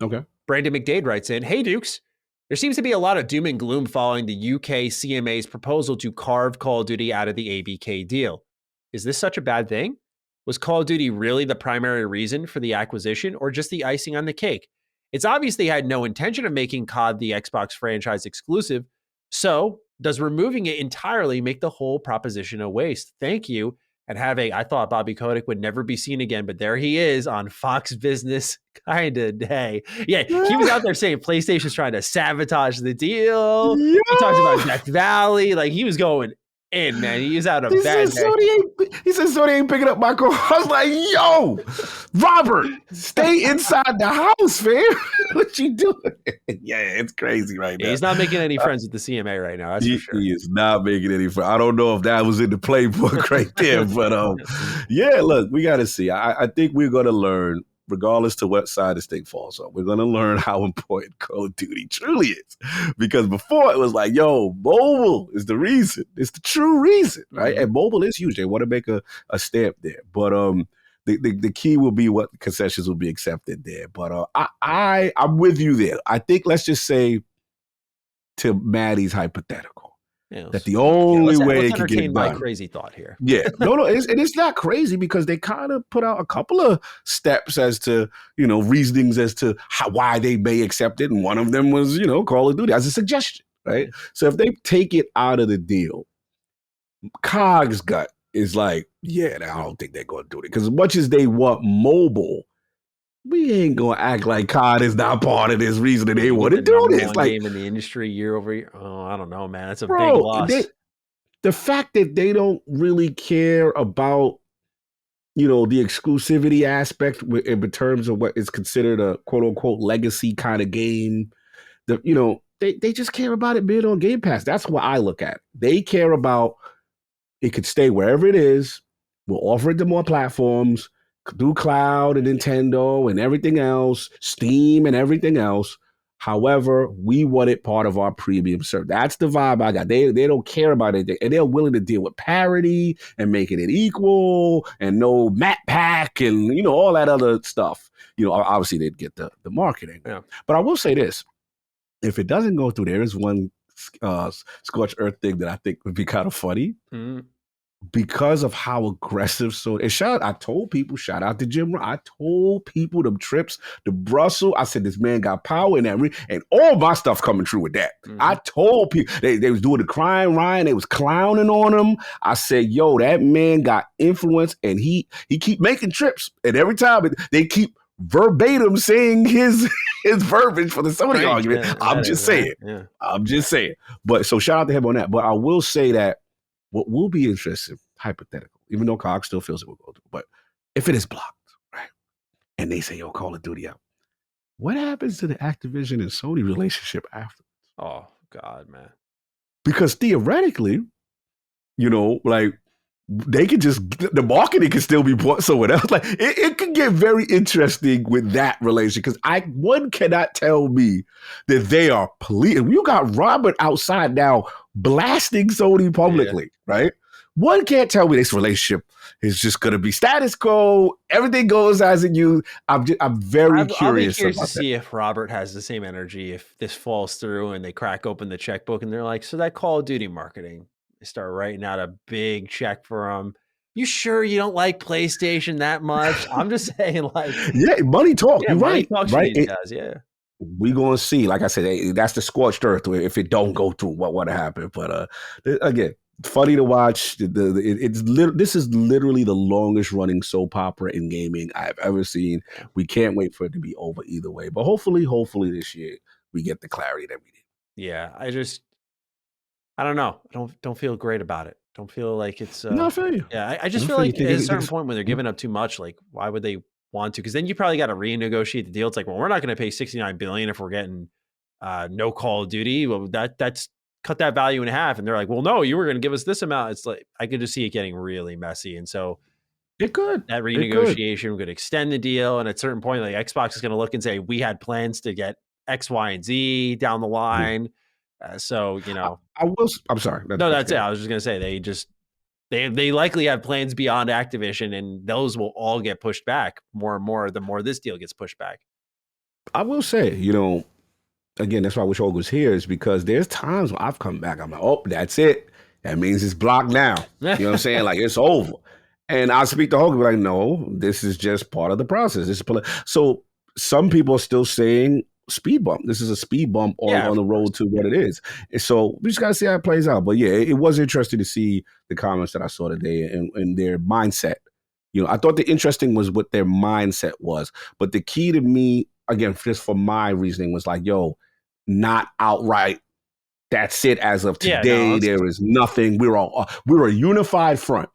Okay. Brandon McDade writes in, "Hey Dukes, there seems to be a lot of doom and gloom following the UK CMA's proposal to carve Call of Duty out of the ABK deal. Is this such a bad thing? Was Call of Duty really the primary reason for the acquisition or just the icing on the cake? It's obviously had no intention of making COD the Xbox franchise exclusive, so does removing it entirely make the whole proposition a waste? Thank you." And I thought Bobby Kotick would never be seen again, but there he is on Fox Business kind of day. Yeah, he was out there saying PlayStation's trying to sabotage the deal. He talks about Death Valley. Like, he was going in, man. He was out of bad day. He said Sony ain't picking up my call. I was like, yo, Robert, stay inside the house, man. What you doing? Yeah, it's crazy right now. He's not making any friends with the CMA right now. That's for sure. He is not making any friends. I don't know if that was in the playbook right there, but yeah, look, we got to see. I think we're going to learn, regardless to what side this thing falls on, we're going to learn how important Call of Duty truly is. Because before it was like, yo, mobile is the reason. It's the true reason, right? Mm-hmm. And mobile is huge. They want to make a stamp there. But the key will be what concessions will be accepted there. But I'm with you there. I think let's just say to Maddie's hypothetical, that the only way it can get done. My crazy thought here. Yeah, no, it's not crazy because they kind of put out a couple of steps as to, reasonings as to why they may accept it. And one of them was, Call of Duty as a suggestion, right? So if they take it out of the deal, Cog's gut is like, yeah, I don't think they're going to do it. Because as much as they want mobile, we ain't going to act like COD is not part of this reason that they want to do this. Like, game in the industry year over year. Oh, I don't know, man. That's a big loss. The fact that they don't really care about, the exclusivity aspect in terms of what is considered a quote unquote legacy kind of game, they just care about it being on Game Pass. That's what I look at. They care about it could stay wherever it is. We'll offer it to more platforms, do cloud and Nintendo and everything else, Steam and everything else. However, we want it part of our premium service. That's the vibe I got. They don't care about it. And they're willing to deal with parity and making it equal and no map pack and, all that other stuff. Obviously they'd get the marketing. Yeah. But I will say this. If it doesn't go through, there is one scorched earth thing that I think would be kind of funny. Mm-hmm. Because of how aggressive. So, and I told people, shout out to Jim. I told people them trips to Brussels. I said, this man got power in that ring, and all my stuff coming true with that. Mm-hmm. I told people they was doing the crying Ryan. They was clowning on him. I said, yo, that man got influence, and he keep making trips, and every time they keep verbatim saying his verbiage for the Sony argument. Yeah, I'm just saying. Yeah. I'm just saying. But so shout out to him on that. But I will say that what will be interesting, hypothetical, even though Cog still feels it will go through, but if it is blocked, right, and they say, yo, Call of Duty out, what happens to the Activision and Sony relationship afterwards? Oh, God, man. Because theoretically, like, they could just, the marketing can still be bought somewhere else. Like, it could get very interesting with that relationship because one cannot tell me that they are police. You got Robert outside now blasting Sony publicly, right? One can't tell me this relationship is just going to be status quo. Everything goes as it used. I'm very curious. I'll be curious to see if Robert has the same energy if this falls through and they crack open the checkbook and they're like, so that Call of Duty marketing. They start writing out a big check for them. You sure you don't like PlayStation that much? I'm just saying, like, yeah, money talk. Yeah, you're right. Right. These guys, yeah. We gonna see. Like I said, that's the scorched earth. If it don't go through, what would happen? But again, funny to watch. This is literally the longest running soap opera in gaming I've ever seen. We can't wait for it to be over either way. But hopefully this year we get the clarity that we need. Yeah, I don't know. I don't feel great about it. Don't feel like it's No, I feel you. yeah, I just I feel feel you. like at a certain point when they're giving up too much, like why would they want to? Because then you probably got to renegotiate the deal. It's like, well, we're not going to pay $69 billion if we're getting no Call of Duty. Well, that's cut that value in half. And they're like, well, no, you were going to give us this amount. It's like I could just see it getting really messy. And so It could. that It could. renegotiation could extend the deal. And at a certain point, like Xbox is going to look and say, we had plans to get X, Y, and Z down the line. So, you know, I'm sorry. no, that's it. I was just going to say they likely have plans beyond Activision, and those will all get pushed back more and more the more this deal gets pushed back. I will say, again, that's why I wish Olga was here, is because there's times when I've come back, I'm like, oh, that's it. That means it's blocked now. You know what I'm saying? Like, it's over. And I'll speak to Hogan, like, no, this is just part of the process. So some people are still saying speed bump. This is a speed bump on the road to what it is. And so we just got to see how it plays out. But yeah, it was interesting to see the comments that I saw today and their mindset. I thought the interesting was what their mindset was. But the key to me, again, just for my reasoning, was like, yo, not outright. That's it as of today. There is nothing. We're a unified front.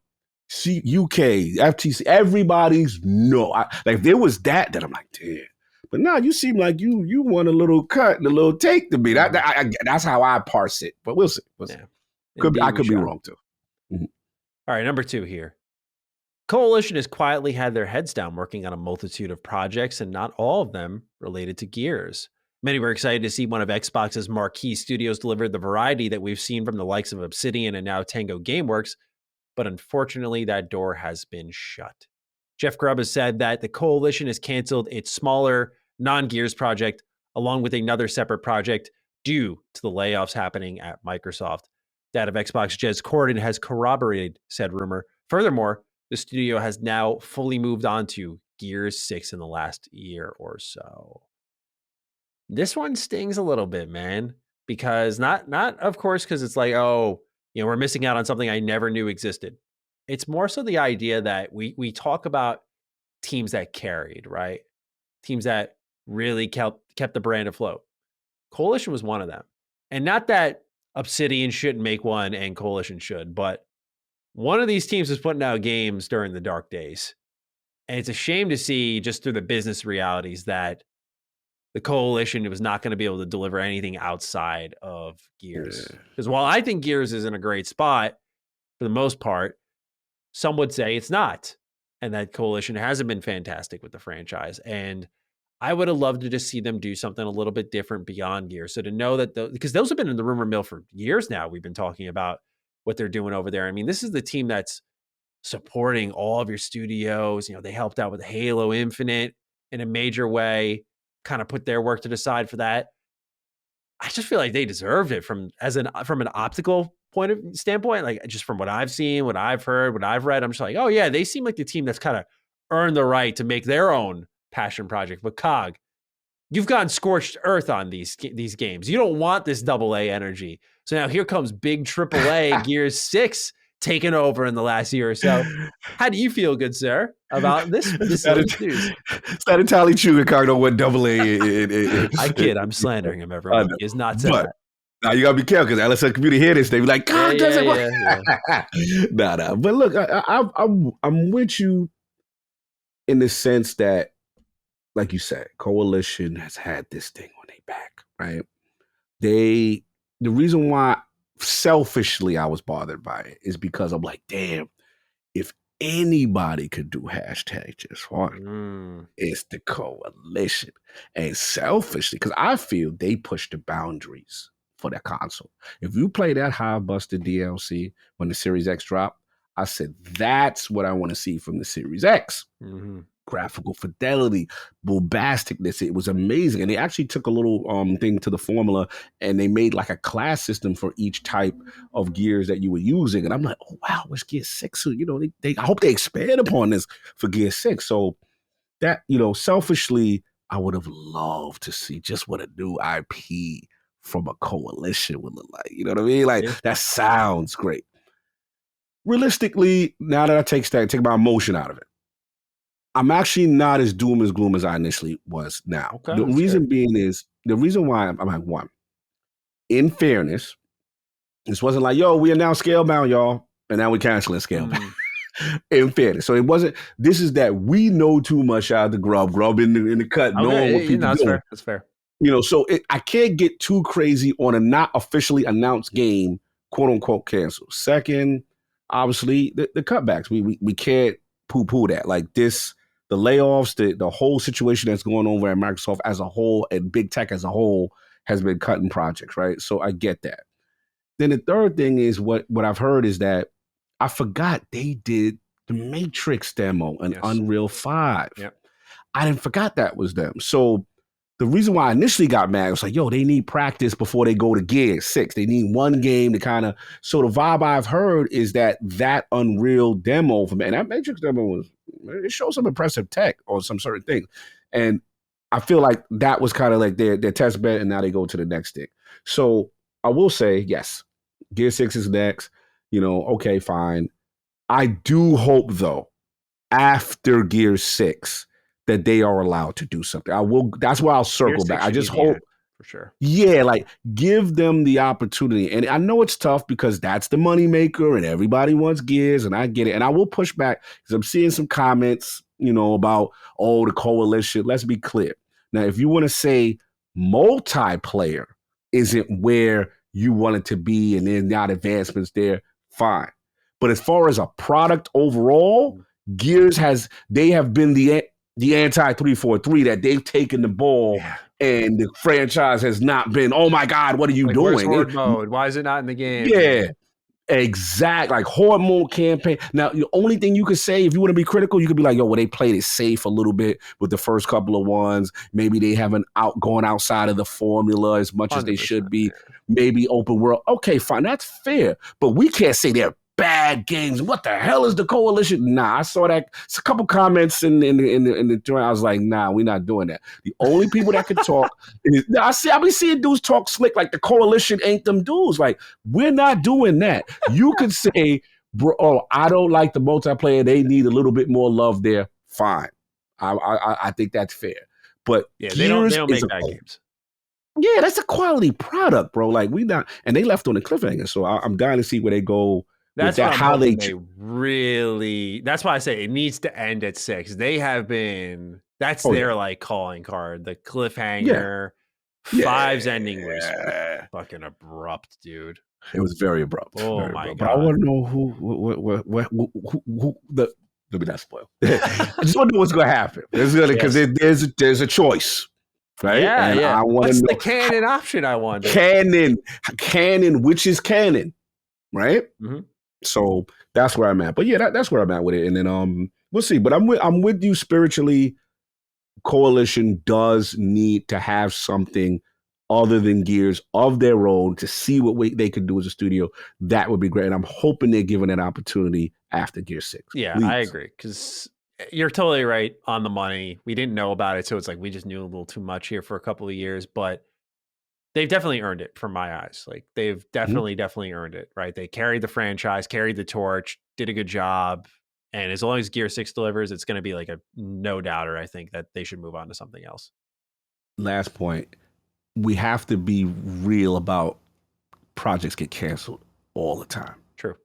UK, FTC, everybody's like if there was that, then I'm like, damn. But now you seem like you want a little cut and a little take to me. That's how I parse it. But we'll see. I could be wrong too. Mm-hmm. All right, number 2 here. Coalition has quietly had their heads down working on a multitude of projects, and not all of them related to Gears. Many were excited to see one of Xbox's marquee studios deliver the variety that we've seen from the likes of Obsidian and now Tango Gameworks, but unfortunately that door has been shut. Jeff Grubb has said that the Coalition has canceled its smaller non-Gears project along with another separate project due to the layoffs happening at Microsoft. That of Xbox Jez Corden has corroborated said rumor. Furthermore, the studio has now fully moved on to Gears 6 in the last year or so. This one stings a little bit, man, because not of course, because it's like, oh, we're missing out on something I never knew existed. It's more so the idea that we talk about teams that carried, right? Teams that really kept the brand afloat. Coalition was one of them. And not that Obsidian shouldn't make one and Coalition should, but one of these teams was putting out games during the dark days. And it's a shame to see just through the business realities that the Coalition was not going to be able to deliver anything outside of Gears. Because while I think Gears is in a great spot, for the most part, some would say it's not. And that Coalition hasn't been fantastic with the franchise. And I would have loved to just see them do something a little bit different beyond Gears. So to know that, because those have been in the rumor mill for years now, we've been talking about what they're doing over there. I mean, this is the team that's supporting all of your studios. They helped out with Halo Infinite in a major way, kind of put their work to the side for that. I just feel like they deserved it from an optical standpoint, like just from what I've seen, what I've heard, what I've read. I'm just like, oh yeah, they seem like the team that's kind of earned the right to make their own passion project. But Cog, you've gone scorched earth on these games. You don't want this AA energy. So now here comes big AAA Gears 6 taking over in the last year or so. How do you feel, good sir, about this news? It's not entirely true, Ricardo, what AA. I kid. I'm slandering him, everyone. He has not said that. Now you gotta be careful because LSL community hear this, they be like, God doesn't work. Nah. But look, I'm with you in the sense that, like you said, Coalition has had this thing on their back, right? The reason why selfishly I was bothered by it is because I'm like, damn, if anybody could do hashtag just one, it's the Coalition. And selfishly, because I feel they push the boundaries for that console. If you play that high-busted DLC when the Series X dropped, I said, that's what I want to see from the Series X. Mm-hmm. Graphical fidelity, bombasticness. It was amazing. And they actually took a little thing to the formula and they made like a class system for each type of gears that you were using. And I'm like, oh, wow, what's Gear 6? So, I hope they expand upon this for Gear 6. So that, selfishly, I would have loved to see just what a new IP from a Coalition would look like. You know what I mean? Like, that sounds great. Realistically, now that I take my emotion out of it, I'm actually not as doom as gloom as I initially was now. Okay, the reason being is, the reason why I'm like, one, in fairness, this wasn't like, yo, we are now scalebound, y'all, And now we're canceling scale back. Mm. In fairness. So it wasn't, this is that we know too much out of the grub in the cut, knowing what people that's doing. fair. That's fair. So I can't get too crazy on a not officially announced game, quote unquote, canceled. Second, obviously, the cutbacks. We can't poo-poo that. Like this, the layoffs, the whole situation that's going on at Microsoft as a whole and big tech as a whole has been cutting projects, right? So I get that. Then the third thing is what I've heard is that I forgot they did the Matrix demo in Unreal 5. Yep. I didn't forgot that was them. So the reason why I initially got mad was like, yo, they need practice before they go to Gear 6. They need one game to kind of. So the vibe I've heard is that Unreal demo for me, and that Matrix demo it shows some impressive tech on some certain things. And I feel like that was kind of like their test bed, and now they go to the next thing. So I will say, yes, Gear 6 is next. Okay, fine. I do hope, though, after Gear 6, that they are allowed to do something. That's why I'll circle back. I just hope. For sure. Yeah, like give them the opportunity. And I know it's tough because that's the moneymaker and everybody wants Gears, and I get it. And I will push back because I'm seeing some comments, about, the coalition. Let's be clear. Now, if you want to say multiplayer isn't where you want it to be and there's not advancements there, fine. But as far as a product overall, Gears they have been the anti-343 that they've taken the ball and the franchise has not been, oh my God, what are you doing? Where's horde mode? Why is it not in the game? Yeah, exactly. Like horde mode campaign. Now, the only thing you could say, if you want to be critical, you could be like, yo, well, they played it safe a little bit with the first couple of ones. Maybe they haven't gone outside of the formula as much as they should be. Maybe open world. Okay, fine. That's fair. But we can't say they're bad games. What the hell is the coalition? Nah, I saw that. It's a couple comments in the joint. I was like, nah, we're not doing that. The only people that can talk is I be seeing dudes talk slick like the coalition ain't them dudes. Like, we're not doing that. You could say, bro, I don't like the multiplayer. They need a little bit more love there. Fine. I think that's fair. But they don't make bad games. Yeah, that's a quality product, bro. Like we not, and they left on a cliffhanger. So I'm dying to see where they go. That's how they really. That's why I say it needs to end at 6. They have been. That's their like calling card. The cliffhanger. 5's ending was fucking abrupt, dude. It was very abrupt. Oh very my abrupt. God! But I want to know who the. Let me not spoil. I just want to know what's going to happen. Because there's a choice. Right? Yeah. I want to know the canon option. I wonder. Canon, which is canon, right? Mm-hmm. So that's where I'm at. But yeah, that's where I'm at with it. And then we'll see. But I'm with you spiritually. Coalition does need to have something other than Gears of their own to see what they could do as a studio. That would be great. And I'm hoping they're given an opportunity after Gear 6. Yeah, please. I agree. Because you're totally right on the money. We didn't know about it. So it's like we just knew a little too much here for a couple of years. But they've definitely earned it from my eyes. Like they've definitely earned it, right? They carried the franchise, carried the torch, did a good job. And as long as Gear 6 delivers, it's going to be like a no doubter, I think, that they should move on to something else. Last point. We have to be real about projects get canceled all the time. True.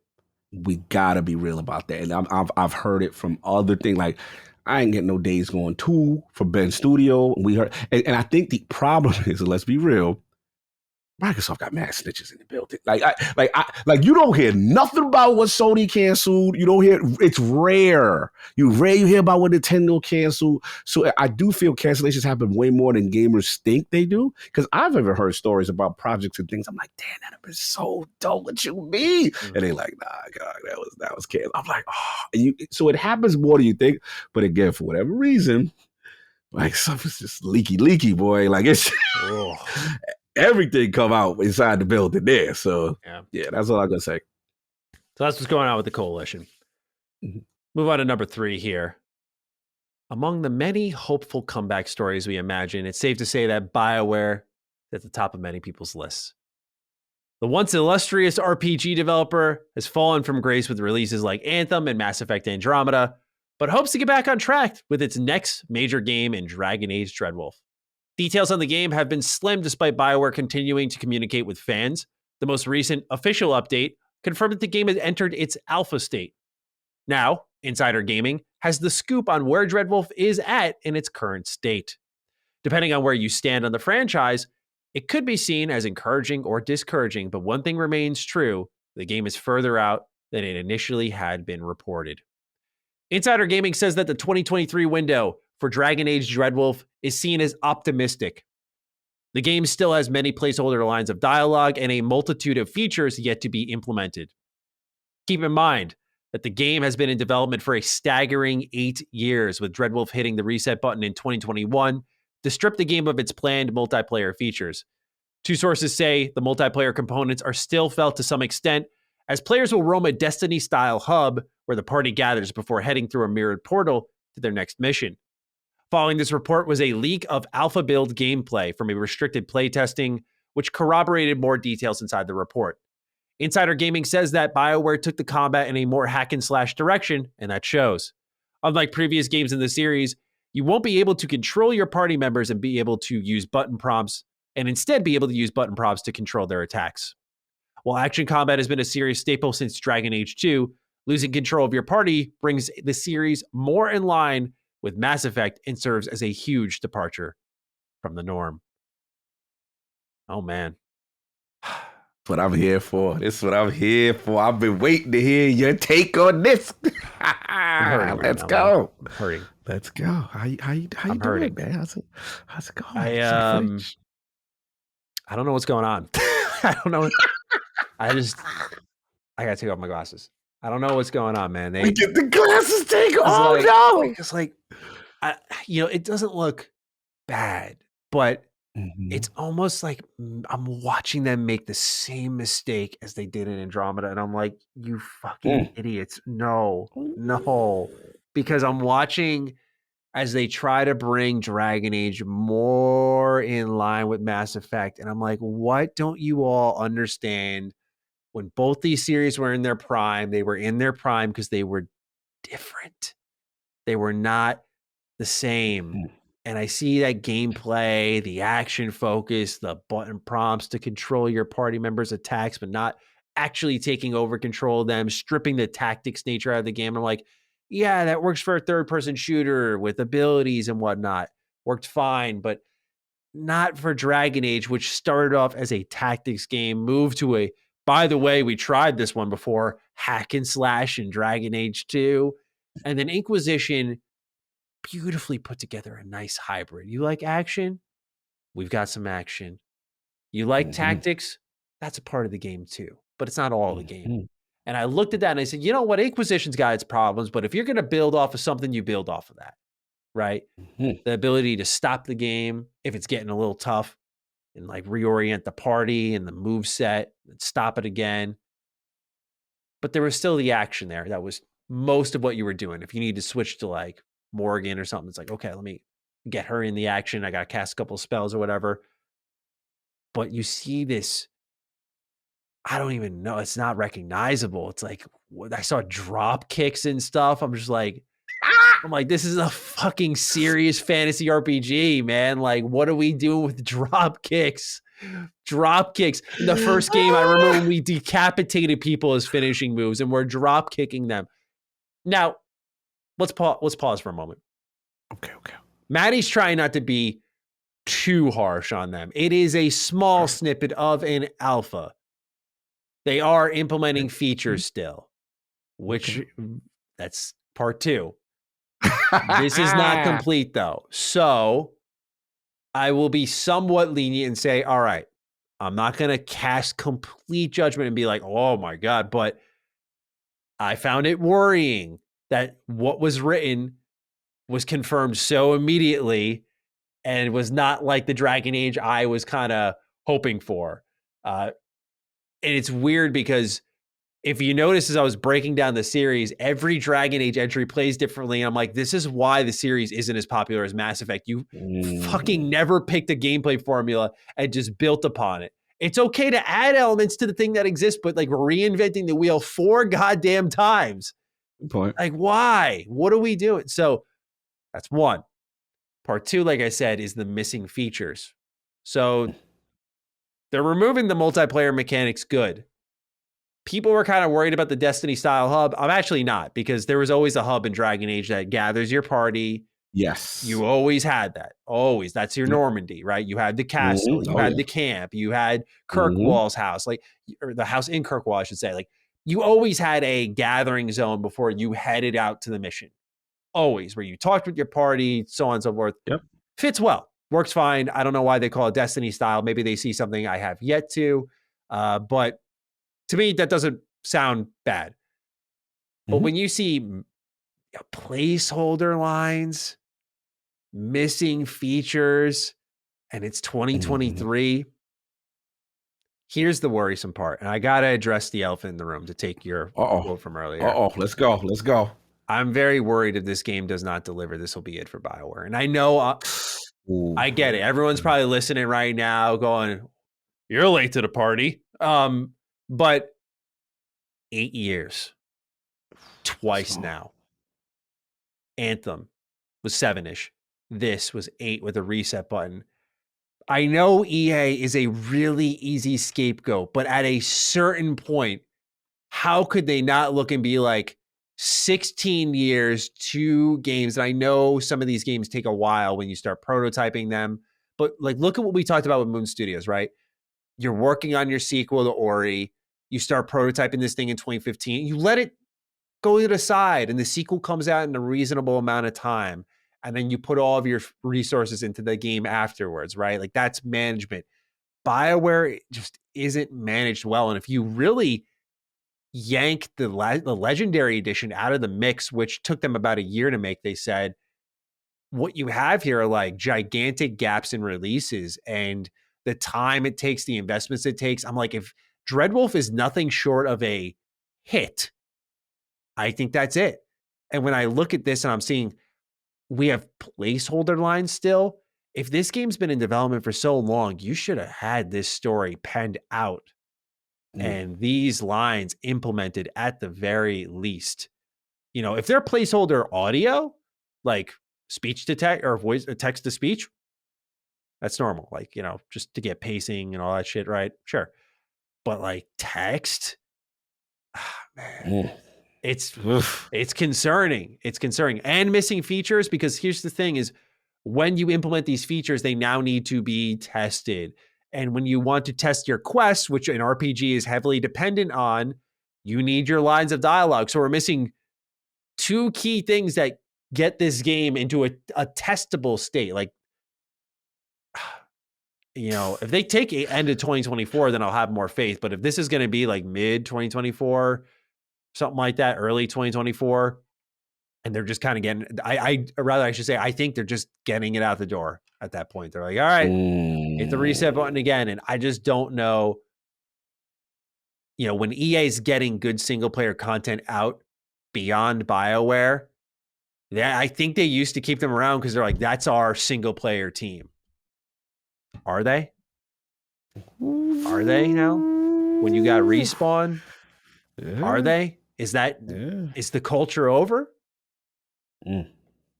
We got to be real about that. And I've heard it from other things. Like, I ain't getting no Days Gone 2 for Ben Studio. We heard, and I think the problem is, let's be real, Microsoft got mad snitches in the building. Like you don't hear nothing about what Sony canceled. You don't hear. It's rare. You hear about what Nintendo canceled. So I do feel cancellations happen way more than gamers think they do. Because I've ever heard stories about projects and things. I'm like, damn, that'd have been so dope. What you mean? And they like, nah, God, that was canceled. I'm like, oh. So it happens more than you think. But again, for whatever reason, like stuff is just leaky, boy. Like it's. Everything come out inside the building there. So, yeah, that's all I'm going to say. So that's what's going on with the coalition. Mm-hmm. Move on to number 3 here. Among the many hopeful comeback stories we imagine, it's safe to say that BioWare is at the top of many people's lists. The once illustrious RPG developer has fallen from grace with releases like Anthem and Mass Effect Andromeda, but hopes to get back on track with its next major game in Dragon Age Dreadwolf. Details on the game have been slim despite BioWare continuing to communicate with fans. The most recent official update confirmed that the game has entered its alpha state. Now, Insider Gaming has the scoop on where Dreadwolf is at in its current state. Depending on where you stand on the franchise, it could be seen as encouraging or discouraging, but one thing remains true: the game is further out than it initially had been reported. Insider Gaming says that the 2023 window for Dragon Age Dreadwolf is seen as optimistic. The game still has many placeholder lines of dialogue and a multitude of features yet to be implemented. Keep in mind that the game has been in development for a staggering 8 years, with Dreadwolf hitting the reset button in 2021 to strip the game of its planned multiplayer features. Two sources say the multiplayer components are still felt to some extent, as players will roam a Destiny-style hub where the party gathers before heading through a mirrored portal to their next mission. Following this report was a leak of alpha build gameplay from a restricted playtesting, which corroborated more details inside the report. Insider Gaming says that BioWare took the combat in a more hack-and-slash direction, and that shows. Unlike previous games in the series, you won't be able to control your party members and be able to use button prompts, and instead be able to use button prompts to control their attacks. While action combat has been a series staple since Dragon Age 2, losing control of your party brings the series more in line with Mass Effect and serves as a huge departure from the norm. Oh, man. What I'm here for. This is what I'm here for. I've been waiting to hear your take on this. Let's go. I'm hurting. Let's go. How you doing, hurting. man? How's it going? I don't know what's going on. I don't know. I gotta take off my glasses. I don't know what's going on, man. We get the glasses taken. Oh no! It's like, it doesn't look bad, but it's almost like I'm watching them make the same mistake as they did in Andromeda, and I'm like, you fucking idiots! No, because I'm watching as they try to bring Dragon Age more in line with Mass Effect, and I'm like, what don't you all understand? When both these series were in their prime, they were in their prime because they were different. They were not the same. And I see that gameplay, the action focus, the button prompts to control your party members' attacks, but not actually taking over control of them, stripping the tactics nature out of the game. I'm like, yeah, that works for a third-person shooter with abilities and whatnot. Worked fine, but not for Dragon Age, which started off as a tactics game, moved to a, by the way, we tried this one before, hack and slash in Dragon Age 2. And then Inquisition beautifully put together a nice hybrid. You like action? We've got some action. You like tactics? That's a part of the game too, but it's not all the game. And I looked at that and I said, you know what? Inquisition's got its problems, but if you're going to build off of something, you build off of that, right? The ability to stop the game if it's getting a little tough and like reorient the party and the move set and stop it again. But there was still the action there. That was most of what you were doing. If you need to switch to like Morgan or something, it's like, okay, let me get her in the action. I got to cast a couple of spells or whatever. But you see this, I don't even know. It's not recognizable. It's like, I saw drop kicks and stuff. I'm like, this is a fucking serious fantasy RPG, man. Like, what are we doing with drop kicks? Drop kicks. In the first game, I remember when we decapitated people as finishing moves and we're drop kicking them. Now, let's pause for a moment. Okay. Maddie's trying not to be too harsh on them. It is a small snippet of an alpha. They are implementing features still, which that's part 2. This is not complete though. So I will be somewhat lenient and say, all right, I'm not going to cast complete judgment and be like, oh my God, but I found it worrying that what was written was confirmed so immediately and was not like the Dragon Age I was kind of hoping for. And it's weird because if you notice, as I was breaking down the series, every Dragon Age entry plays differently. I'm like, this is why the series isn't as popular as Mass Effect. You fucking never picked a gameplay formula and just built upon it. It's okay to add elements to the thing that exists, but like reinventing the wheel 4 goddamn times. Good point. Like, why? What are we doing? So that's 1. Part 2, like I said, is the missing features. So they're removing the multiplayer mechanics, good. people were kind of worried about the Destiny style hub. I'm actually not, because there was always a hub in Dragon Age that gathers your party. Yes. You always had that. Always. That's your Normandy, right? You had the castle, you had the camp, you had Kirkwall's house, like, or the house in Kirkwall, I should say. Like, you always had a gathering zone before you headed out to the mission. Always, where you talked with your party, so on and so forth. Yep. Fits well. Works fine. I don't know why they call it Destiny style. Maybe they see something I have yet to. But to me, that doesn't sound bad. But when you see placeholder lines, missing features, and it's 2023, here's the worrisome part. And I got to address the elephant in the room to take your quote from earlier. Let's go. I'm very worried if this game does not deliver, this will be it for BioWare. And I know, I get it. Everyone's probably listening right now going, you're late to the party. But 8 years, twice now. Anthem was 7-ish. This was 8 with a reset button. I know EA is a really easy scapegoat, but at a certain point, how could they not look and be like, 16 years, 2 games? And I know some of these games take a while when you start prototyping them, but like, look at what we talked about with Moon Studios, right? You're working on your sequel to Ori. You start prototyping this thing in 2015. You let it go to the side, and the sequel comes out in a reasonable amount of time. And then you put all of your resources into the game afterwards, right? Like, that's management. BioWare just isn't managed well. And if you really yank the Legendary Edition out of the mix, which took them about a year to make, they said, what you have here are like gigantic gaps in releases and the time it takes, the investments it takes. I'm like, if Dreadwolf is nothing short of a hit, I think that's it. And when I look at this and I'm seeing we have placeholder lines still, if this game's been in development for so long, you should have had this story penned out and these lines implemented at the very least. You know, if they're placeholder audio, like speech to text or voice text to speech, that's normal. Like, you know, just to get pacing and all that shit, right? Sure. But like text, man, it's concerning. It's concerning. And missing features, because here's the thing is, when you implement these features, they now need to be tested. And when you want to test your quests, which an RPG is heavily dependent on, you need your lines of dialogue. So we're missing 2 key things that get this game into a testable state. Like, you know, if they take end of 2024, then I'll have more faith. But if this is going to be like mid 2024, something like that, early 2024, and they're just kind of getting, I should say, I think they're just getting it out the door at that point. They're like, all right, hit the reset button again. And I just don't know, you know, when EA is getting good single player content out beyond BioWare, I think they used to keep them around because they're like, that's our single player team. Are they? Are they now? When you got Respawn? Yeah. Are they? Is that, is the culture over? And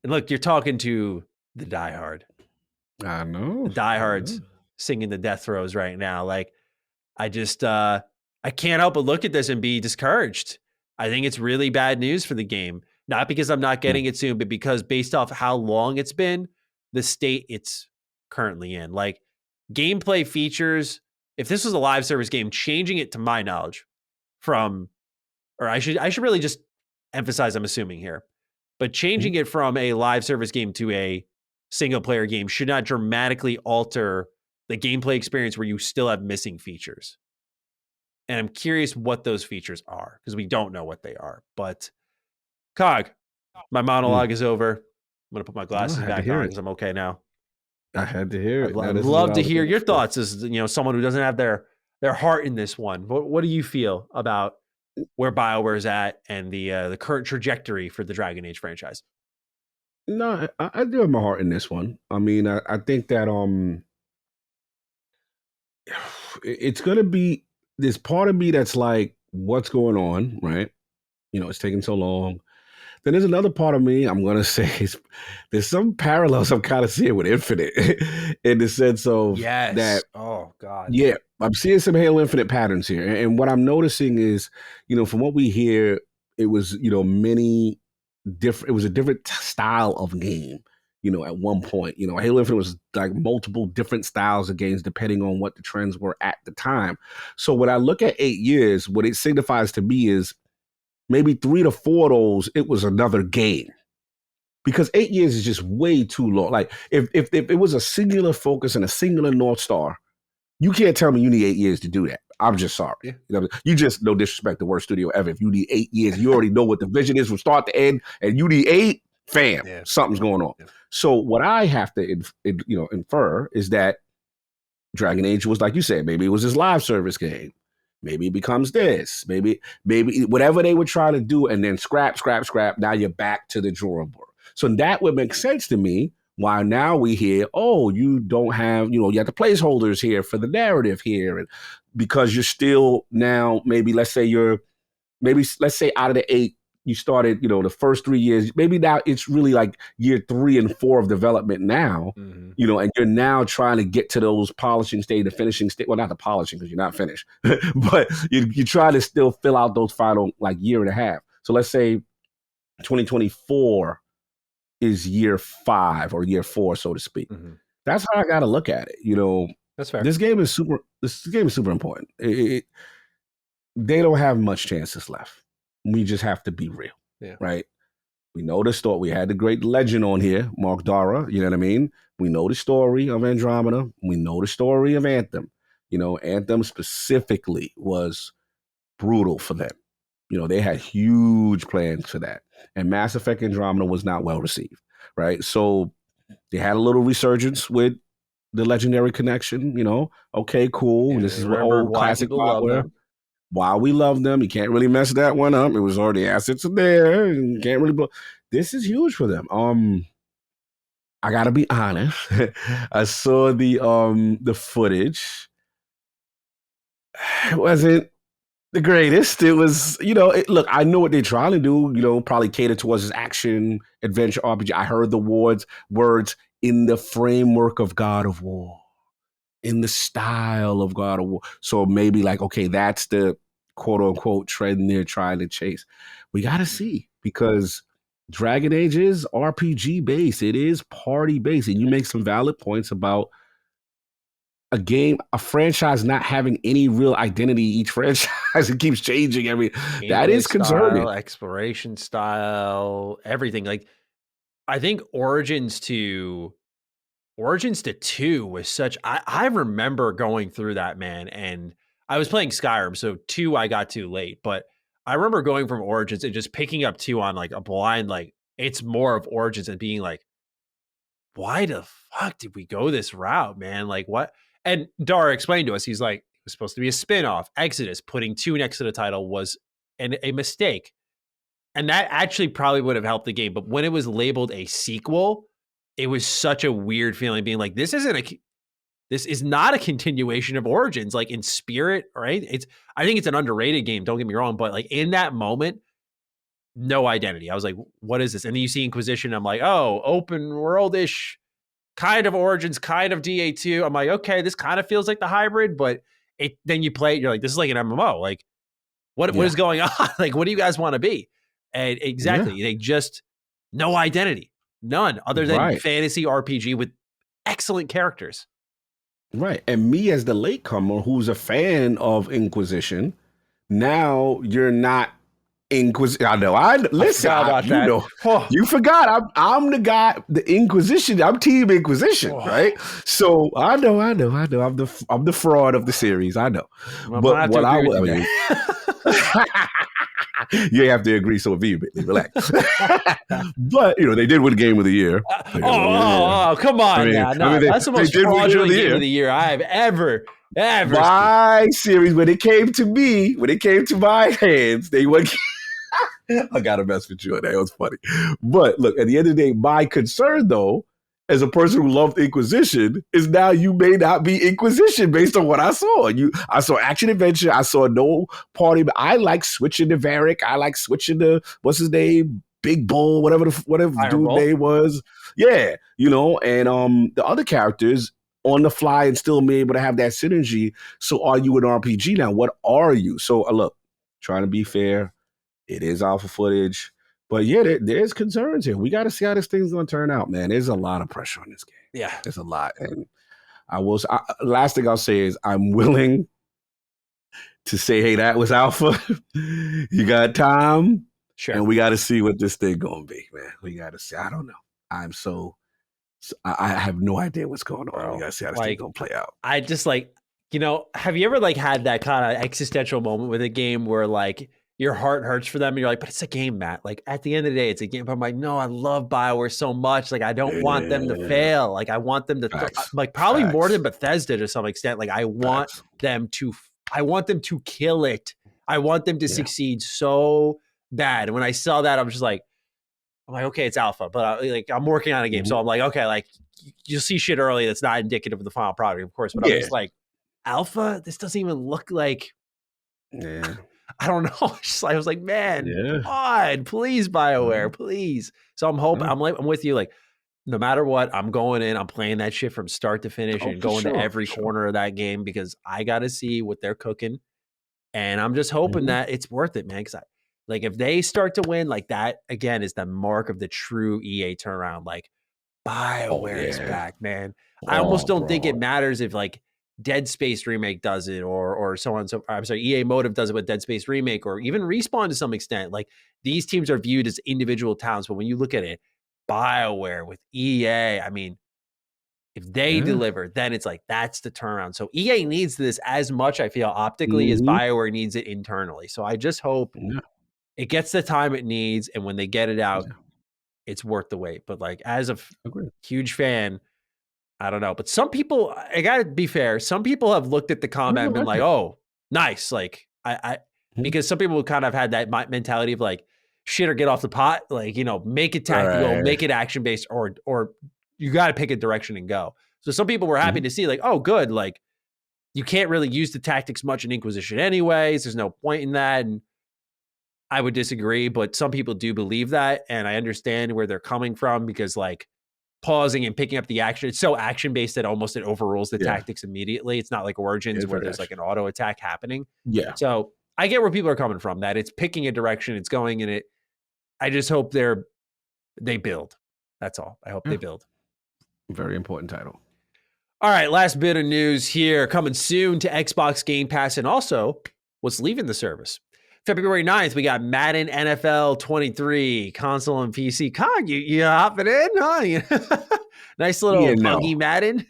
look, you're talking to the diehard. I know. The diehards singing the death throes right now. Like, I just, I can't help but look at this and be discouraged. I think it's really bad news for the game. Not because I'm not getting it soon, but because based off how long it's been, the state it's currently in. Like, gameplay features, if this was a live service game, changing it to my knowledge from, or I should really just emphasize, I'm assuming here, but changing it from a live service game to a single player game should not dramatically alter the gameplay experience where you still have missing features. And I'm curious what those features are, because we don't know what they are. But Cog, my monologue is over. I'm going to put my glasses back on because I'm okay now. I had to hear it. I'd love to hear your thoughts as, you know, someone who doesn't have their heart in this one. What do you feel about where BioWare is at and the current trajectory for the Dragon Age franchise? No, I do have my heart in this one. I mean, I think that it's gonna be this part of me that's like, what's going on, right? You know, it's taking so long. Then there's another part of me, I'm gonna say, there's some parallels I'm kind of seeing with Infinite in the sense of that. Oh God. Yeah, I'm seeing some Halo Infinite patterns here. And what I'm noticing is, from what we hear, it was, many different, it was a different style of game, at one point. Halo Infinite was like multiple different styles of games depending on what the trends were at the time. So when I look at 8 years, what it signifies to me is maybe 3 to 4 of those, it was another game. Because 8 years is just way too long. Like if it was a singular focus and a singular North Star, you can't tell me you need 8 years to do that. I'm just sorry. Yeah. You just, no disrespect, the worst studio ever. If you need 8 years, you already know what the vision is from start to end, and you need 8, fam, something's going on. Yeah. So what I have to, infer is that Dragon Age was, like you said, maybe it was this live service game. Maybe it becomes this. Maybe whatever they were trying to do, and then scrap. Now you're back to the drawing board. So that would make sense to me. Why now we hear, oh, you don't have, you have the placeholders here for the narrative here. And because you're still now, let's say out of the 8, you started, the first 3 years, maybe now it's really like year 3 and 4 of development now, and you're now trying to get to those polishing stage, the finishing stage. Well, not the polishing because you're not finished, but you try to still fill out those final like year and a half. So let's say 2024 is year 5 or year 4, so to speak. That's how I got to look at it. That's fair. This game is super important. They don't have much chances left. We just have to be real, right? We know the story. We had the great legend on here, Mark Dara. You know what I mean? We know the story of Andromeda. We know the story of Anthem. Anthem specifically was brutal for them. They had huge plans for that. And Mass Effect Andromeda was not well received, right? So they had a little resurgence with the Legendary Connection, Okay, cool. And this is what old classic BioWare. Why we love them. You can't really mess that one up. It was already assets are there. And you can't really this is huge for them. I gotta be honest. I saw the footage. It wasn't the greatest. It was, look, I know what they're trying to do, probably cater towards this action adventure RPG. I heard the words in the framework of God of War, in the style of God of War. So maybe like, okay, that's the quote unquote trend they're trying to chase. We got to see, because Dragon Age is RPG based. It is party based. And you make some valid points about a franchise not having any real identity. Each franchise, it keeps changing. That is concerning. Exploration style, everything. Like, I think Origins to 2 was such. I remember going through that, man, and I was playing Skyrim, so 2 I got too late. But I remember going from Origins and just picking up 2 on like a blind, like it's more of Origins, and being like, why the fuck did we go this route, man? Like what? And Dara explained to us, he's like, it was supposed to be a spin-off. Exodus, putting 2 next to the title was a mistake. And that actually probably would have helped the game. But when it was labeled a sequel, it was such a weird feeling, being like, this is not a continuation of Origins, like in spirit, right? I think it's an underrated game, don't get me wrong, but like in that moment, no identity. I was like, what is this? And then you see Inquisition, I'm like, oh, open world-ish, kind of Origins, kind of DA2. I'm like, okay, this kind of feels like the hybrid, but then you play it, you're like, this is like an MMO. Like, what is going on? Like, what do you guys want to be? And exactly, they just, no identity. None, other than fantasy RPG with excellent characters. Right. And me as the latecomer who's a fan of Inquisition, now you're not Inquisition. I know. You forgot. I'm the guy. The Inquisition. I'm Team Inquisition, right? So I know. I'm the fraud of the series. I know. But what I mean, you have to agree so vehemently. Relax. But they did win Game of the Year. Come on! That's the most fraudulent Game of the Year I have ever. My series, when it came to my hands, they won. I gotta mess with you on that. It was funny. But look, at the end of the day, my concern though, as a person who loved Inquisition, is now you may not be Inquisition based on what I saw. I saw action adventure. I saw no party. But I like switching to Varric. I like switching to what's his name, Big Bull, whatever dude's name was. Yeah, and the other characters, on the fly and still be able to have that synergy. So are you an RPG now? What are you? So look, trying to be fair, it is alpha footage. But yeah, there's concerns here. We got to see how this thing's going to turn out, man. There's a lot of pressure on this game. Yeah. There's a lot. And last thing I'll say is I'm willing to say, hey, that was alpha. You got time. Sure. And we got to see what this thing going to be, man. We got to see. I don't know. I have no idea what's going on. Bro, we got to see how this thing going to play out. I just have you ever had that kind of existential moment with a game where your heart hurts for them and you're like, but it's a game, Matt. At the end of the day, it's a game. But I'm like, no, I love BioWare so much. I don't want them to fail. I want them to probably more than Bethesda to some extent. I want them to kill it. I want them to succeed so bad. And when I saw that, I'm like, okay, it's alpha, but I'm working on a game. So I'm like, okay, you'll see shit early that's not indicative of the final product, of course. But I'm just like, alpha? This doesn't even look like. Yeah. I don't know. I was like, man, come on, please, BioWare, please. So I'm hoping, I'm with you. No matter what, I'm going in, I'm playing that shit from start to finish and going to every corner of that game because I got to see what they're cooking. And I'm just hoping that it's worth it, man. Because if they start to win, that again is the mark of the true EA turnaround. BioWare is back, man. I almost don't think it matters if Dead Space Remake does it or so on. So I'm sorry, EA Motive does it with Dead Space Remake or even Respawn to some extent. These teams are viewed as individual towns, but when you look at it, BioWare with EA, I mean, if they deliver, then it's that's the turnaround. So EA needs this as much, I feel, optically as BioWare needs it internally. So I just hope it gets the time it needs, and when they get it out, it's worth the wait. But as a huge fan, I don't know. But some people, I gotta be fair, some people have looked at the combat and been oh, nice. Because some people kind of had that mentality of shit or get off the pot, make it tactical, make it action based, or you got to pick a direction and go. So some people were happy to see oh, good. You can't really use the tactics much in Inquisition anyways. There's no point in that. And I would disagree, but some people do believe that. And I understand where they're coming from because pausing and picking up the action. It's so action based that almost it overrules the tactics immediately. It's not like Origins where there's an auto attack happening. Yeah. So I get where people are coming from, that it's picking a direction, it's going in it. I just hope they build. That's all. I hope they build. Very important title. All right. Last bit of news here coming soon to Xbox Game Pass and also what's leaving the service. February 9th, we got Madden NFL 23, console and PC. Cog, you hopping in, huh? Nice little buggy Madden.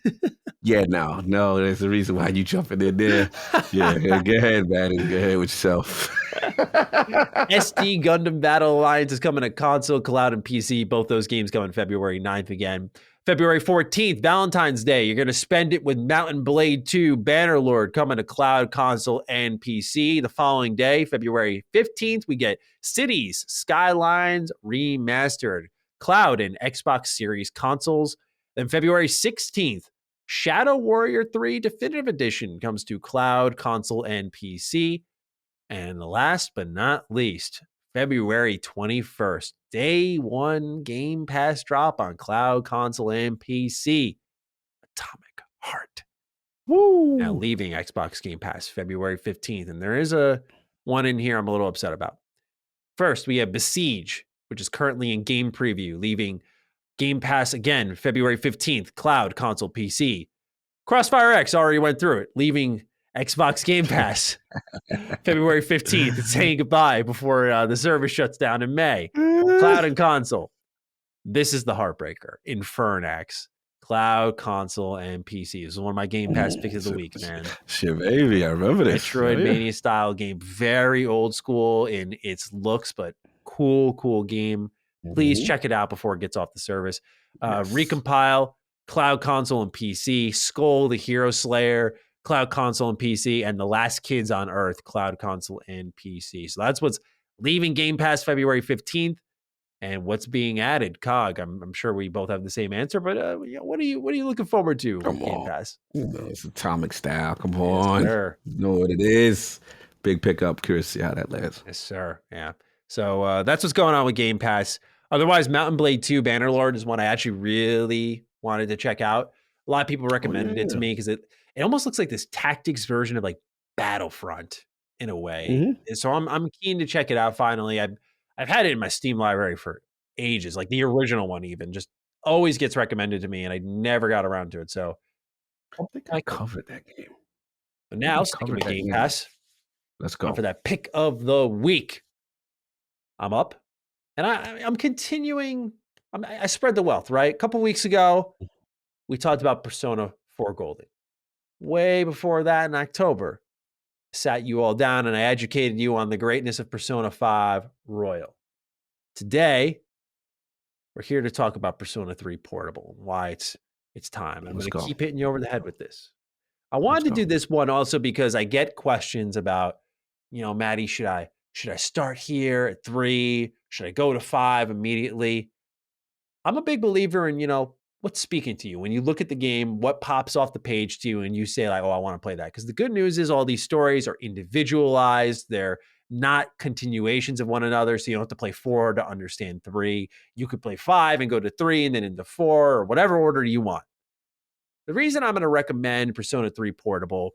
No, there's a reason why you jumping in there. Yeah, go ahead, Madden. Go ahead with yourself. SD Gundam Battle Alliance is coming to console, cloud, and PC. Both those games coming February 9th again. February 14th, Valentine's Day. You're going to spend it with Mountain Blade 2 Bannerlord coming to cloud, console, and PC. The following day, February 15th, we get Cities Skylines Remastered, cloud, and Xbox Series consoles. Then February 16th, Shadow Warrior 3 Definitive Edition comes to cloud, console, and PC. And last but not least, February 21st, day one Game Pass drop on cloud, console, and PC. Atomic Heart. Woo! Now leaving Xbox Game Pass February 15th. And there is a one in here I'm a little upset about. First, we have Besiege, which is currently in game preview, leaving Game Pass again February 15th, cloud, console, PC. Crossfire X already went through it, leaving Xbox Game Pass February 15th. It's saying goodbye before the service shuts down in May. Cloud and console. This is the heartbreaker. Infernax. Cloud, console, and PC. This is one of my Game Pass picks of the week, man. Shit, baby. I remember this. Metroidvania style game. Very old school in its looks, but cool game. Please check it out before it gets off the service. Recompile, cloud, console, and PC. Skull, the Hero Slayer, cloud, console, and PC. And The Last Kids on Earth, cloud, console, and PC. So that's what's leaving Game Pass February 15th. And what's being added, Cog? I'm sure we both have the same answer, but what are you looking forward to with Game Pass? It's Atomic style. Come on, sir. You know what it is. Big pickup. Curious to see how that lands. Yes, sir. Yeah. So that's what's going on with Game Pass. Otherwise, Mountain Blade 2 Bannerlord is one I actually really wanted to check out. A lot of people recommended it to me because it almost looks like this tactics version of like Battlefront in a way. And so I'm keen to check it out finally. I've had it in my Steam library for ages, like the original one even, just always gets recommended to me, and I never got around to it. So I think I covered that game. but now, sticking with Game Pass, let's go for that pick of the week. I'm up, and I'm continuing. I spread the wealth, right? A couple weeks ago, we talked about Persona 4 Golden. Way before that, in October, sat you all down and I educated you on the greatness of Persona 5 Royal. Today, we're here to talk about Persona 3 Portable and why it's time. I'm going to keep hitting you over the head with this. I wanted to do this one also because I get questions about, Maddie, should I start here at 3? Should I go to 5 immediately? I'm a big believer in, what's speaking to you. When you look at the game, what pops off the page to you and you say like, oh, I want to play that. Because the good news is all these stories are individualized. They're not continuations of one another. So you don't have to play 4 to understand 3. You could play 5 and go to 3 and then into 4 or whatever order you want. The reason I'm going to recommend Persona 3 Portable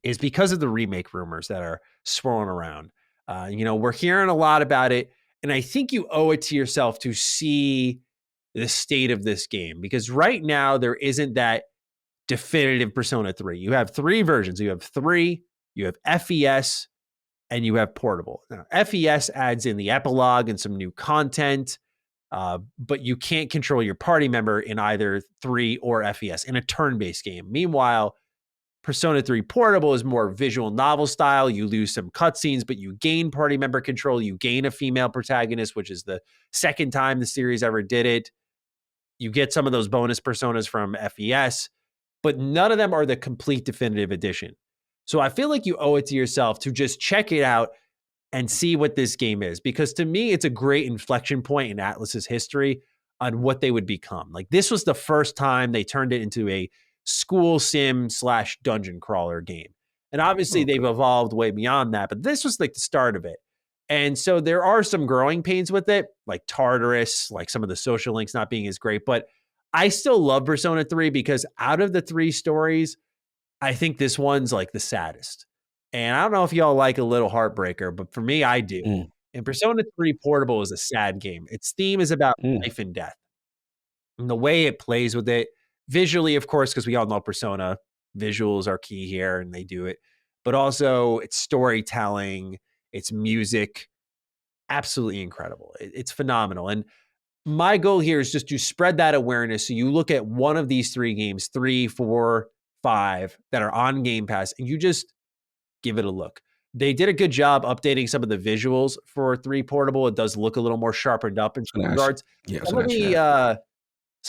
is because of the remake rumors that are swirling around. We're hearing a lot about it, and I think you owe it to yourself to see the state of this game, because right now there isn't that definitive Persona 3. You have 3 versions. You have 3, you have FES, and you have Portable. Now, FES adds in the epilogue and some new content, but you can't control your party member in either 3 or FES in a turn-based game. Meanwhile, Persona 3 Portable is more visual novel style. You lose some cutscenes, but you gain party member control. You gain a female protagonist, which is the second time the series ever did it. You get some of those bonus personas from FES, but none of them are the complete definitive edition. So I feel like you owe it to yourself to just check it out and see what this game is, because to me, it's a great inflection point in Atlus's history on what they would become. Like, this was the first time they turned it into a school sim / dungeon crawler game. And obviously they've evolved way beyond that, but this was like the start of it. And so there are some growing pains with it, like Tartarus, like some of the social links not being as great, but I still love Persona 3 because out of the 3 stories, I think this one's like the saddest. And I don't know if y'all like a little heartbreaker, but for me, I do. And Persona 3 Portable is a sad game. Its theme is about life and death. And the way it plays with it, visually, of course, because we all know Persona, visuals are key here and they do it. But also its storytelling, its music, absolutely incredible. It's phenomenal. And my goal here is just to spread that awareness. So you look at one of these 3 games, 3, 4, 5, that are on Game Pass, and you just give it a look. They did a good job updating some of the visuals for 3 Portable. It does look a little more sharpened up in some regards. Some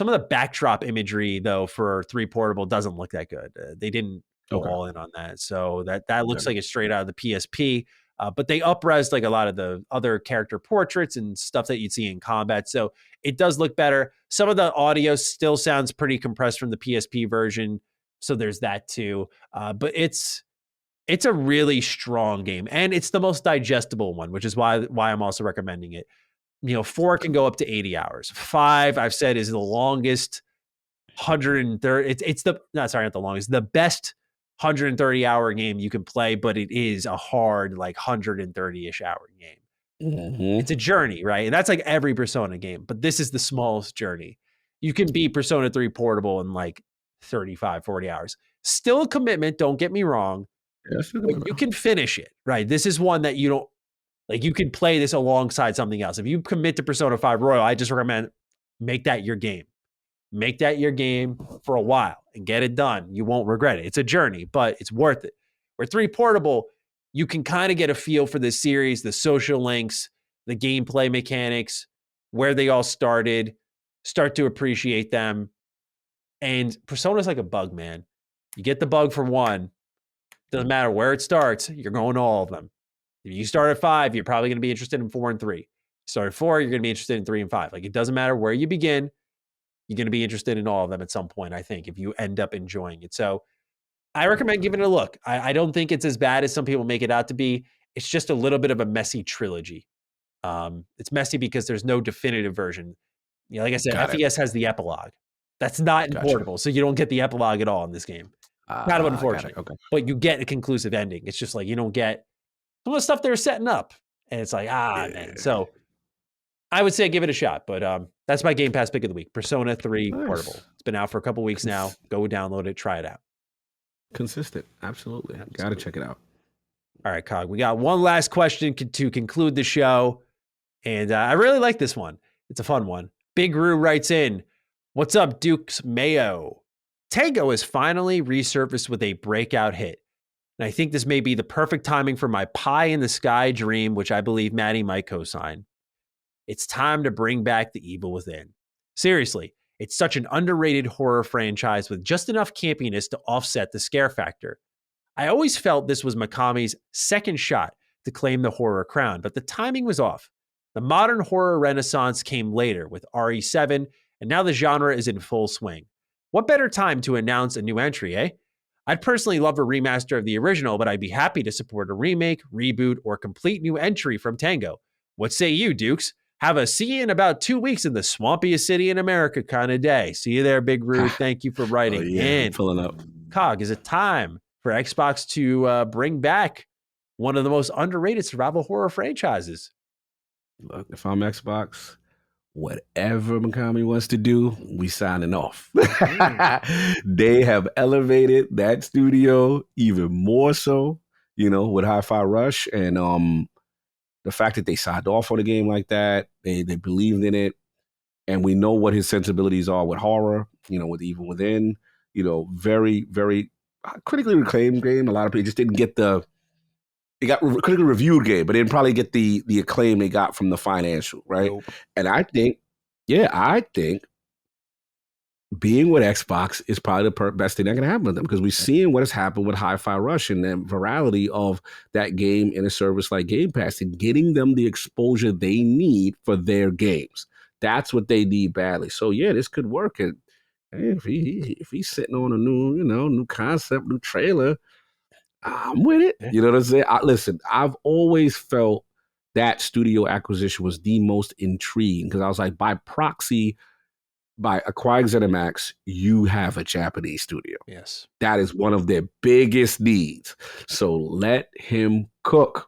of the backdrop imagery, though, for 3 Portable doesn't look that good. They didn't go all in on that. So that looks like it's straight out of the PSP. But they up-resed like a lot of the other character portraits and stuff that you'd see in combat. So it does look better. Some of the audio still sounds pretty compressed from the PSP version. So there's that too. But it's a really strong game. And it's the most digestible one, which is why I'm also recommending it. 4 can go up to 80 hours. 5, I've said, is the longest 130. It's the best 130-hour game you can play, but it is a hard, like 130-ish hour game. It's a journey, right? And that's like every Persona game, but this is the smallest journey. You can beat Persona 3 Portable in like 35, 40 hours. Still a commitment, don't get me wrong. But you can finish it, right? This is one that you don't, like, you can play this alongside something else. If you commit to Persona 5 Royal, I just recommend make that your game. Make that your game for a while and get it done. You won't regret it. It's a journey, but it's worth it. Where 3 Portable, you can kind of get a feel for this series, the social links, the gameplay mechanics, where they all started, start to appreciate them. And Persona's like a bug, man. You get the bug for 1. Doesn't matter where it starts, you're going to all of them. If you start at 5, you're probably going to be interested in 4 and 3. You start at 4, you're going to be interested in 3 and 5. Like, it doesn't matter where you begin, you're going to be interested in all of them at some point, I think, if you end up enjoying it. So I recommend giving it a look. I don't think it's as bad as some people make it out to be. It's just a little bit of a messy trilogy. It's messy because there's no definitive version. Like I said, FES has the epilogue. That's not in Gotcha. portable, so you don't get the epilogue at all in this game. Kind of unfortunate. Okay. But you get a conclusive ending. It's just like you don't get some of the stuff they're setting up. And it's like, man. So I would say give it a shot. But that's my Game Pass pick of the week. Persona 3 Portable. It's been out for a couple weeks now. Go download it, try it out. Consistent. Absolutely. Gotta check it out. All right, Cog. We got one last question to conclude the show. And I really like this one. It's a fun one. Big Roo writes in, what's up, Dukes Mayo? Tango has finally resurfaced with a breakout hit. And I think this may be the perfect timing for my pie in the sky dream, which I believe Maddie might co-sign. It's time to bring back The Evil Within. Seriously, it's such an underrated horror franchise with just enough campiness to offset the scare factor. I always felt this was Mikami's second shot to claim the horror crown, but the timing was off. The modern horror renaissance came later with RE7, and now the genre is in full swing. What better time to announce a new entry, eh? I'd personally love a remaster of the original, but I'd be happy to support a remake, reboot, or complete new entry from Tango. What say you, Dukes? Have a see you in about 2 weeks in the swampiest city in America kind of day. See you there, Big Rude. Thank you for writing in. Pulling up. Cog, is it time for Xbox to bring back one of the most underrated survival horror franchises? Look, if I'm Xbox, whatever Mikami wants to do, we signing off. They have elevated that studio even more so, with Hi-Fi Rush. And the fact that they signed off on a game like that, they believed in it. And we know what his sensibilities are with horror, with Evil Within, very, very critically acclaimed game. A lot of people just didn't get it got critically reviewed game, but they didn't probably get the acclaim they got from the financial, right? Nope. And I think being with Xbox is probably the best thing that can happen to them because we're seeing what has happened with Hi-Fi Rush and the virality of that game in a service like Game Pass and getting them the exposure they need for their games. That's what they need badly. So yeah, this could work. And if he's sitting on a new concept, new trailer, I'm with it. You know what I'm saying? Listen, I've always felt that studio acquisition was the most intriguing because I was like, by proxy, by acquiring ZeniMax, you have a Japanese studio. Yes. That is one of their biggest needs. So let him cook.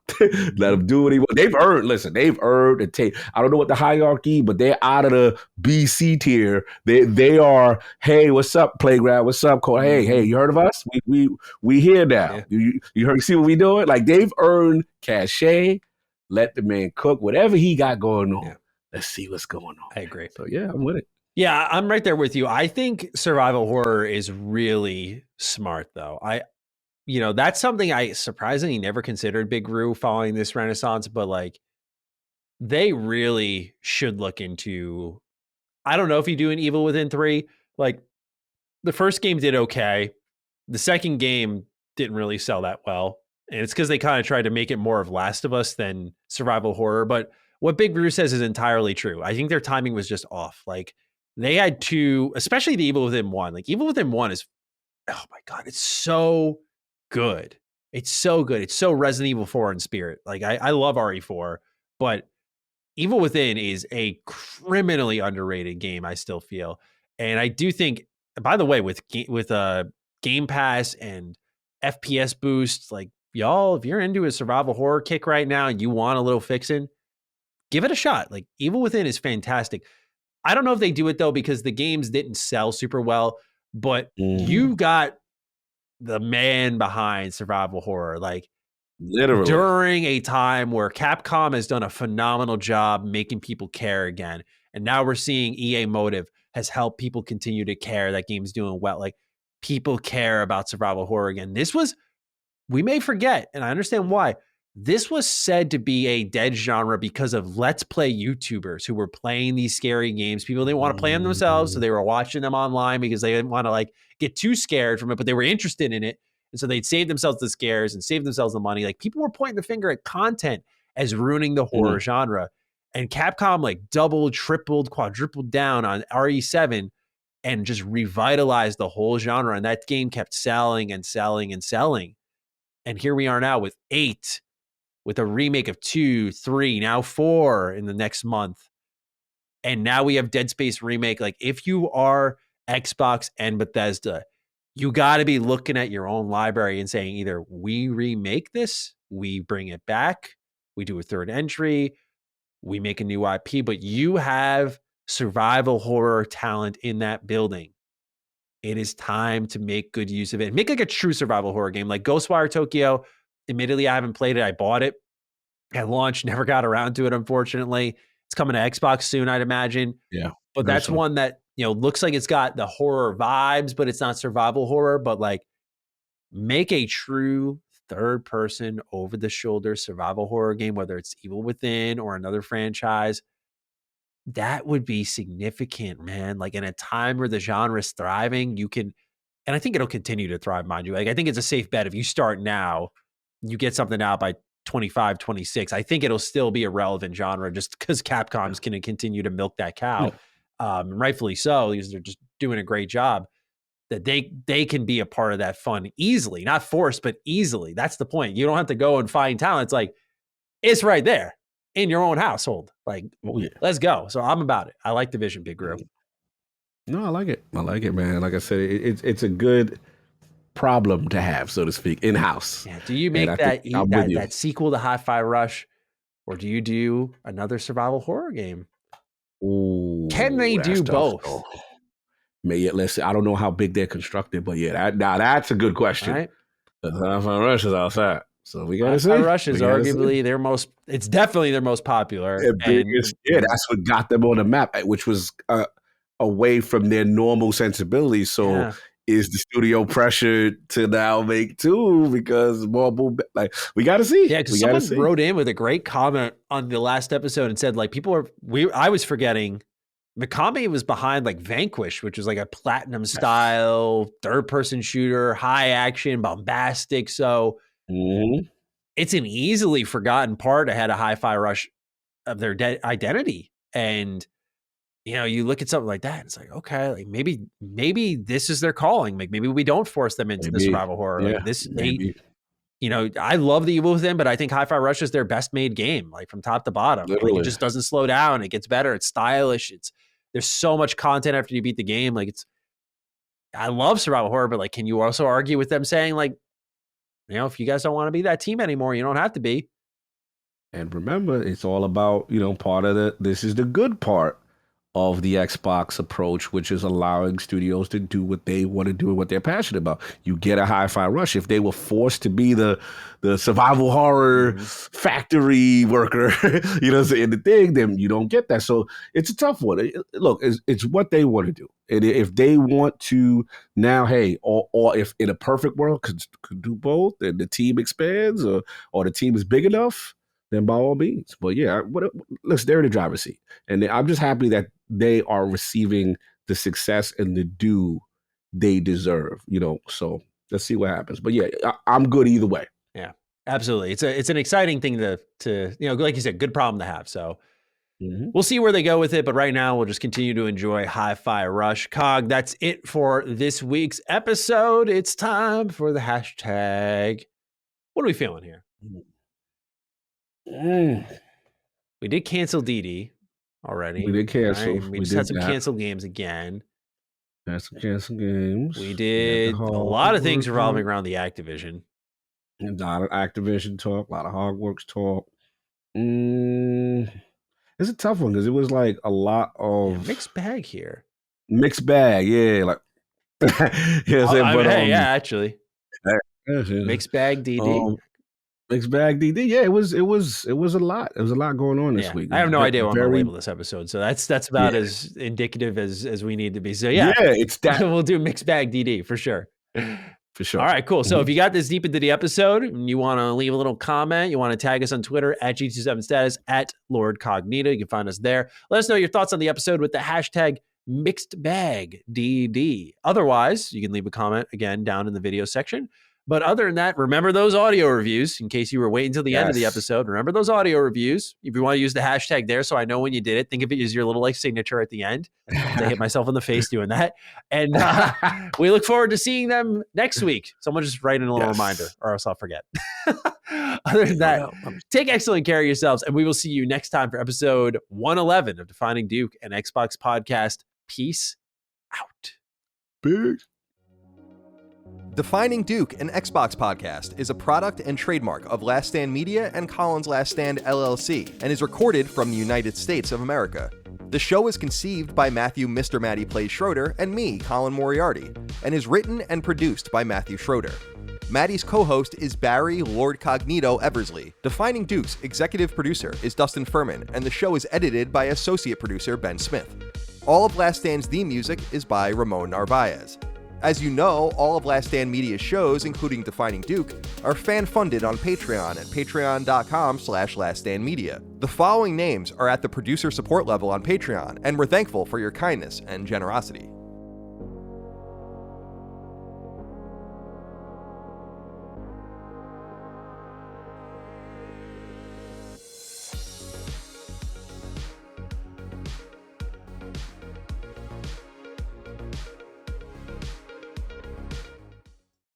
Let him do what he wants. They've earned the tape. I don't know what the hierarchy, but they're out of the BC tier. They are, hey, what's up, Playground? What's up, Cole? Hey, you heard of us? We here now. Yeah. You see what we doing? Like, they've earned cachet. Let the man cook. Whatever he got going on. Yeah. Let's see what's going on. I agree. So yeah, I'm with it. Yeah, I'm right there with you. I think survival horror is really smart, though. That's something I surprisingly never considered, Big Roo, following this renaissance, but like they really should look into, I don't know if you do an Evil Within 3. Like the first game did okay. The second game didn't really sell that well. And it's because they kind of tried to make it more of Last of Us than survival horror. But what Big Roo says is entirely true. I think their timing was just off. Like they had to, especially the Evil Within 1. Like Evil Within 1 is, oh my God, it's so good. It's so good. It's so Resident Evil 4 in spirit. Like I love RE4, but Evil Within is a criminally underrated game, I still feel. And I do think, by the way, with Game Pass and FPS boost, like y'all, if you're into a survival horror kick right now and you want a little fixin', give it a shot. Like Evil Within is fantastic. I don't know if they do it though, because the games didn't sell super well, but you got the man behind survival horror. Like literally during a time where Capcom has done a phenomenal job making people care again. And now we're seeing EA Motive has helped people continue to care that game's doing well. Like people care about survival horror again. This was, we may forget, and I understand why, this was said to be a dead genre because of Let's Play YouTubers who were playing these scary games. People didn't want to play them themselves, so they were watching them online because they didn't want to like get too scared from it, but they were interested in it. And so they'd save themselves the scares and save themselves the money. Like people were pointing the finger at content as ruining the horror genre. And Capcom like doubled, tripled, quadrupled down on RE7 and just revitalized the whole genre. And that game kept selling and selling and selling. And here we are now with 8, with a remake of 2, 3, now 4 in the next month. And now we have Dead Space remake. Like if you are Xbox and Bethesda, you got to be looking at your own library and saying either we remake this, we bring it back, we do a third entry, we make a new IP, but you have survival horror talent in that building. It is time to make good use of it. Make like a true survival horror game like Ghostwire Tokyo. Admittedly, I haven't played it. I bought it at launch, never got around to it, unfortunately. It's coming to Xbox soon, I'd imagine. Yeah. But that's one that, looks like it's got the horror vibes, but it's not survival horror. But like, make a true third person over the shoulder survival horror game, whether it's Evil Within or another franchise. That would be significant, man. Like in a time where the genre is thriving, you can, and I think it'll continue to thrive, mind you. Like, I think it's a safe bet. If you start now, you get something out by 25, 26. I think it'll still be a relevant genre just because Capcom's going to continue to milk that cow. Rightfully so, because they're just doing a great job. That they can be a part of that fun easily, not forced, but easily. That's the point. You don't have to go and find talent. It's like, it's right there in your own household. Like, let's go. So I'm about it. I like the vision, Big Group. No, I like it. I like it, man. Like I said, it's a good problem to have, so to speak, in-house. Yeah. Do you make that sequel to Hi-Fi Rush, or do you do another survival horror game? Ooh, can they do both? Let's see. I don't know how big they're constructed, but yeah, that's a good question. Right? Hi-Fi Rush is outside. So we gotta see. Hi-Fi Rush is arguably it's definitely their most popular. That's what got them on the map, which was away from their normal sensibilities. So is the studio pressured to now make two because more boom? Like, we gotta see. Yeah, because someone wrote in with a great comment on the last episode and said, like, I was forgetting Mikami was behind like Vanquish, which was like a platinum style third-person shooter, high action, bombastic. So it's an easily forgotten part ahead of Hi-Fi Rush of their identity. And you look at something like that, and it's like, okay, like maybe this is their calling. Like maybe we don't force them into the survival horror. Yeah, like this, I love the Evil Within, but I think Hi-Fi Rush is their best made game, like from top to bottom. Like, it just doesn't slow down. It gets better. It's stylish. There's so much content after you beat the game. Like I love survival horror, but like, can you also argue with them saying like, if you guys don't want to be that team anymore, you don't have to be. And remember, it's all about, part of this is the good part of the Xbox approach, which is allowing studios to do what they want to do and what they're passionate about. You get a Hi-Fi Rush. If they were forced to be the survival horror factory worker, in the thing, then you don't get that. So it's a tough one. Look, it's what they want to do. And if they want to now, hey, or if in a perfect world could do both, and the team expands or the team is big enough, then by all means. But yeah, listen, they're in the driver's seat. And I'm just happy that they are receiving the success and the due they deserve, So let's see what happens. But yeah, I'm good either way. Yeah, absolutely. It's an exciting thing to like you said, good problem to have. So we'll see where they go with it. But right now, we'll just continue to enjoy Hi-Fi Rush. Cog, that's it for this week's episode. It's time for the hashtag. What are we feeling here? We did cancel DD already. We did cancel. Right? We just had some canceled games again. Had some canceled games. We did a lot of things revolving around the Activision. A lot of Activision talk, a lot of Hogwarts talk. It's a tough one because it was like a lot of mixed bag here. Mixed bag, yeah. Like actually. Mixed bag DD. Mixed bag DD. Yeah, it was a lot. It was a lot going on this week. I have no idea what I'm gonna label this episode. So that's about as indicative as we need to be. So it's that. We'll do mixed bag DD for sure. For sure. All right, cool. So if you got this deep into the episode and you want to leave a little comment, you want to tag us on Twitter at G27status at Lord Cognita. You can find us there. Let us know your thoughts on the episode with the hashtag mixed bag DD. Otherwise, you can leave a comment again down in the video section. But other than that, remember those audio reviews in case you were waiting till the end of the episode. Remember those audio reviews. If you want to use the hashtag there so I know when you did it, think of it as your little like signature at the end. I hit myself in the face doing that. And we look forward to seeing them next week. Someone just write in a little reminder or else I'll forget. Other than that, take excellent care of yourselves. And we will see you next time for episode 111 of Defining Duke and Xbox Podcast. Peace out. Peace. Defining Duke, an Xbox podcast, is a product and trademark of Last Stand Media and Collins Last Stand LLC, and is recorded from the United States of America. The show is conceived by Matthew Mr. Matty Plays Schroeder and me, Colin Moriarty, and is written and produced by Matthew Schroeder. Matty's co-host is Barry Lord Cognito Eversley. Defining Duke's executive producer is Dustin Furman, and the show is edited by associate producer Ben Smith. All of Last Stand's theme music is by Ramon Narvaez. As you know, all of Last Stand Media's shows, including Defining Duke, are fan-funded on Patreon at patreon.com/laststandmedia. The following names are at the producer support level on Patreon, and we're thankful for your kindness and generosity.